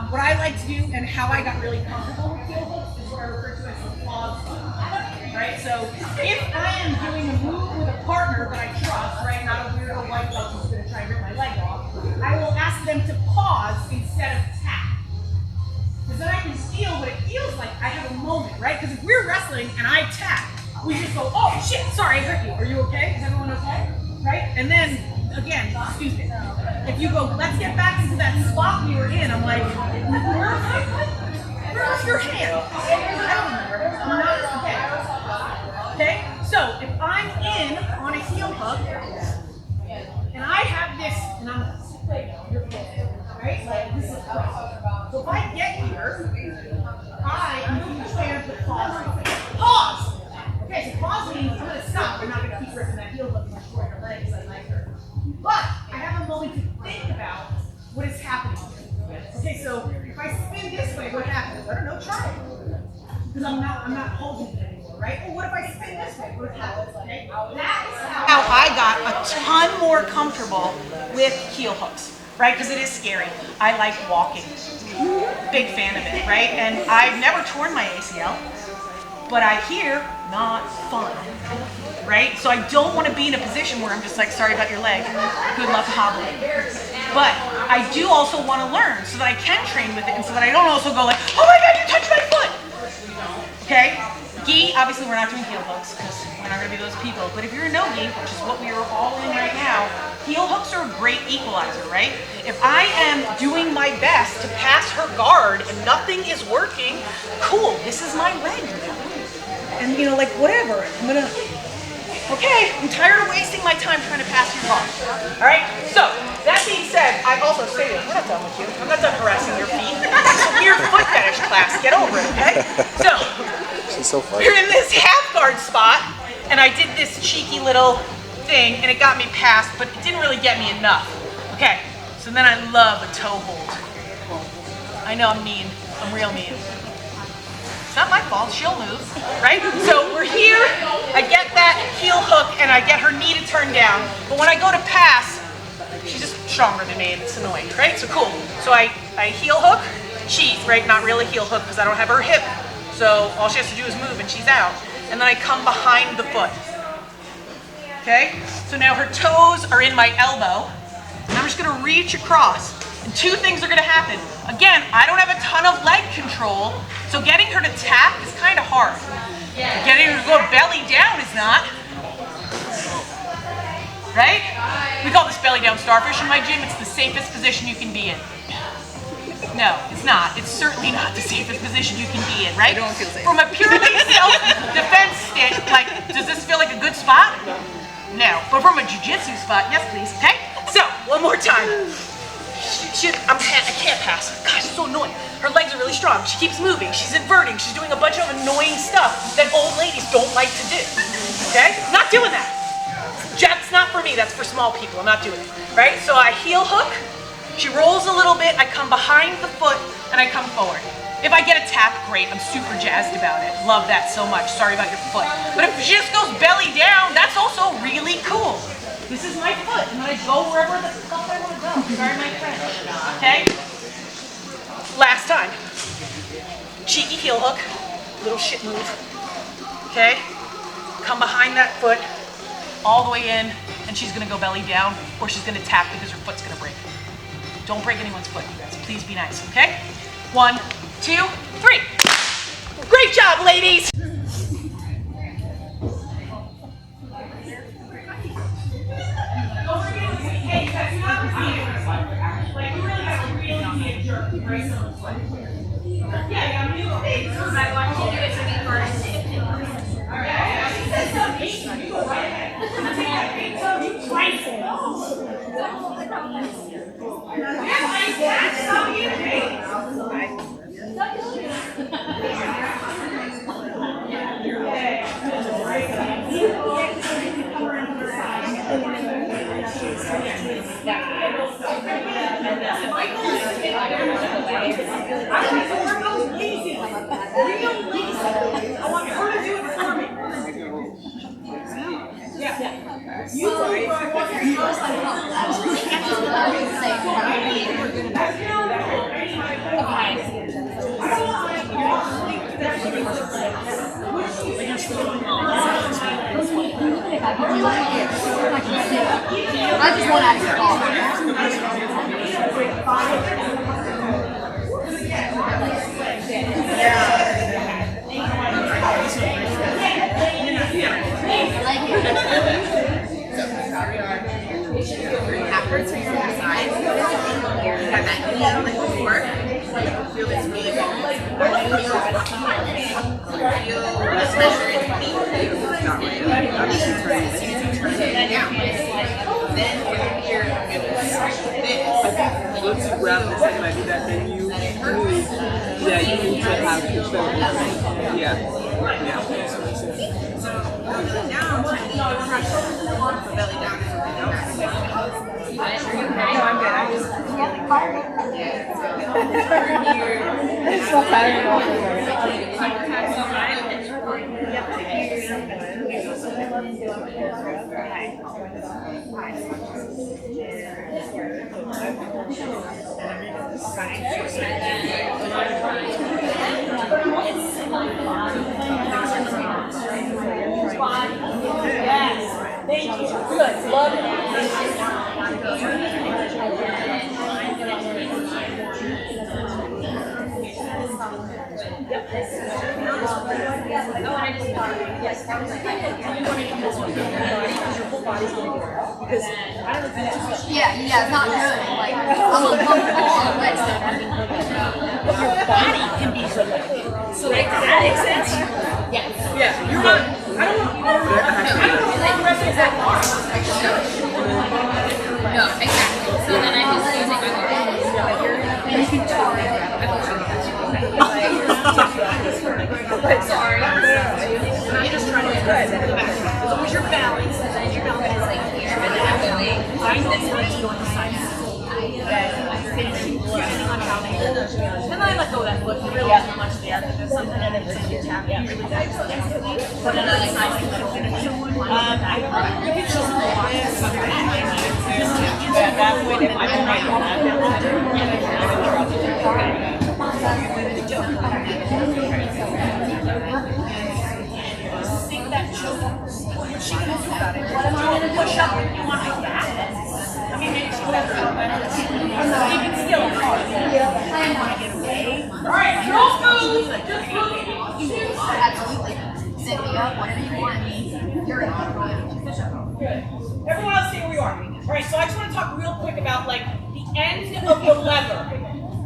What I like to do and how I got really comfortable with heel hooks is what I refer to as the pause button. Right? So if I am doing a move with a partner that I trust, right, not a weirdo white belt who's going to try and rip my leg off, I will ask them to pause and instead of tap. Because then I can feel what it feels like. I have a moment, right? Because if we're wrestling and I tap, we just go, oh shit, sorry, I hurt you. Are you okay? Is everyone okay? Right? And then, again, excuse me. If you go, let's get back into that spot we were in, I'm like, where's your hand? I don't remember. I'm not okay. So if I'm in on a heel hook, and I have this, and I'm right? Like this is so if I get here, I am a huge fan of the pause. Pause! Okay, so pause means I'm gonna stop. I'm not gonna keep ripping that heel hook in my short legs like I her. But I have a moment to think about what is happening here. Okay, so if I spin this way, what happens? I don't know, try it. Because I'm not holding it anymore, right? Well, what if I spin this way? What happens? Okay? That is how I got a ton more comfortable with heel hooks, right? Because it is scary. I like walking. Big fan of it, right? And I've never torn my ACL, but I hear not fun, right? So I don't want to be in a position where I'm just like, sorry about your leg. Good luck hobbling. But I do also want to learn so that I can train with it and so that I don't also go like, oh my God, you touched my foot. Okay? Gi, obviously we're not doing heel hooks because we're not going to be those people. But if you're a no-gi, which is what we are all in right now, heel hooks are a great equalizer, right? If I am doing my best to pass her guard and nothing is working, cool, this is my leg now. And you know, like whatever, okay, I'm tired of wasting my time trying to pass your guard. All right, so that being said, I also say this, we're not done with you. I'm not done harassing your feet. It's a weird foot fetish class, get over it, okay? So, she's so funny. You're in this half guard spot, and I did this cheeky little thing, and it got me past, but it didn't really get me enough. Okay, so then I love a toe hold. I know I'm mean, I'm real mean. It's not my fault, she'll move, right? So we're here, I get that heel hook and I get her knee to turn down, but when I go to pass, she's just stronger than me and it's annoying, right? So cool. So I heel hook, sheath, right? Not really heel hook because I don't have her hip. So all she has to do is move and she's out. And then I come behind the foot. Okay? So now her toes are in my elbow and I'm just gonna reach across. And two things are gonna happen. Again, I don't have a ton of leg control, so getting her to tap is kind of hard. Getting her to go belly down is not. Right? We call this belly down starfish in my gym. It's the safest position you can be in. No, it's not. It's certainly not the safest position you can be in, right? I don't feel safe. From a purely self-defense stand, like, does this feel like a good spot? No. But from a jiu-jitsu spot, yes please, okay? So, one more time. I can't pass. Gosh, it's so annoying. Her legs are really strong. She keeps moving. She's inverting. She's doing a bunch of annoying stuff that old ladies don't like to do. Okay? Not doing that. That's not for me. That's for small people. I'm not doing it. Right? So I heel hook. She rolls a little bit. I come behind the foot and I come forward. If I get a tap, great. I'm super jazzed about it. Love that so much. Sorry about your foot. But if she just goes belly down, that's also really cool. This is my foot, and then I go wherever the fuck I want to go. Sorry, my friend. Okay? Last time. Cheeky heel hook. Little shit move. Okay? Come behind that foot, all the way in, and she's gonna go belly down, or she's gonna tap because her foot's gonna break. Don't break anyone's foot, you guys. Please be nice, okay? 1, 2, 3. Great job, ladies! I want her to do it for me. Yeah. You I just want out of your car. that you need like before. Feel this really good. Feel this measure in the not really. Yeah. Then you're gonna this. Once you grab the second I do that, then you need to have your shoulder. Yeah. So down, don't rush. The belly down is really down. No, I'm good. I'm just feeling tired. It's so tired. Yes. Thank you. Good. Love it. Yeah, it's not good. Like, I'm uncomfortable on the wet stuff. Your body can be selected. So, like, does that make sense? Yeah. Yeah. You're not. I don't know like the rest of that arm. No, exactly. So then I'm just using my arm. Sorry. I'm just trying to go back. As long as you're balanced, and then your balance is like here, and then I'm going. I'm this way to go on the side. Finishing, depending on how they hold. And then I let go of that foot. Really not much there. There's something that they just tap really good. But then I like side. You can just that way they might be right on that. Think that choke. She can do that. You want to push up if you want like that. I mean, maybe she's better at that. Even still, it's hard. I want to get away. Alright, don't move. Just move. Absolutely. Sit me up, whatever you want. You're in control. Good. Everyone else stay where you are. Alright, so I just want to talk real quick about like the end of the lever.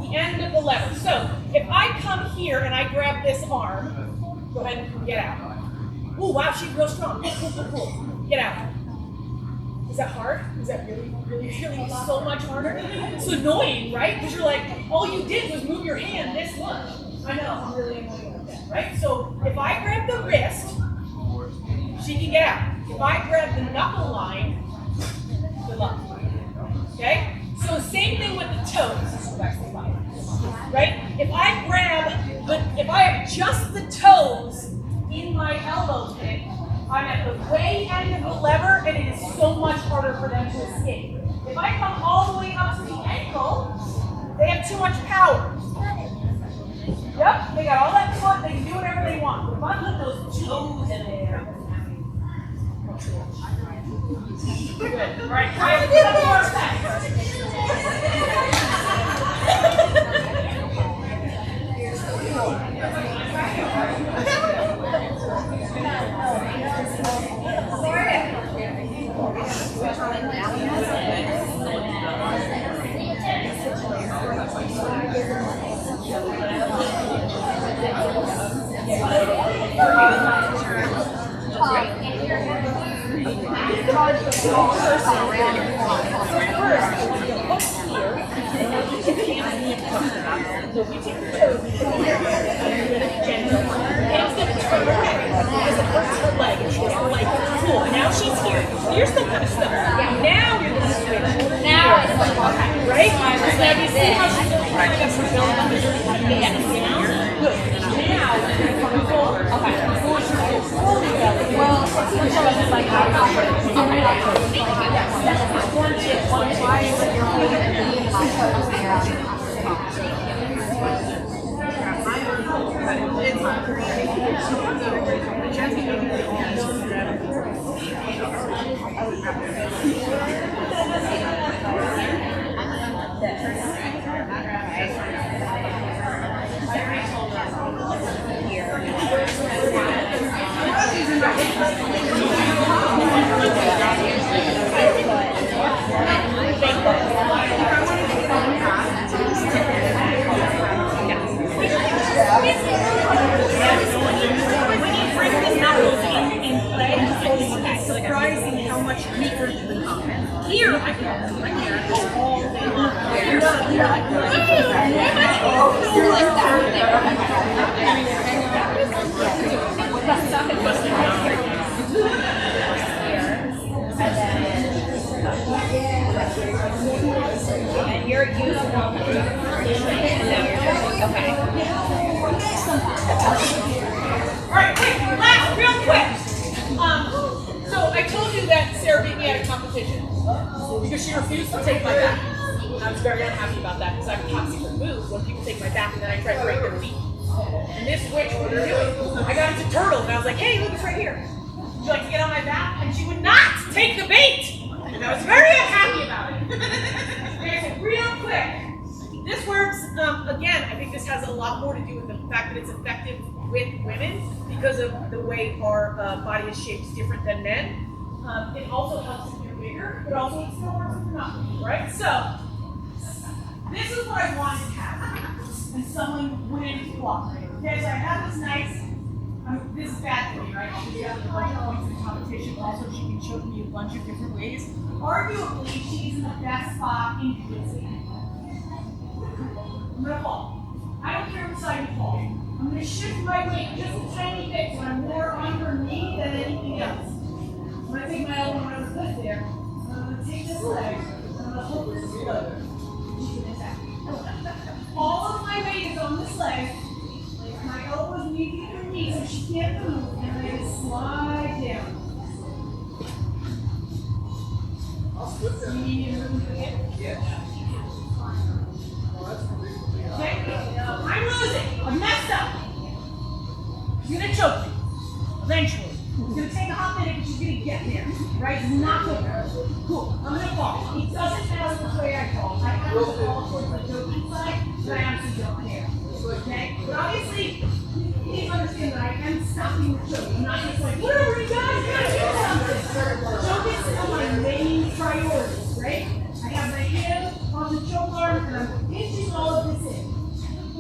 The end of the lever. So, if I come here and I grab this arm, go ahead and get out. Ooh, wow, she's real strong. Cool. Get out. Is that hard? Is that really so much harder? It's annoying, right? Because you're like, all you did was move your hand this much. I know, I'm really annoying with that, right? So if I grab the wrist, she can get out. If I grab the knuckle line, good luck. Okay? So same thing with the toes. Right? If I adjust the toes in my elbow kick, I'm at the way end of the lever, and it is so much harder for them to escape. If I come all the way up to the ankle, they have too much power. Yep, they got all that foot, they can do whatever they want. But if I put those toes in there, good. All right, try it one more time. Now she's here. You're still kind of stuck. Now you're going to switch. Now it's like, right? So now you see how she's going to bring up some build up? Yes. Good. Now you're coming forward. Okay. Well, it's like how Alright, wait, last, real quick. So I told you that Sarah beat me at a competition because she refused to take my back. I was very unhappy about that because I'm a top secret move when people take my back and then I try to break their feet. And this witch, what are you doing? I got into turtles and I was like, hey, look, it's right here. Would you like to get on my back? And she would not take the bait. And I was very unhappy about it. Okay, so real quick. This works, again, I think this has a lot more to do with the fact that it's effective with women because of the way our body is shaped is different than men. It also helps if you're bigger, but also it still works if you're not, right? So, this is what I wanted to have. And someone wouldn't cooperate. Okay, so I have this nice, this is bad for me, right? She has a bunch of points in the competition. Also, she can choke me a bunch of different ways. Arguably, she's in the best spot in jiu-jitsu. I'm gonna fall. I don't care which side you fall. I'm gonna shift my weight just a tiny bit so I'm more on her knee than anything else. I'm gonna take my elbow when I was good there. I'm gonna take this leg. I'm gonna hold this good. All of my weight is on this leg. My elbow is meeting her knee so she can't move. And I'm gonna slide down. You need me to move again? Yeah. Okay, I'm losing. I'm messed up. She's gonna choke me. Eventually. It's gonna take a hot minute, but she's gonna get there. Right? It's not good. Cool. I'm gonna fall. It doesn't matter which way I fall. I have to fall towards the choking side, but I honestly don't care. Okay? But obviously, please understand that I am stopping the choke. I'm not just like, whatever you guys gotta do something. Choke is still my main priority, right? I have my hand on the choke arm and I'm pinching all of this in.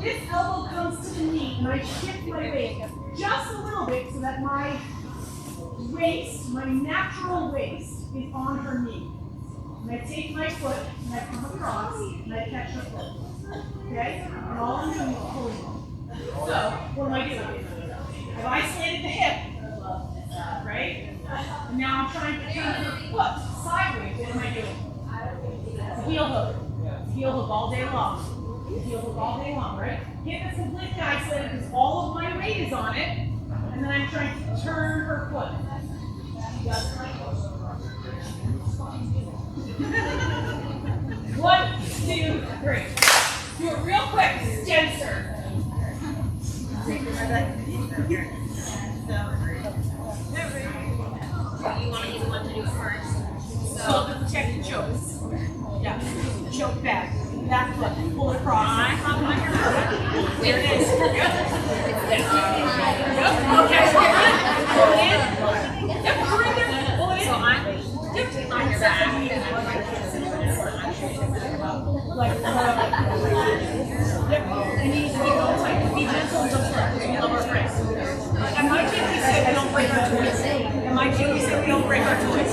This elbow comes to the knee and I shift my weight just a little bit so that my waist, my natural waist, is on her knee. And I take my foot and I come across and I catch her foot. Okay? And all I'm doing is pulling her. So, what am I doing? I've isolated the hip, right? And now I'm trying to turn her foot sideways. What am I doing? Heel hook. Heel hook all day long. Heel hook all day long, right? Hip is completely isolated because all of my weight is on it. And then I'm trying to turn her foot. One, two, three. Do it real quick. Stencer. You want to be the one to do it first. So check the choke. Yeah. Choke back. Back foot. Pull it across. There it is. Yep. Okay. Pull it in. Yep. Pull it in there. Pull it in. So I'm on your back. Yep. And be gentle and don't trust. We love our friends. And my team, we say we don't break our toys. And my team, we say we don't break our toys.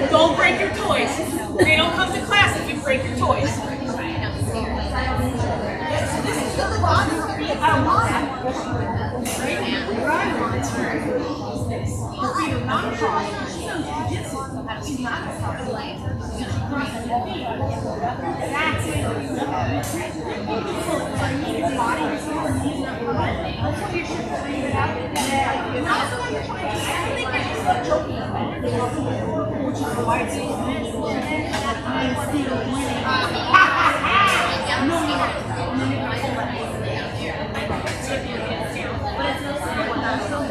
Don't break your toys. They don't come to class if you break your toys. Yes, this is the body. I want it. Right? What I want is her feet are not crossed. She knows jiu-jitsu. She's not a proper life. That's it. I need your body to see her knees not right. That's what you should figure it out. And also when you're trying to, I don't think I should start choking them. Which is why it's so I'm still winning. No, no. But it's also what I'm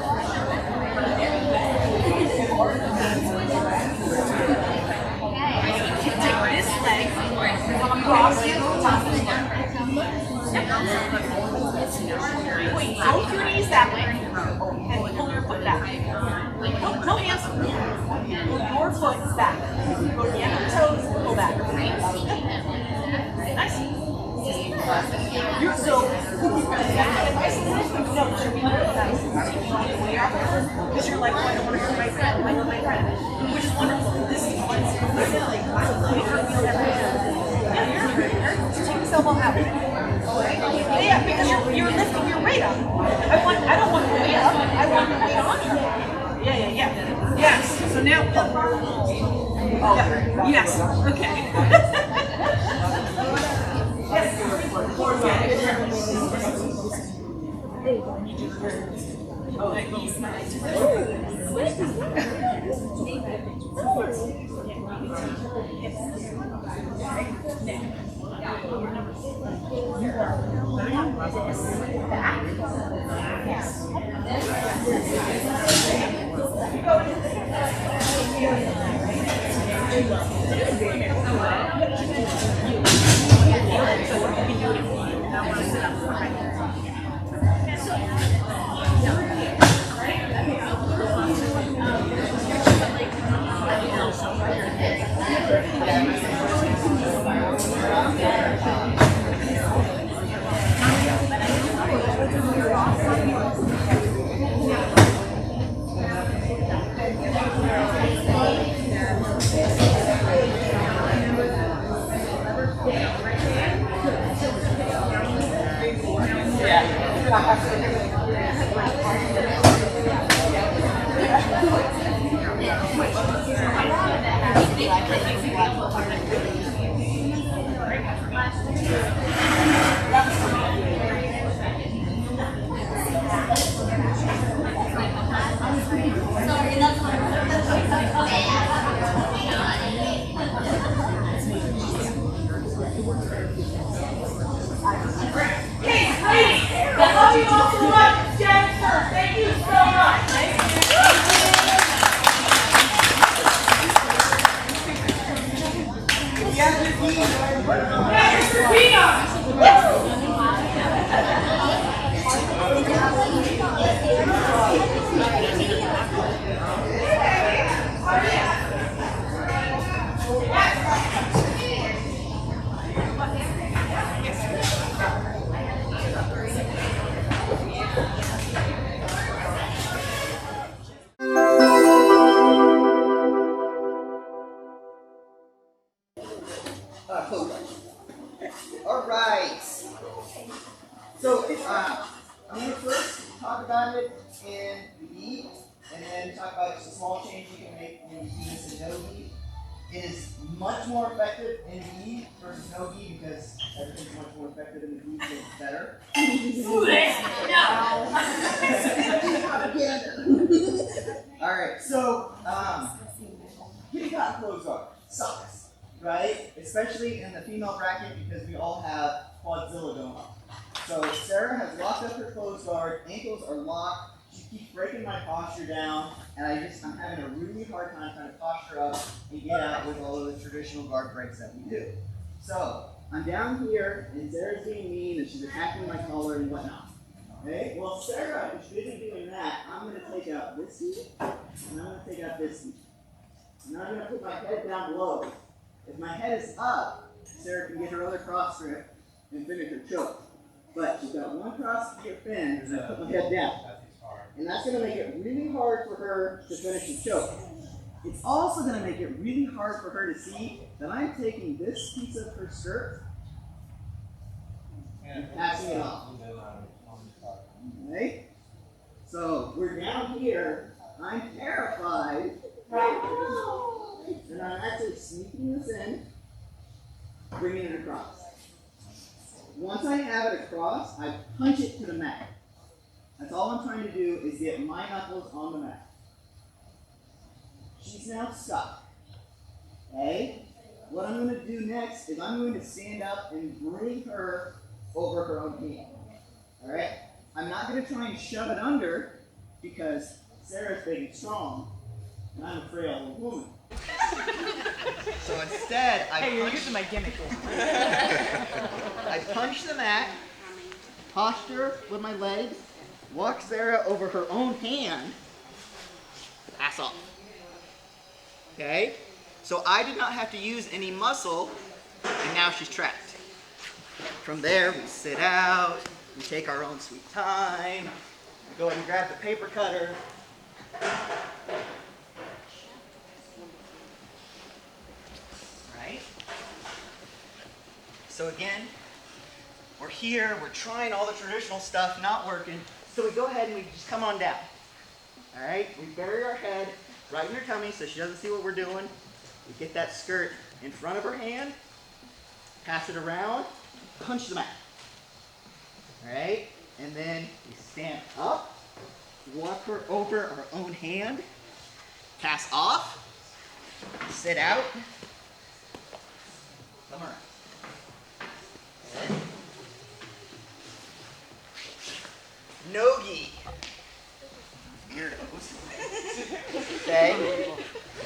take this leg, come across the top of the leg. Wait, hold your knees that way and pull your foot that way. No hands. Your foot is back. Go to the end of the toes and pull back. Nice. You're so because you're like, oh, I don't want to hurt my friend. I love my friend, which is wonderful. This is fun. Take this elbow out. Yeah, because you're lifting your weight up. I don't want your weight up. I want your weight on her. Yeah. Yes. So now. Oh, yes. Okay. Yes. All right. So I'm going to first talk about it in the gi, and then talk about just a small change you can make in gis and no gi. It is much more effective in gi versus no gi because everything's much more effective in the gi, so it's better. All right. So kitty cotton clothes guard sucks, right? Especially in the female bracket because we all have quadzilla going on. So Sarah has locked up her clothes guard, ankles are locked, she keeps breaking my posture down, and I'm having a really hard time trying to posture up and get out with all of the traditional guard breaks that we do. So I'm down here, and Sarah's being mean, and she's attacking my collar and whatnot. Okay? Well, Sarah is busy doing that. I'm going to take out this knee, and I'm going to take out this knee. And I'm going to put my head down low. If my head is up, Sarah can get her other cross grip and finish her choke. But she's got one cross to get fin, and I put my head down. And that's going to make it really hard for her to finish the choke. It's also going to make it really hard for her to see that I'm taking this piece of her skirt and passing it off. Okay? So we're down here. I'm terrified. And I'm actually sneaking this in, bringing it across. Once I have it across, I punch it to the mat. That's all I'm trying to do is get my knuckles on the mat. She's now stuck. Okay? What I'm going to do next is I'm going to stand up and bring her over her own hand. Alright? I'm not going to try and shove it under because Sarah's big and strong, and I'm a frail old woman. So instead, you're using my gimmick. I punch the mat, posture with my legs, walk Sarah over her own hand, pass off. Okay? So I did not have to use any muscle, and now she's trapped. From there, we sit out, we take our own sweet time, we go ahead and grab the paper cutter. Right? So again, we're here, we're trying all the traditional stuff, not working. So we go ahead and we just come on down. All right? We bury our head right in her tummy so she doesn't see what we're doing. We get that skirt in front of her hand, pass it around, punch the mat. Alright? And then we stand up, walk her over our own hand, pass off, sit out, come around. No-gi. Weirdos. Okay?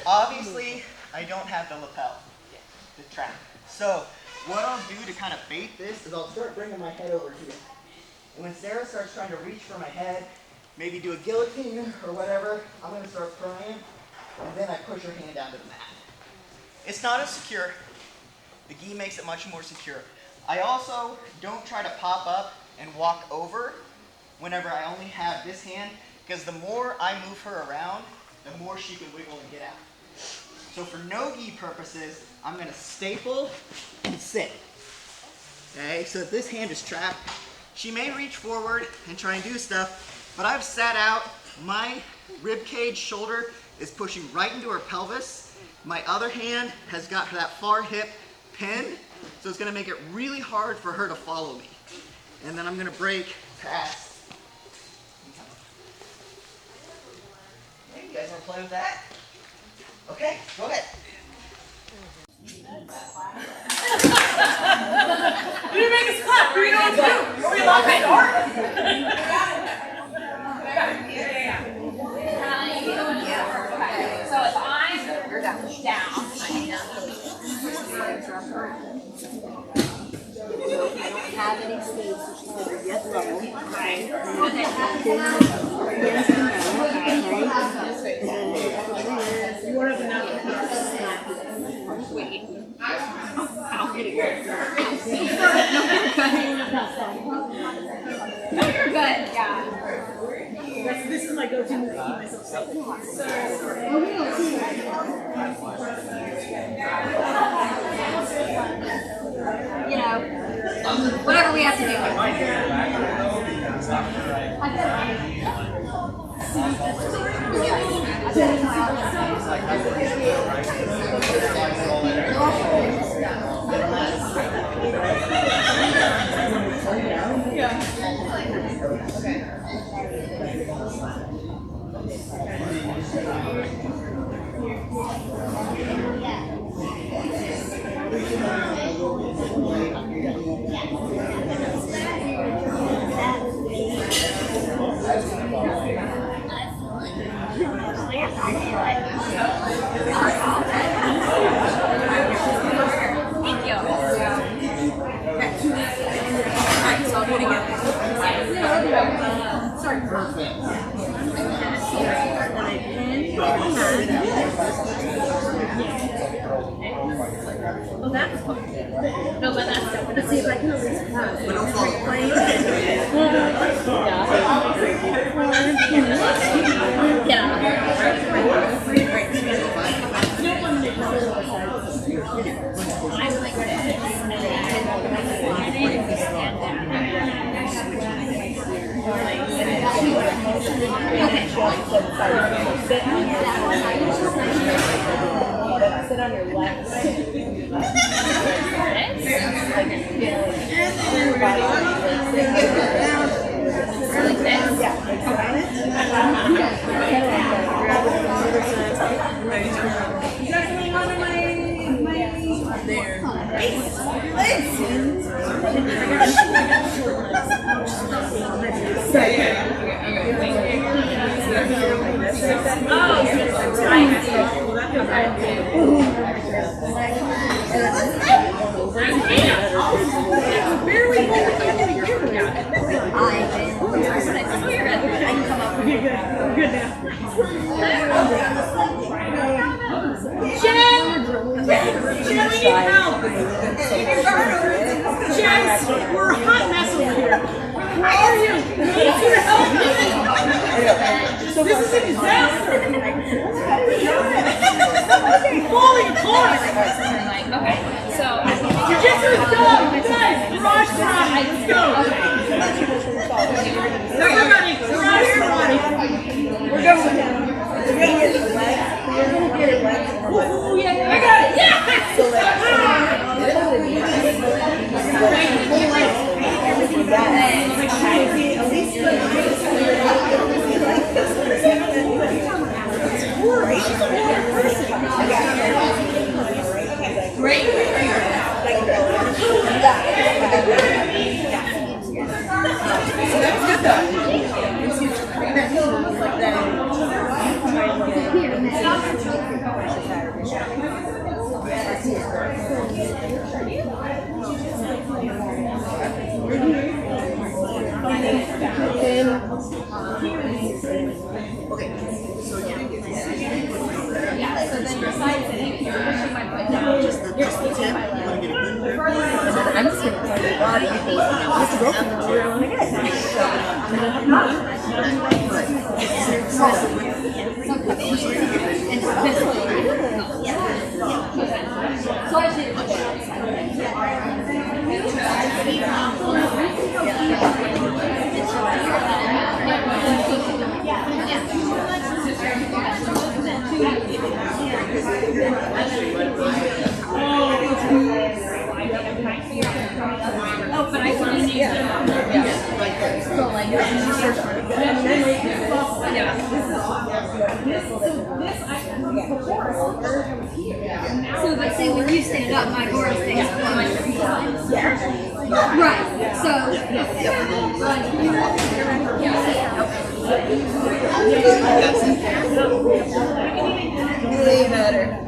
Obviously, I don't have the lapel to trap. So, what I'll do to kind of bait this is I'll start bringing my head over here. And when Sarah starts trying to reach for my head, maybe do a guillotine or whatever, I'm going to start crying, and then I push her hand down to the mat. It's not as secure. The gi makes it much more secure. I also don't try to pop up and walk over whenever I only have this hand, because the more I move her around, the more she can wiggle and get out. So for no-gi purposes, I'm going to staple and sit. Okay, so if this hand is trapped, she may reach forward and try and do stuff, but I've sat out, my rib cage shoulder is pushing right into her pelvis. My other hand has got that far hip pinned, so it's going to make it really hard for her to follow me. And then I'm going to break past. Hey, you guys want to play with that? Okay, go ahead. You didn't make us clap. We know what to do. Are we allowed to start? So if I'm down, I don't have any sleeves, so she's going to get low. You won't have enough. wait. I'll get it. No, you're good. Yeah. This is my go-to move to keep myself safe. You know, whatever we have to do. Thank you. Alright, so I'll do it again. Sorry. Perfect. Well, that's fun. No, but that's good. Let's see if I can at least pass. But don't fall. Sit on your left. We're a hot mess over here. Where are you? We need you to help me. This is a disaster. Falling apart. Okay, so Jiu-Jitsu is done. Guys, garage time. Let's go. Everybody, garage karate. We're going. Ooh, yeah, I got it. Yes! So, but say when you stand up, my door stays right. So, Way better.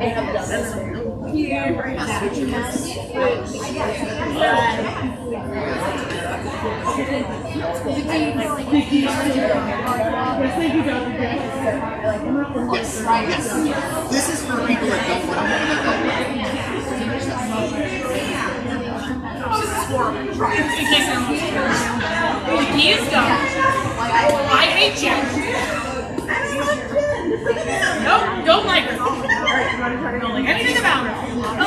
Yes. This is for people that don't want I hate you. Nope, don't like her. Don't like anything about her. I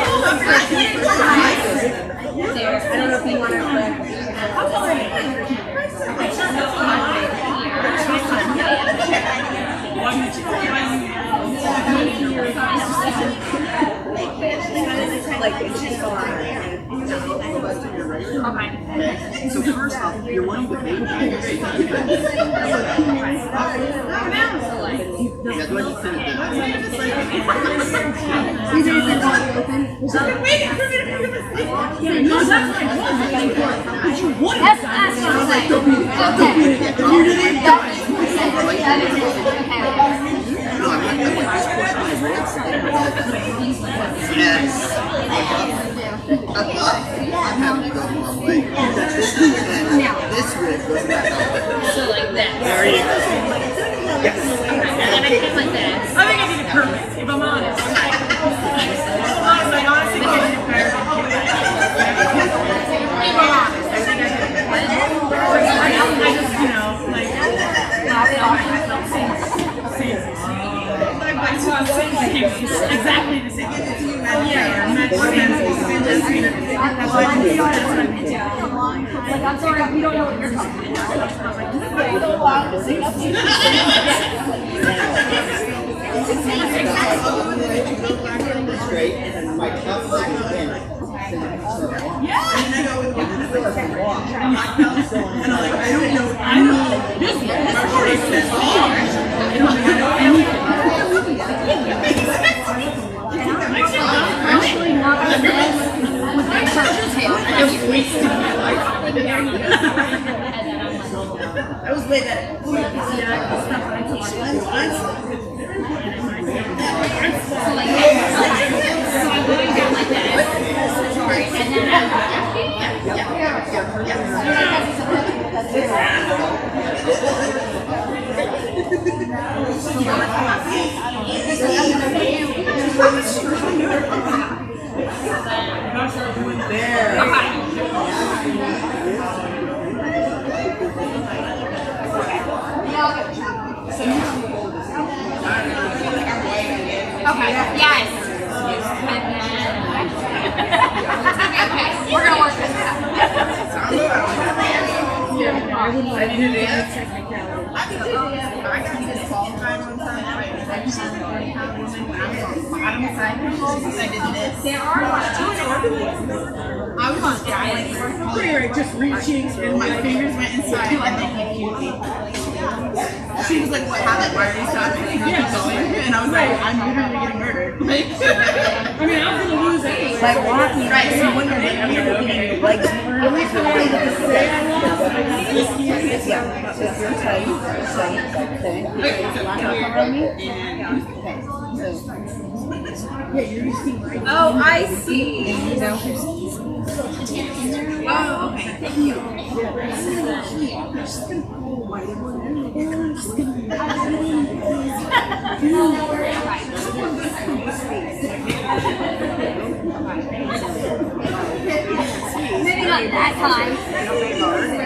don't know if you want to Okay. So first off, you're one of the baby. Yeah, go ahead and finish Yes. I'm having to go the long way. This rib goes back up. So like that. There you go. Yes. And then I came like that. I think I did it perfect, if I'm honest. I honestly think I did it better. If I'm honest, I think I did it better. I just, you know, like, exactly the same. Yeah, that's what I mean. Like, I'm sorry, we don't know what you're talking about. It's great. My cup is in. Yeah. And I feel like I walk. And I'm like, I don't know. This part is this hard. I don't know anything. actually not with my church tail. I just wasted my life. That was way better. Okay, yes. Okay, we're gonna work this out. I did it. I can do it. I got disqualified one time. I just had a bottom side. I did this. There are I was on like just reaching and my fingers went inside and then he cute me. She was like, what happened? Why are you stopping? And I was like, I'm literally getting murdered. I mean, I'm gonna lose it. Like walking, right? So when you're like, like, at least when I was say, yeah, so if you're tight, okay. Yeah, you're using right. Oh, I see. Oh, okay. Thank you. Maybe not that time.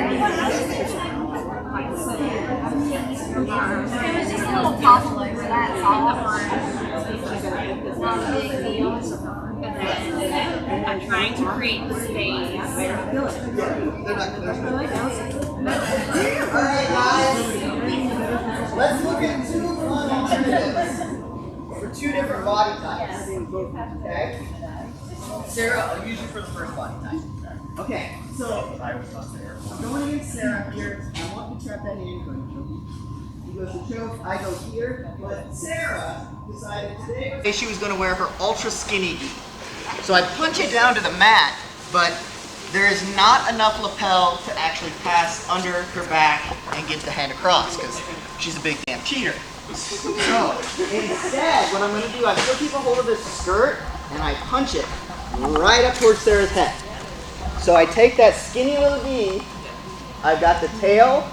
create the space. Alright guys, let's look at two fun alternatives for two different body types. Okay? Sarah, I'll use you for the first body type. Okay, so I'm going against Sarah here. I want to trap that hand crank. He goes to choke, I go here, but Sarah decided today she was going to wear her ultra skinny gi. So I punch it down to the mat, but there is not enough lapel to actually pass under her back and get the hand across because she's a big damn cheater. So instead, what I'm going to do, I still keep a hold of this skirt and I punch it right up towards Sarah's head. So I take that skinny little gi, I've got the tail,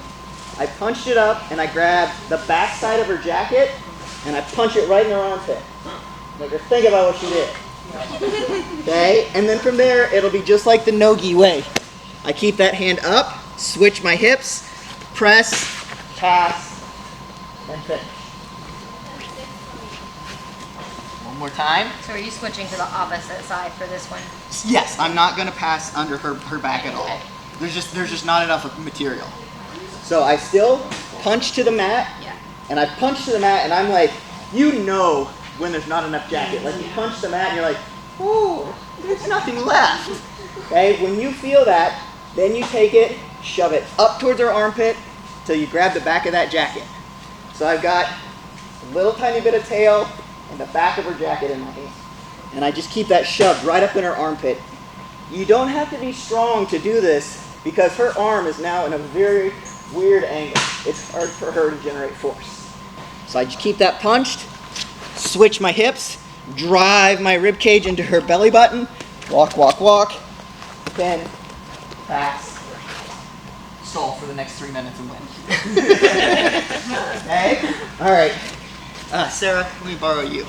I punched it up and I grab the back side of her jacket and I punch it right in her armpit. Make her think about what she did. Okay, and then from there it'll be just like the no-gi way. I keep that hand up, switch my hips, press, pass, and finish. One more time. So are you switching to the opposite side for this one? Yes, I'm not going to pass under her back at all. There's just not enough material. So I still punch to the mat, and I punch to the mat, and I'm like, you know when there's not enough jacket. Like you punch the mat, and you're like, oh, there's nothing left. Okay, when you feel that, then you take it, shove it up towards her armpit till you grab the back of that jacket. So I've got a little tiny bit of tail and the back of her jacket in my hand. And I just keep that shoved right up in her armpit. You don't have to be strong to do this because her arm is now in a very weird angle. It's hard for her to generate force. So I just keep that punched, switch my hips, drive my rib cage into her belly button, walk, walk, walk, then pass, stall for the next 3 minutes and win. Okay? All right. Sarah, let me borrow you.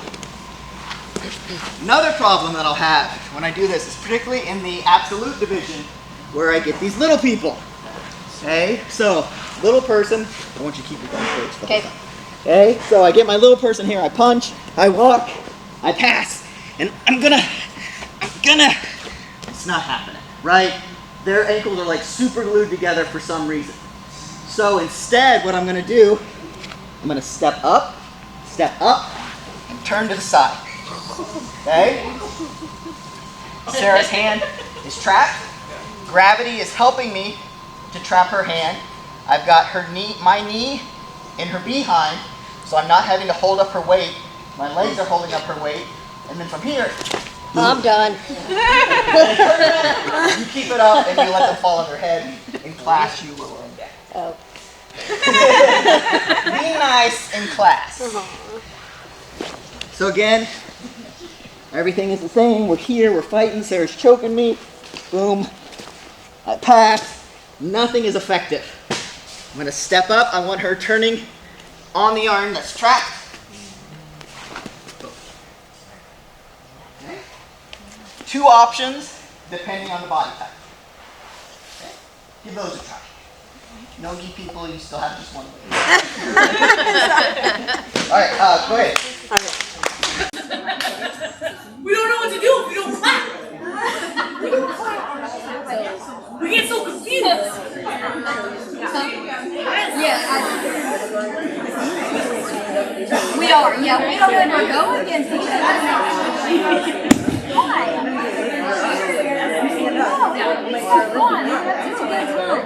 Another problem that I'll have when I do this is particularly in the absolute division where I get these little people. Okay? So, little person, I want you to keep your gun straight. Okay. Okay? So I get my little person here, I punch, I walk, I pass, and I'm gonna, it's not happening, right? Their ankles are like super glued together for some reason. So instead, what I'm gonna do, I'm gonna step up, and turn to the side. Okay? Sarah's hand is trapped. Gravity is helping me to trap her hand. I've got my knee in her behind, so I'm not having to hold up her weight. My legs are holding up her weight. And then from here, I'm done. you keep it up and you let them fall on their head. In class, you will win. Oh. Be nice in class. So again, everything is the same. We're here, we're fighting. Sarah's choking me. Boom. I pass. Nothing is effective. I'm going to step up. I want her turning on the arm that's trapped. Okay. 2 options depending on the body type. Okay. Give those a try. No-gi people, you still have just one. Alright, go ahead. We don't know what to do if we don't clap. We get so confused. We are, yeah. We don't ever go against each other. Why? It's so fun. It's a good time.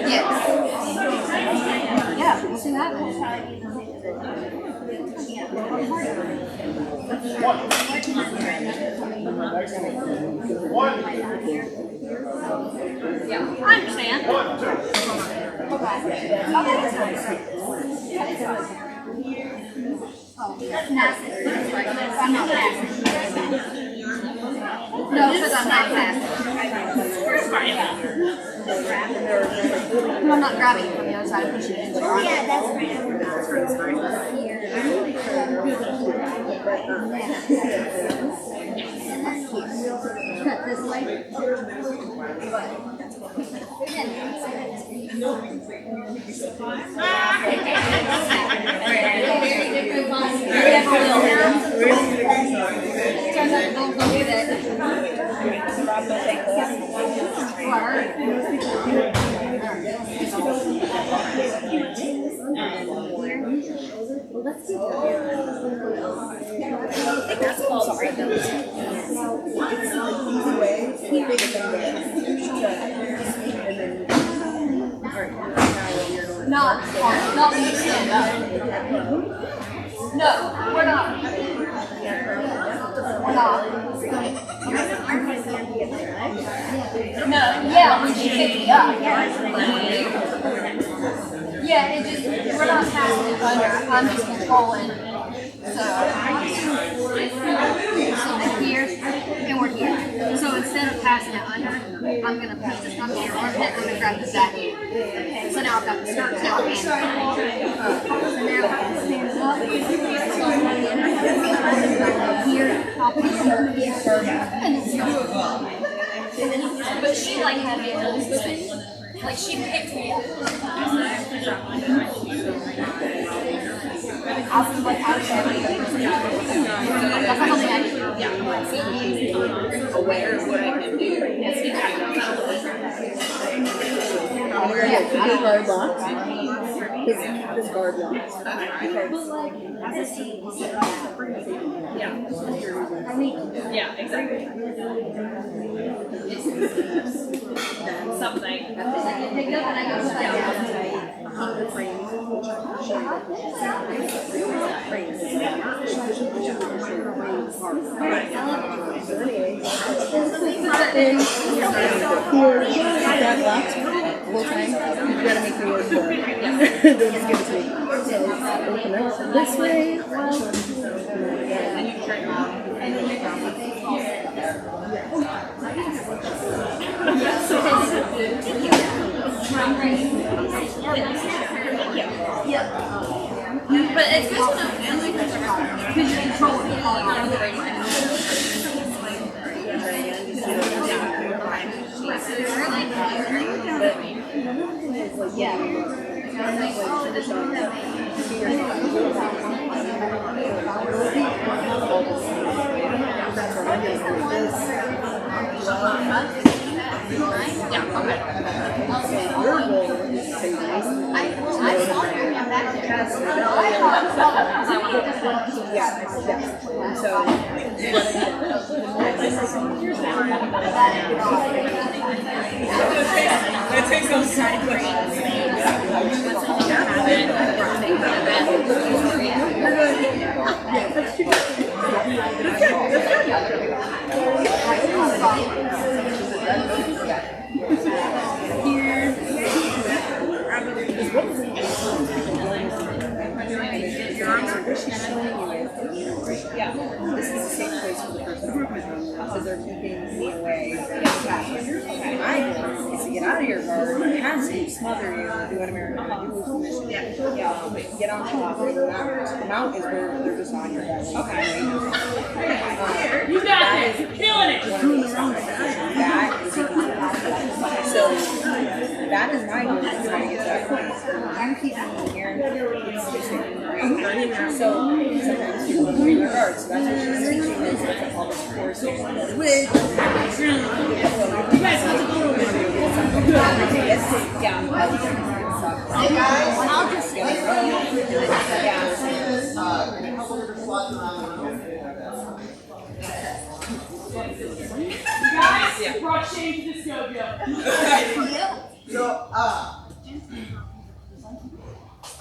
Yes. Yeah, we'll see that. Yeah, I understand. That's nasty. I'm not nasty. No, because I'm not nasty. I'm not grabbing it from the other side and pushing it into the arm. Yeah, that's right. Cut this way. Don't do that. Let's do that. That's cool. Sorry. It's an easy way to keep it in Not when you stand up. No, we're not. We're not. No, yeah, when she picked me up. Yeah, it just, we're not passing it under. I'm just controlling. So we're here and we're here. So instead of passing it under, I'm going to pass this up here. I'm going to grab the back here. So now I've got the skirt tail hand. So now stand up. Here, I'll put her here. But she like had me hold this thing. Like she picked me up. I'll be like, how should I do aware of what I can do. His guard locked. His guard locked. Yeah, exactly. Something. Pick up and I go That locked whole time. You gotta make me work for it. Don't just give it to me. So open up this way. But it's good to know family because you're controlling it all. Yeah, this is a safe place for the person because they're keeping me away. My goal is to get out of your guard, pass you, smother you, do what American do submission. Get on top of the mount. The mount is where they're just on your head. Okay. You got it. You're killing it. That is so that is my goal, is trying to get to that point. I'm keeping you here and so sometimes you want to read your guards. So that's what she's teaching is like a public course. With Hey guys, I'll just say Guys, brought shame to this dojo. So,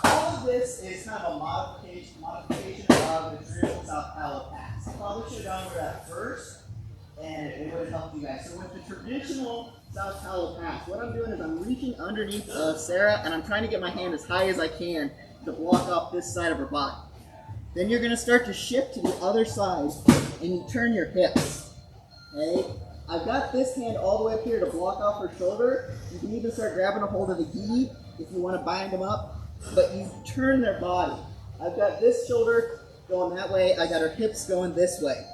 all of this is kind of a modification of the traditional South Palo Pass. I probably should have gone with that first, and it would have helped you guys. So with the traditional South Palo Pass, what I'm doing is I'm reaching underneath Sarah, and I'm trying to get my hand as high as I can to block off this side of her body. Then you're going to start to shift to the other side, and you turn your hips. Okay? I've got this hand all the way up here to block off her shoulder. You can even start grabbing a hold of the gi if you want to bind them up, but you turn their body. I've got this shoulder going that way. I got her hips going this way.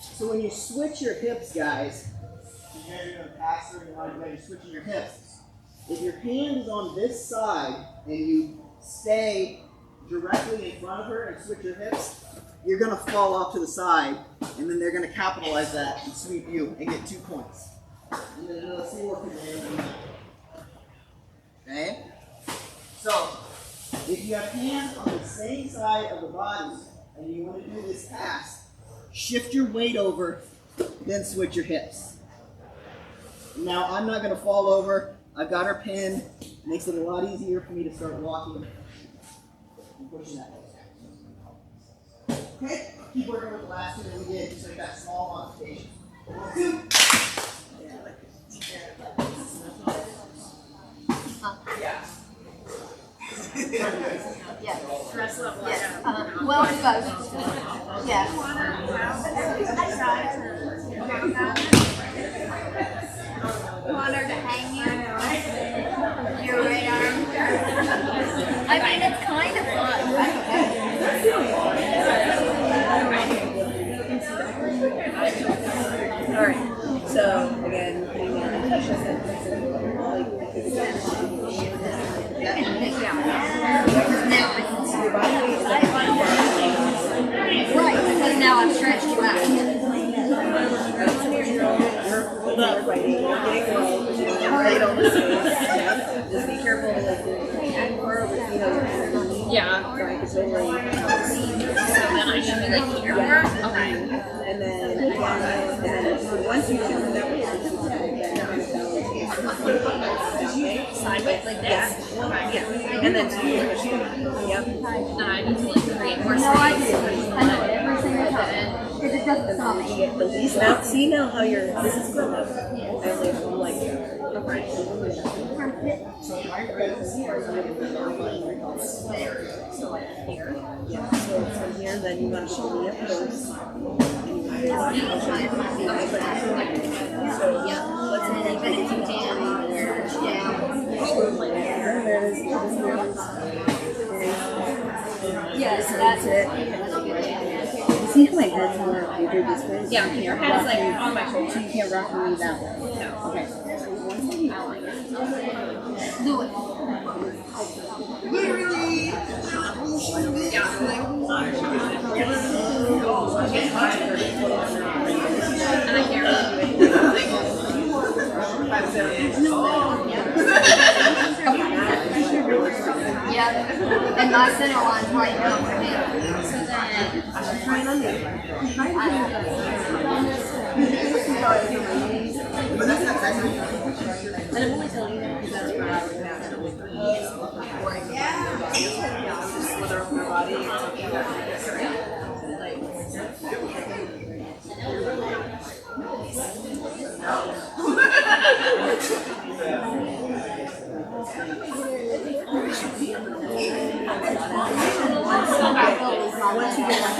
So when you switch your hips, guys, you're going to pass through and you're switching your hips. If your hand is on this side and you stay directly in front of her and switch your hips, you're going to fall off to the side, and then they're going to capitalize that and sweep you and get 2 points. And then another 4 can land. Okay? So, if you have hands on the same side of the body and you want to do this pass, shift your weight over, then switch your hips. Now, I'm not going to fall over. I've got her pinned. Makes it a lot easier for me to start walking and pushing that. Okay, keep working with the last two that we did, so we got small modifications. 2. Yeah. Stress level. Yeah. Well, both. Yeah. Want her to hang you? Your right arm. I mean, it's kind of All right. So again, putting on touch right, because now I've stretched you out. Just be careful Yeah. So then I should be like here more? Okay. And then once you do that, sideways like this? Okay. Yeah. And then push it. Yep. And I need to like create more space. I know every single time. Because it doesn't stop me. Get the least now. See now how you're. This is good. I only have one leg. So like here. Yeah. So from here, then you want to pull me up first. So yeah, let's say that if you can, yes, that's it. See how my head's more bigger this way? Yeah, your head's like on my shoulder. So you can't rock me that way. No. Okay. Do it. Literally. And I can't really do it. Yeah, and my center line's right now for him. So And I'm only telling you that because that's where I would naturally breathe. Yeah. Just slither over my body. Once you get like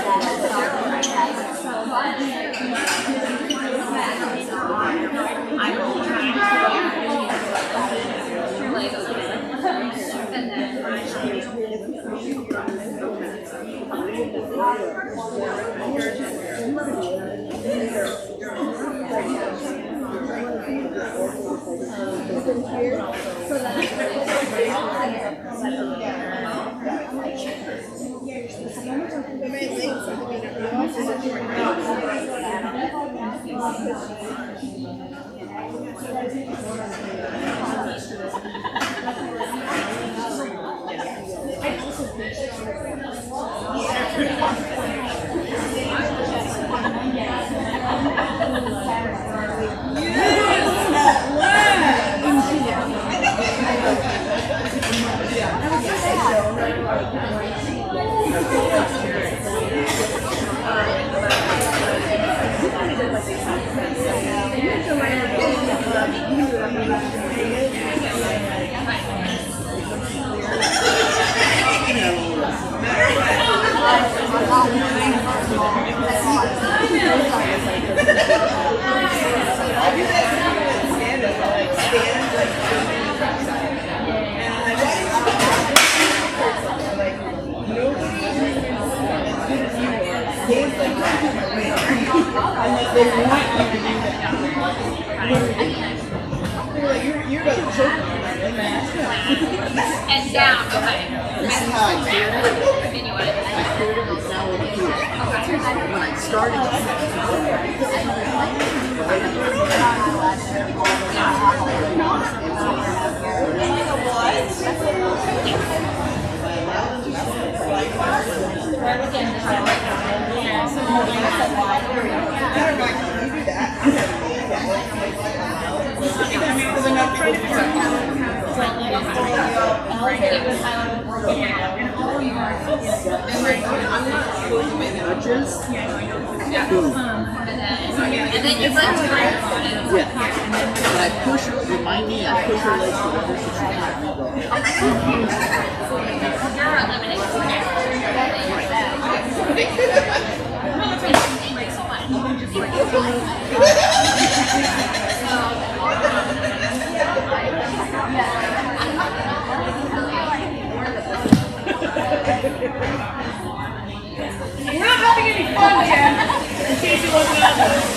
And down, okay. This is how I cleared it. Continue it. I cleared it, it's now over here. Okay. when I started And then you let her yeah. And I push her with my knee, I push her legs together so she can't go. You're eliminating We're not having any fun, Jen. In case you wasn't out there.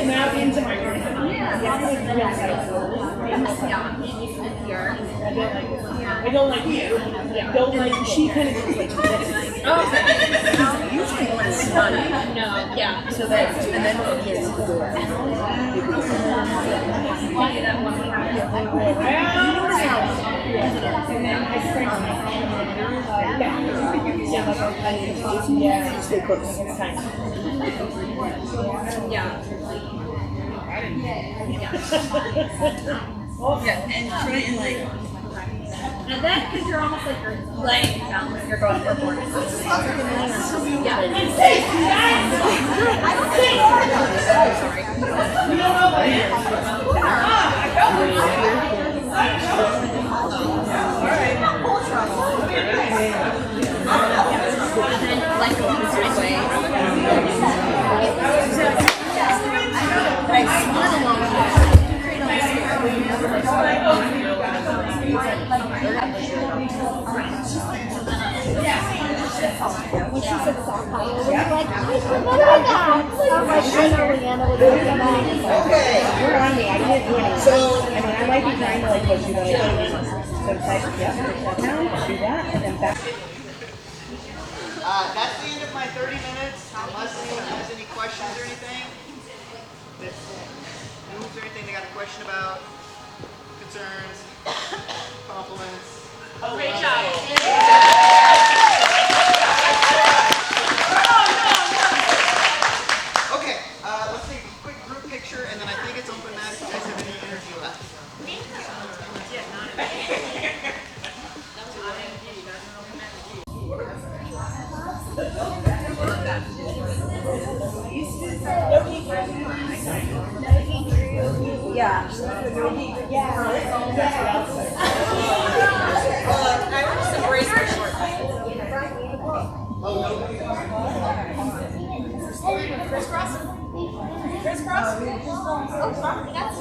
Now into my room. I don't like you. I don't like, she kind of goes like this. Oh, usually when it's funny. No, yeah. So that, and then when it gets good. Yeah, stay close. It's time. Yeah. Yeah, and try and like. And then, because you're almost like you're laying down, like you're going for more. Yeah. Sorry. You don't know what it is. And then like go the straight way. When she said soft power, we were like, I remember that. I'm like, I know Leanna would do that. Okay, you're on me. I didn't do anything. So, I mean, I might be trying to like push you, but I don't. So type, yep, push that down, do that, and then back. That's the end of my 30 minutes. Unless anyone has any questions or anything. Moves or anything they got a question about, concerns, compliments. Great job. Okay, let's take a quick group picture, and then I think it's open mat if you guys have any energy left. Yeah. I would just embrace my short crisscross. Crisscross. Oh, sorry. That's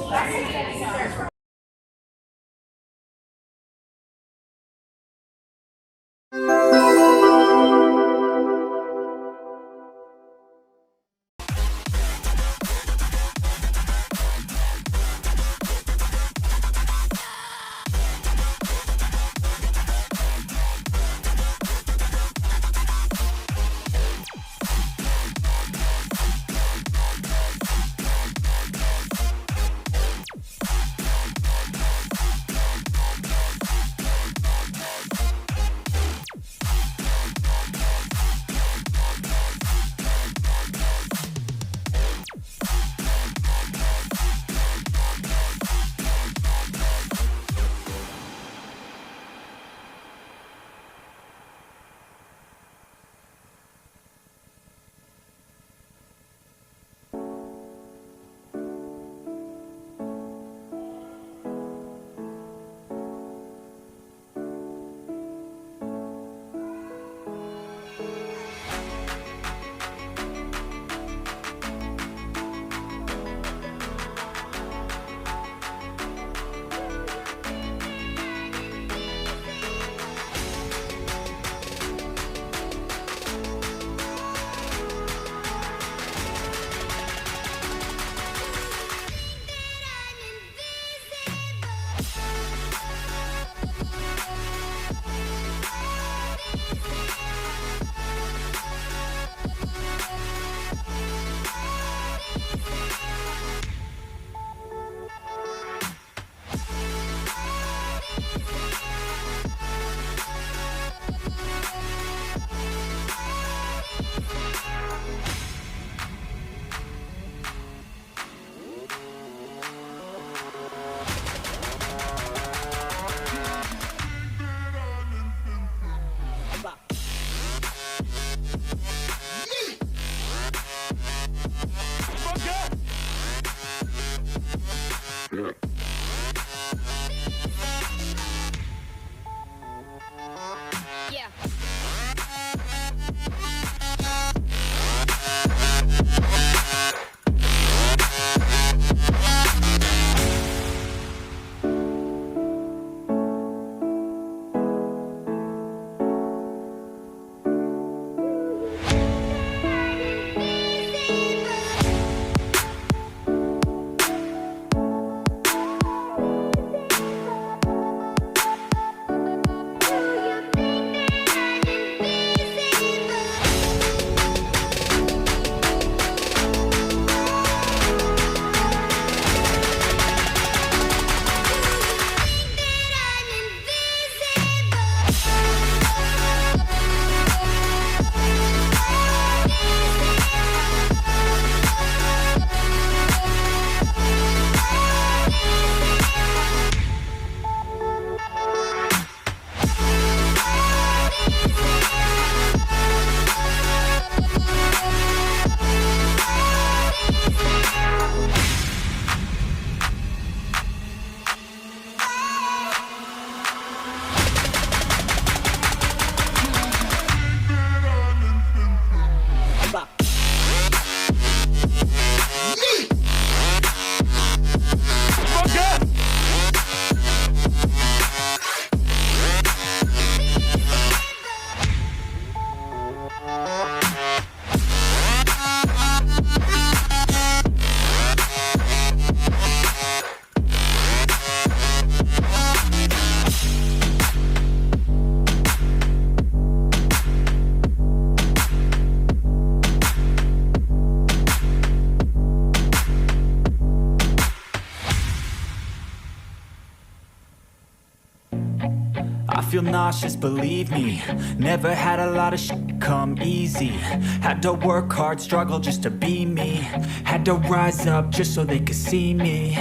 nauseous, believe me. Never had a lot of shit come easy. Had to work hard, struggle just to be me. Had to rise up just so they could see me.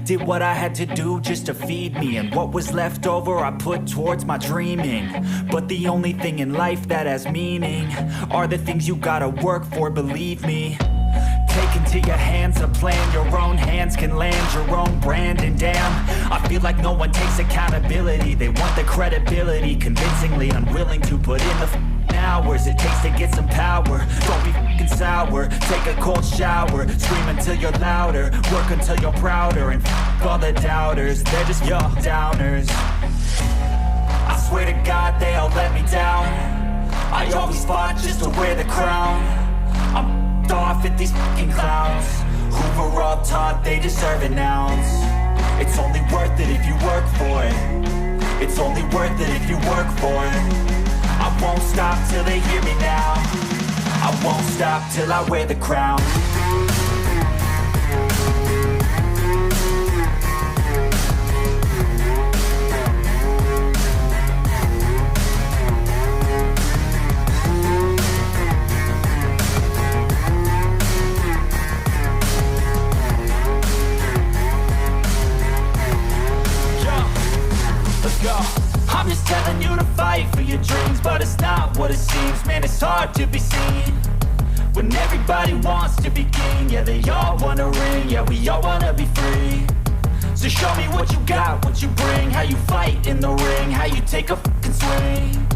Did what I had to do just to feed me. And what was left over I put towards my dreaming. But the only thing in life that has meaning are the things you gotta work for, believe me. Take into your hands a plan. Your own hands can land your own brand. And damn, I feel like no one takes accountability. They want the credibility, convincingly unwilling to put in the hours it takes to get some power. Don't be f***ing sour. Take a cold shower. Scream until you're louder. Work until you're prouder. And f*** all the doubters. They're just your downers. I swear to God they all let me down. I always fought just to wear the crown. I'm off at these fucking clowns who were all taught they deserve an ounce. It's only worth it if you work for it. It's only worth it if you work for it. I won't stop till they hear me now. I won't stop till I wear the crown. I'm just telling you to fight for your dreams, but it's not what it seems. Man, it's hard to be seen when everybody wants to be king. Yeah, they all wanna ring, yeah, we all wanna be free. So show me what you got, what you bring, how you fight in the ring, how you take a fucking swing.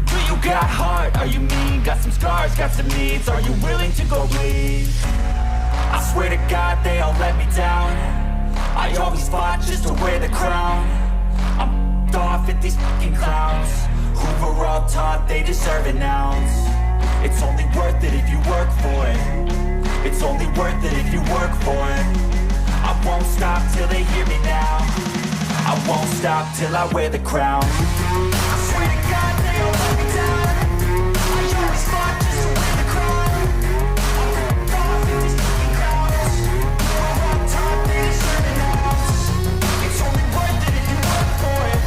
Do you got heart, are you mean? Got some scars, got some needs, are you willing to go bleed? I swear to God they all let me down. I always fought just to wear the crown. I'm off at these fucking clowns who were all taught they deserve an ounce. It's only worth it if you work for it. It's only worth it if you work for it. I won't stop till they hear me now. I won't stop till I wear the crown. I swear to God they all let me down. I always fought just to wear the crown. I'm off at these fucking clowns who were all taught they deserve an ounce. It's only worth it if you work for it.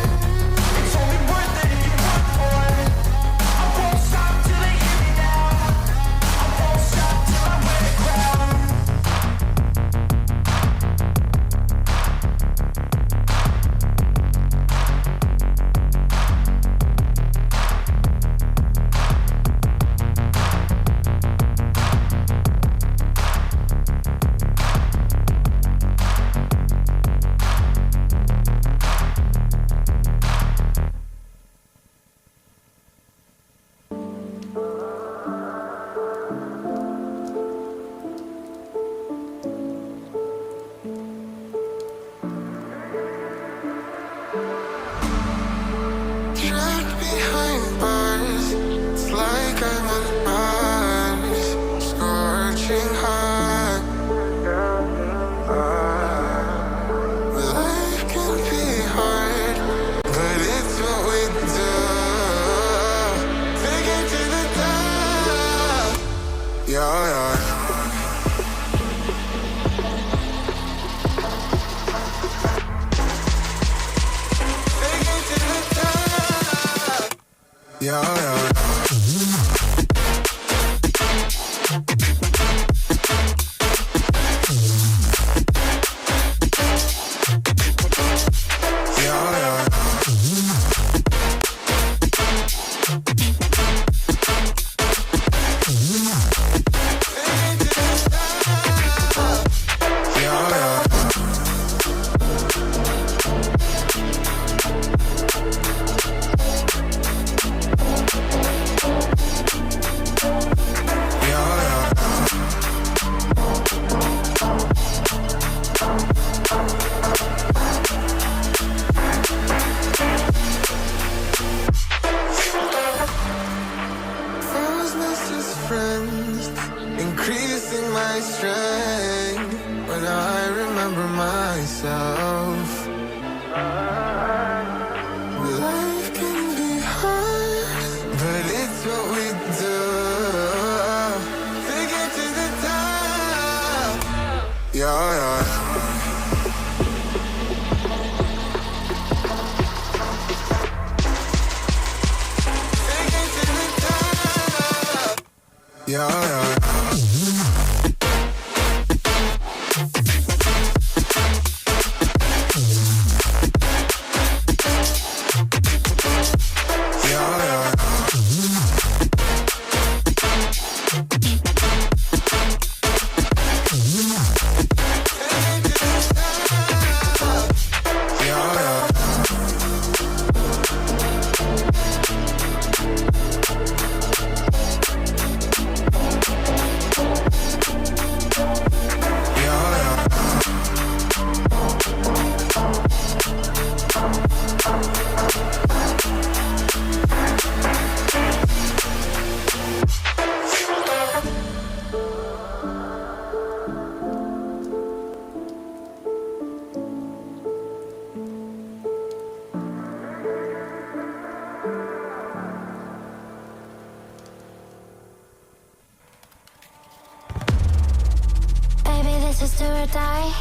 This is do or die.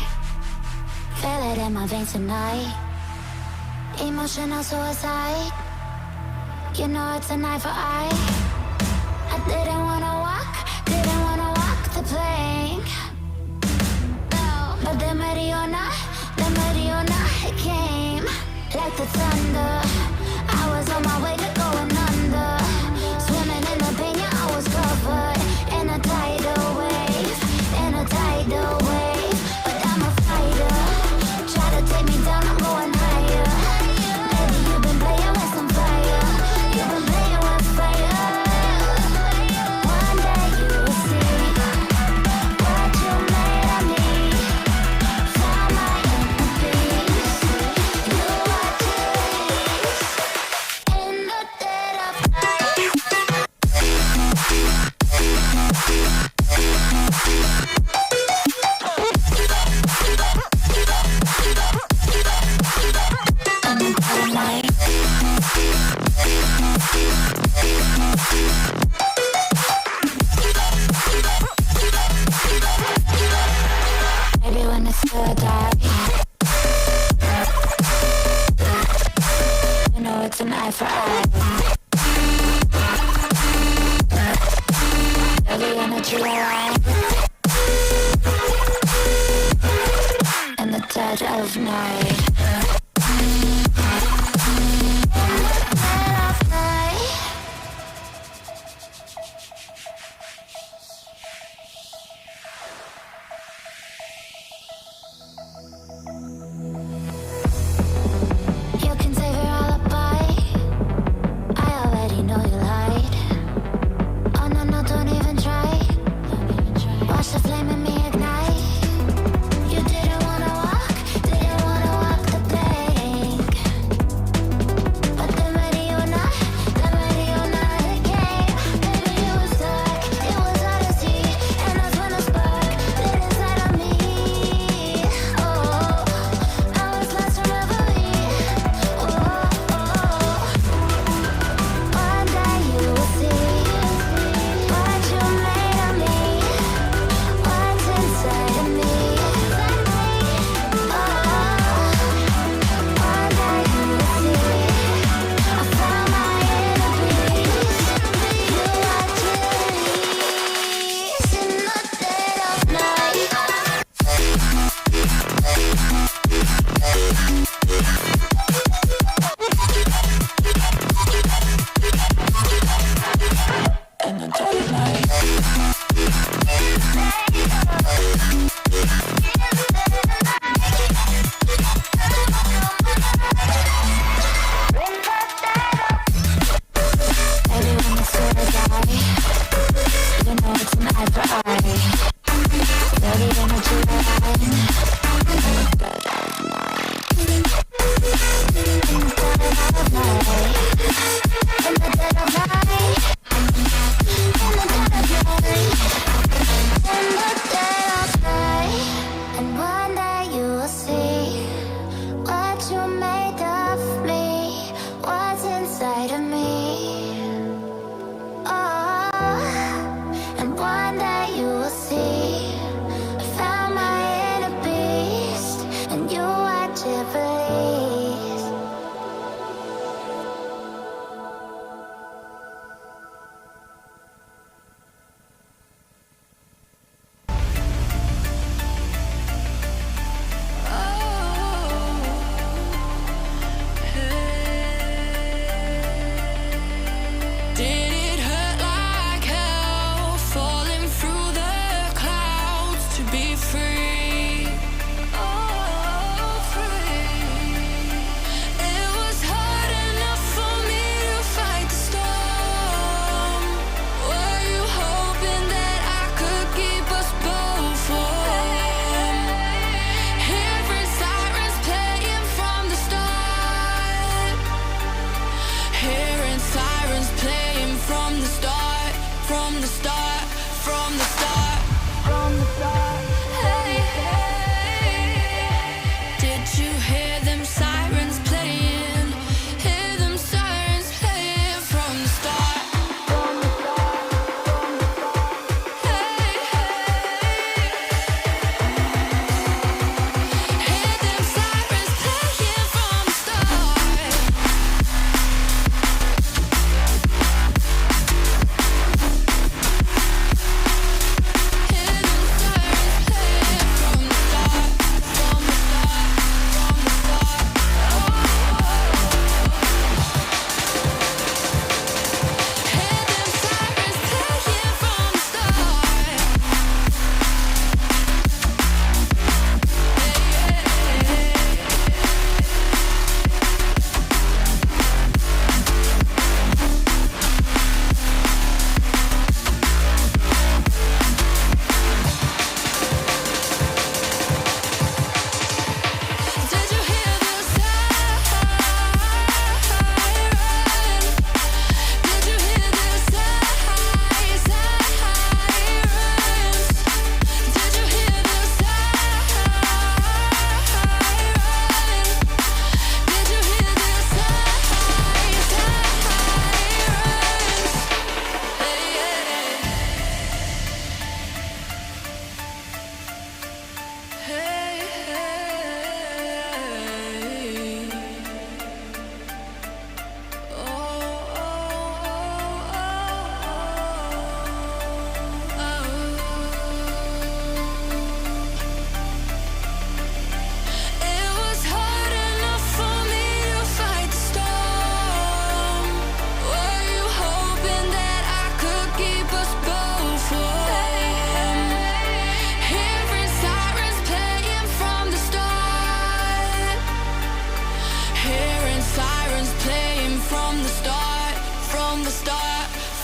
Feel it in my veins tonight. Emotional suicide. You know it's a knife for eye. I didn't wanna walk the plank. No, but the Mariona, it came like the thunder. I was on my way to going under. Swimming in the pain, yeah, I was covered in a tidal wave, but I'm a fighter. Try to take me down, I'm going higher. Baby, you've been playing with some fire. You've been playing with fire. One day you will see what you made of me. Found my inner peace. You are peace. In the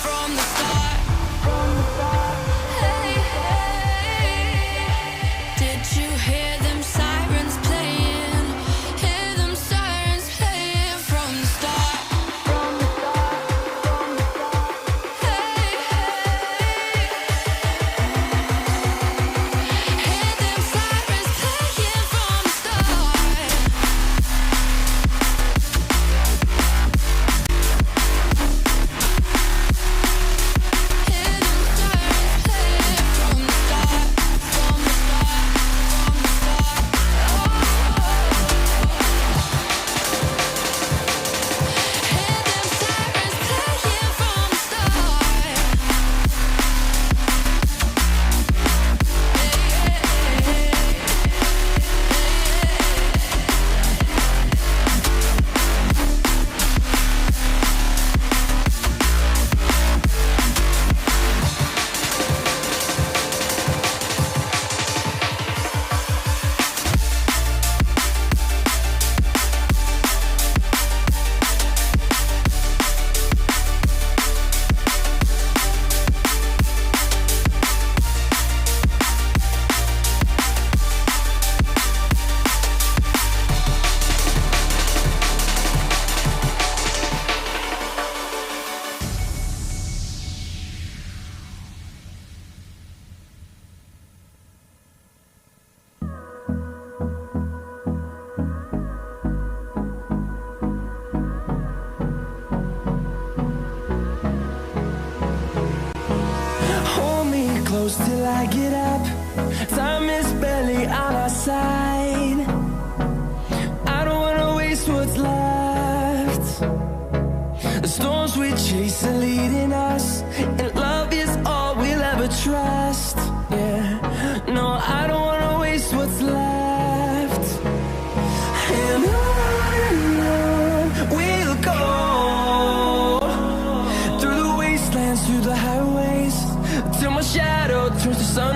from the start. Hey, hey. Did you hear them sirens playing? Hear them sirens playing from the start. Hey, hey. Hear them sirens playing from the start. Hold me close till I get up. Time is barely on our side. I don't wanna waste what's left. The storms we chase are leading us, and love is all we'll ever trust. Yeah, no, I don't wanna waste what's left. And on we'll go, through the wastelands, through the highways, till my shadow turns to sun